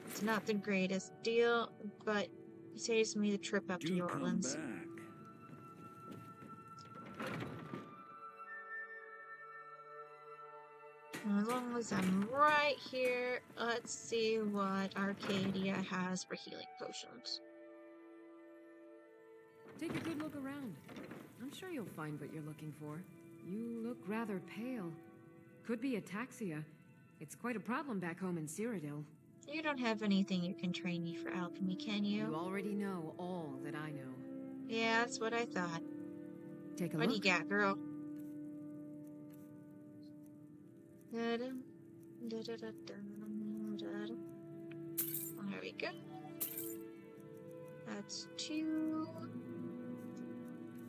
It's not the greatest deal, but it saves me the trip up to New Orleans. Come back. As long as I'm right here, let's see what Arcadia has for healing potions. Take a good look around. I'm sure you'll find what you're looking for. You look rather pale. Could be ataxia. It's quite a problem back home in Cyrodiil. You don't have anything you can train me for alchemy, can you? You already know all that I know. Yeah, that's what I thought. Take a look. What do you got, girl? There we go. That's 2.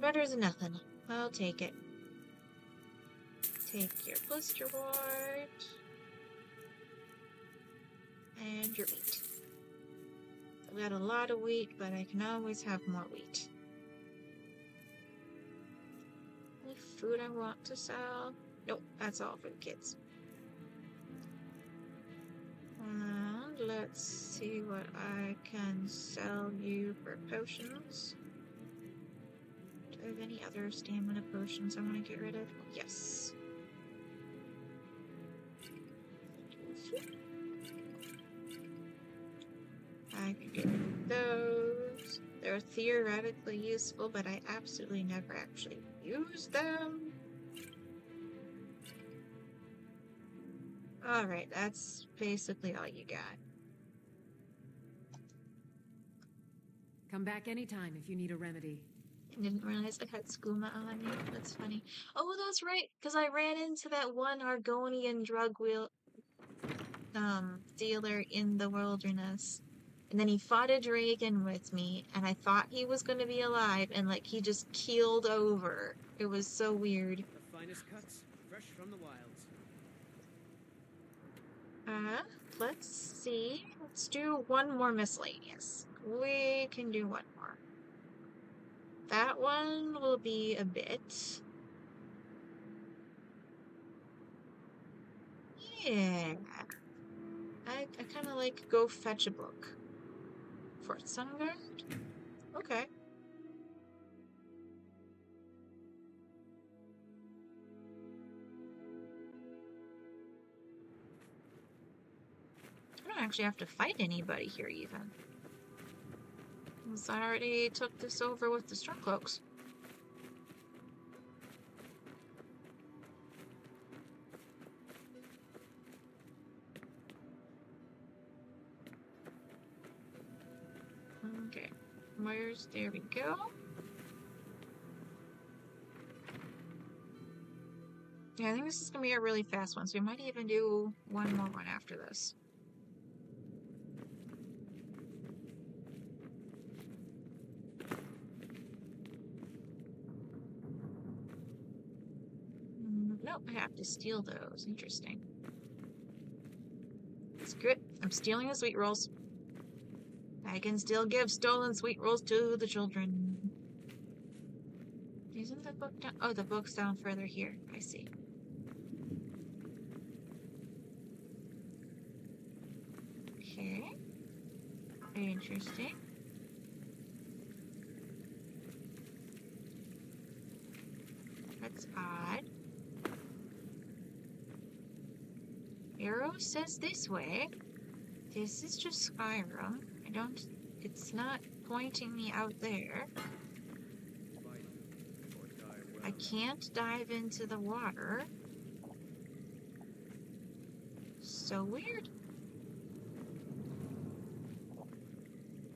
Better than nothing. I'll take it. Take your blister ward. And your wheat. I've got a lot of wheat, but I can always have more wheat. Any food I want to sell? Nope, that's all for the kids. And let's see what I can sell you for potions. Do I have any other stamina potions I want to get rid of? Yes. I can get rid of those. They're theoretically useful, but I absolutely never actually use them. Alright, that's basically all you got. Come back anytime if you need a remedy. I didn't realize I had skooma on me. That's funny. Oh, that's right, because I ran into that one Argonian drug dealer in the wilderness. And then he fought a dragon with me, and I thought he was going to be alive, and like he just keeled over. It was so weird. The finest cuts, fresh from the wilds. Let's see. Let's do one more miscellaneous. We can do one more. That one will be a bit. Yeah. I kind of like go fetch a book. Fort Sunguard? Okay. I don't actually have to fight anybody here even. Because I already took this over with the Stormcloaks. Okay. There we go. Yeah, I think this is going to be a really fast one, so we might even do one more one after this. Nope, I have to steal those. Interesting. That's good. I'm stealing the sweet rolls. I can still give stolen sweet rolls to the children. Isn't the book down? Oh, the book's down further here. I see. Okay. Interesting. That's odd. Arrow says this way. This is just Skyrim. It's not pointing me out there. I can't dive into the water. So weird.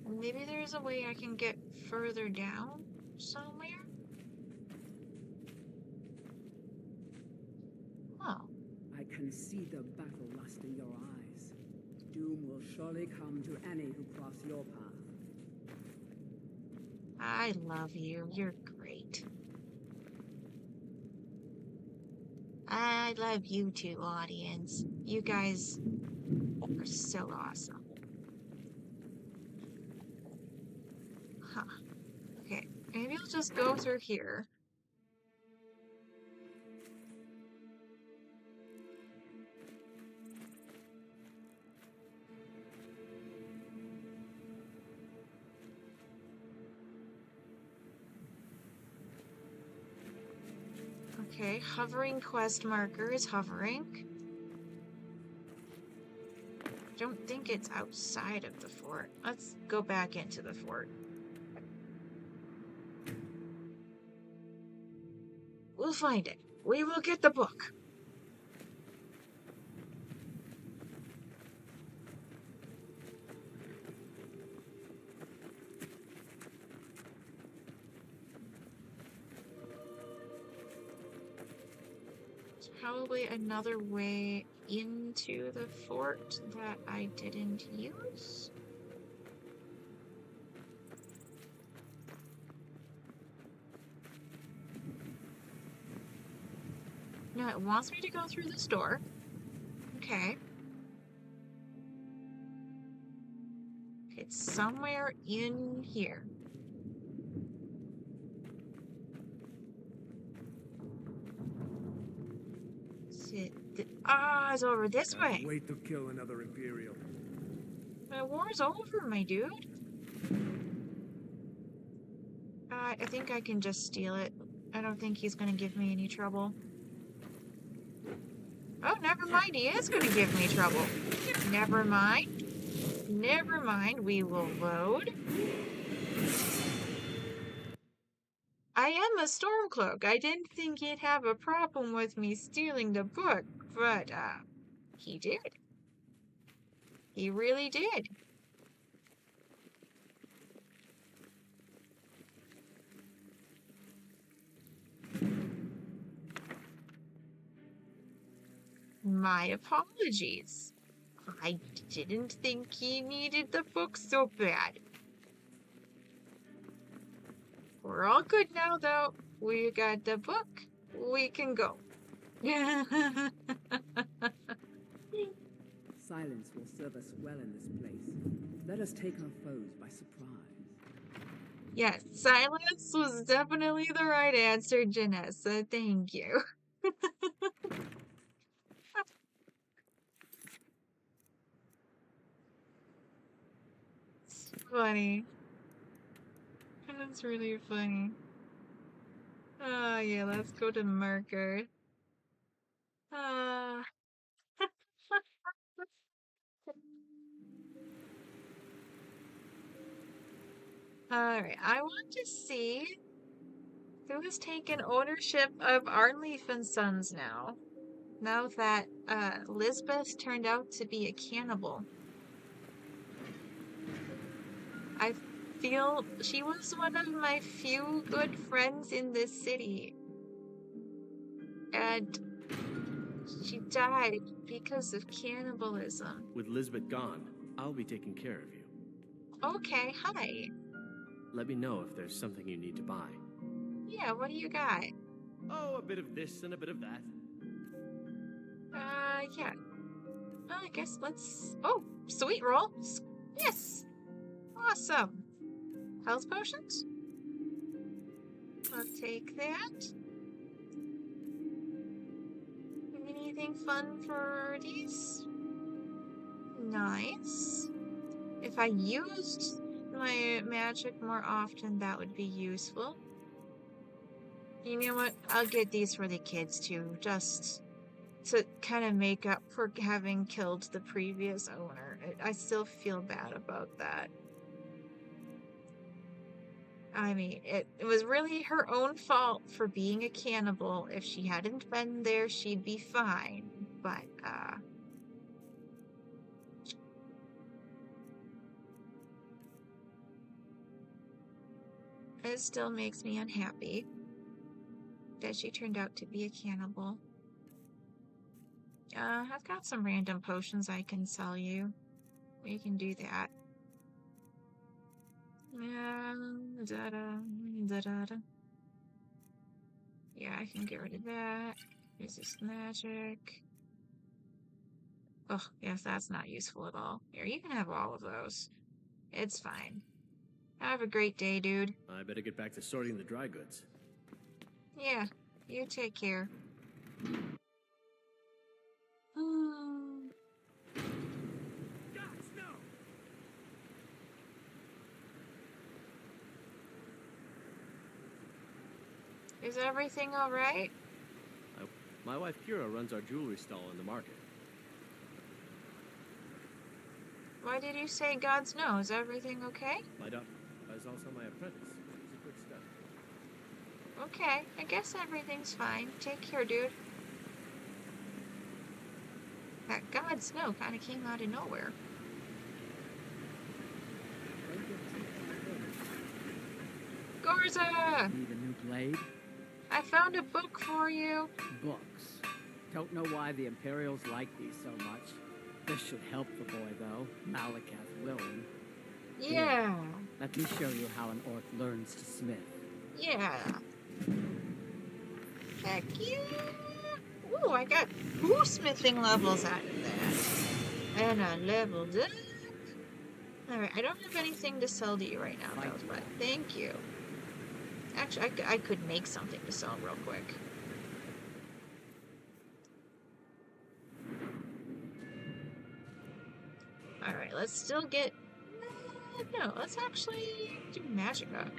Maybe there's a way I can get further down somewhere? Oh. I can see the battle lust in your eyes. Doom will surely come to any who cross your path. I love you. You're great. I love you too, audience. You guys are so awesome. Huh. Okay, maybe I'll just go through here. Okay, hovering quest marker is hovering. I don't think it's outside of the fort. Let's go back into the fort. We'll find it. We will get the book. There's probably another way into the fort that I didn't use. No, it wants me to go through this door. Okay. It's somewhere in here. It's over this way. Wait to kill another Imperial. The war's over, my dude. I think I can just steal it. I don't think he's gonna give me any trouble. Oh, never mind. He is gonna give me trouble. Never mind. Never mind. We will load. I am a Stormcloak. I didn't think he'd have a problem with me stealing the book, but, he did. He really did. My apologies. I didn't think he needed the book so bad. We're all good now, though. We got the book. We can go. Silence will serve us well in this place. Let us take our foes by surprise. Yes, silence was definitely the right answer, Janessa. Thank you. It's funny. That's really funny. Oh, yeah, let's go to marker. Alright, I want to see who has taken ownership of Arnleif and Sons now. Now that Lisbeth turned out to be a cannibal. I feel she was one of my few good friends in this city. And she died because of cannibalism. With Lisbeth gone, I'll be taking care of you. Okay, hi. Let me know if there's something you need to buy. Yeah, what do you got? Oh, a bit of this and a bit of that. Yeah. I guess let's... Oh, sweet roll. Yes! Awesome. Health potions? I'll take that. Anything fun for these? Nice. If I used my magic more often, that would be useful. You know what? I'll get these for the kids too, just to kind of make up for having killed the previous owner. I still feel bad about that. I mean, it was really her own fault for being a cannibal. If she hadn't been there, she'd be fine. But, it still makes me unhappy that she turned out to be a cannibal. I've got some random potions I can sell you. We can do that. Yeah, I can get rid of that. Resist magic. Oh, yes, that's not useful at all. Here, you can have all of those. It's fine. Have a great day, dude. I better get back to sorting the dry goods. Yeah, you take care. Is everything alright? My wife Kira runs our jewelry stall in the market. Why did you say God's no? Is everything okay? My daughter is also my apprentice. She's a quick step. Okay, I guess everything's fine. Take care, dude. That God's no kind of came out of nowhere. Gorza! Need a new blade? I found a book for you. Books. Don't know why the Imperials like these so much. This should help the boy, though. Malakath willing. Yeah. Here, let me show you how an orc learns to smith. Yeah. Heck yeah. Ooh, I got 2 smithing levels out of that. And I leveled up. Alright, I don't have anything to sell to you right now, though, but thank you. Actually, I could make something to sell real quick. Alright, let's still get... No, let's actually do Magicka.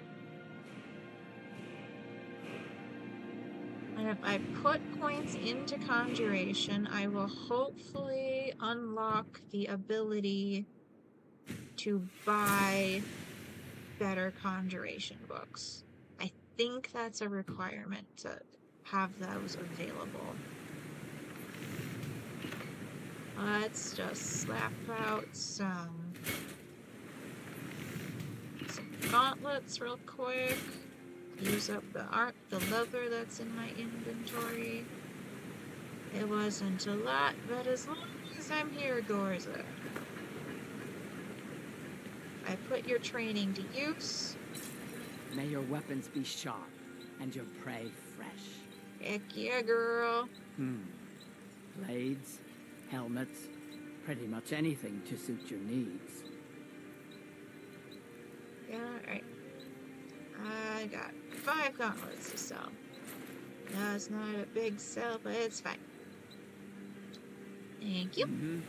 And if I put points into Conjuration, I will hopefully unlock the ability to buy better Conjuration books. I think that's a requirement to have those available. Let's just slap out some gauntlets real quick. Use up the leather that's in my inventory. It wasn't a lot, but as long as I'm here, Gorza. I put your training to use. May your weapons be sharp and your prey fresh. Heck yeah, girl. Blades, helmets, pretty much anything to suit your needs. Yeah, alright. I got 5 gauntlets to sell. That's not a big sell, but it's fine. Thank you.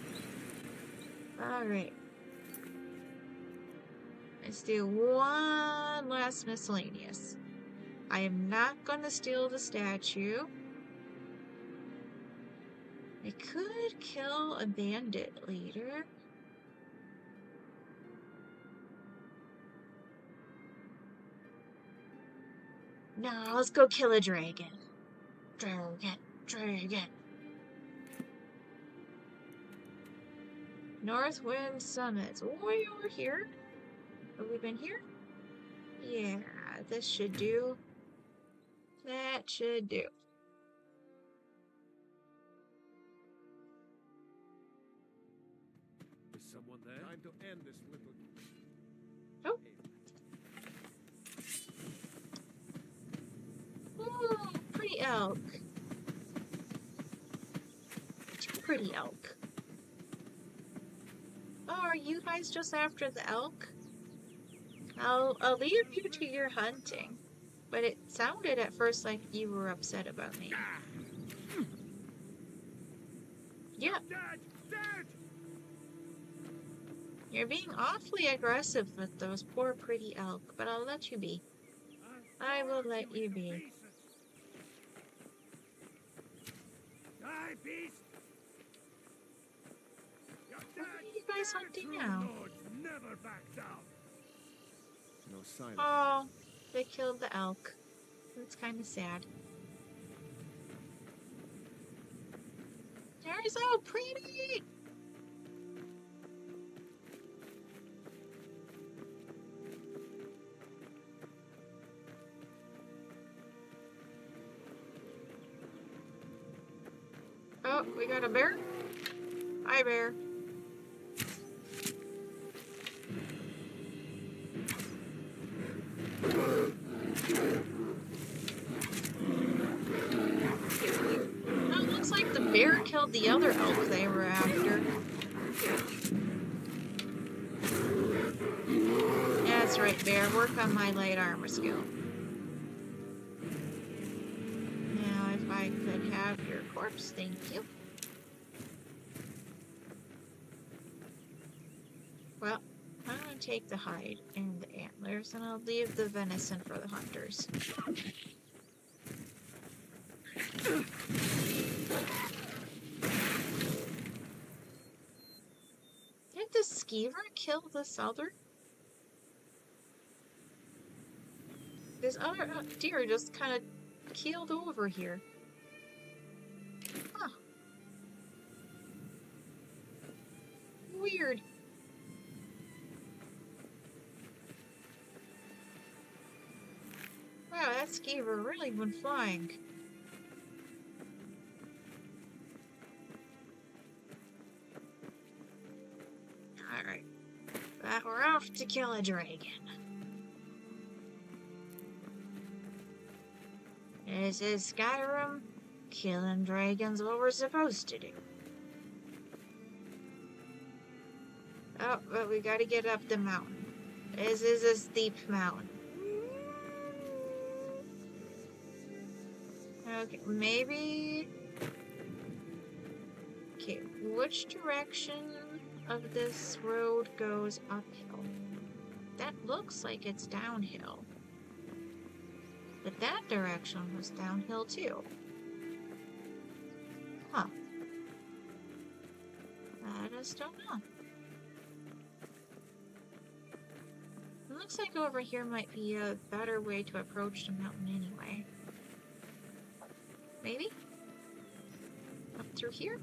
Alright. Let's do one last miscellaneous. I am not gonna steal the statue. I could kill a bandit later. No, let's go kill a dragon. Dragon. Northwind Summits. We were here. Have we been here? Yeah, this should do. That should do. Is someone there? Time to end this little... Oh. Ooh, pretty elk. 2 pretty elk. Oh, are you guys just after the elk? I'll leave you to your hunting. But it sounded at first like you were upset about me. Yeah. You're being awfully aggressive with those poor pretty elk, but I'll let you be. I will let you be. Die, beast! What are you guys hunting now? Never back down. No sign of Oh, they killed the elk. That's kind of sad. They're so pretty! Oh, we got a bear? Hi, bear. Oh, it looks like the bear killed the other elk they were after. Yeah, that's right, bear. Work on my light armor skill. Now, if I could have your corpse, thank you. Well, I'm gonna take the hide and the antlers, and I'll leave the venison for the hunters. Did the skeever kill this other? This other deer just kind of keeled over here. Huh. Weird. Wow, that skeever really went flying. Alright. We're off to kill a dragon. This is Skyrim. Killing dragons what we're supposed to do. Oh, but we gotta get up the mountain. This is a steep mountain. Okay, maybe... Okay, which direction of this road goes uphill? That looks like it's downhill. But that direction was downhill too. Huh. I just don't know. It looks like over here might be a better way to approach the mountain anyway. Maybe? Up through here?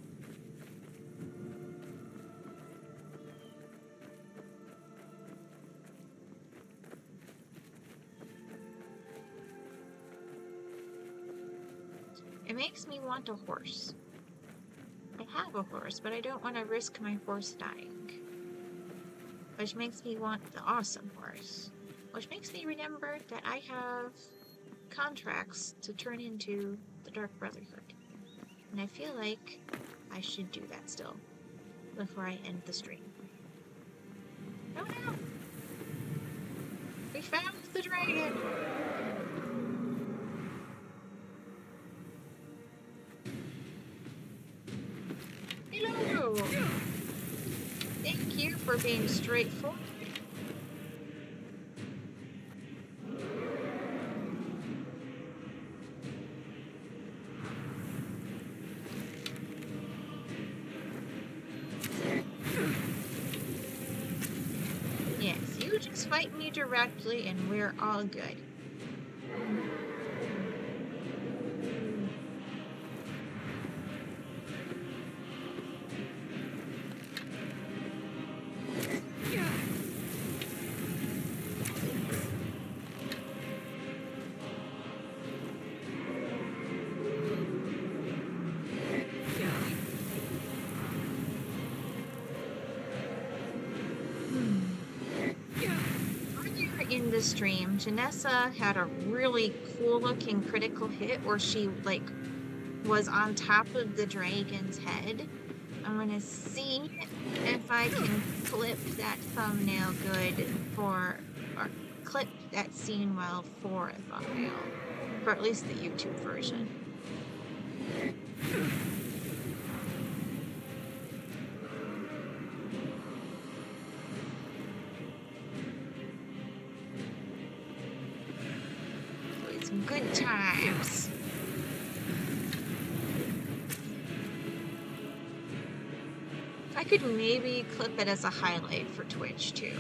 It makes me want a horse. I have a horse, but I don't want to risk my horse dying. Which makes me want the awesome horse. Which makes me remember that I have contracts to turn into the Dark Brotherhood. And I feel like I should do that still before I end the stream. Oh no! We found the dragon! Hello! Thank you for being straightforward. Yes, you just fight me directly and we're all good. In the stream, Janessa had a really cool looking critical hit where she like was on top of the dragon's head. I'm gonna see if I can clip that thumbnail good for clip that scene well for a thumbnail, for at least the YouTube version. It's good times. I could maybe clip it as a highlight for Twitch too.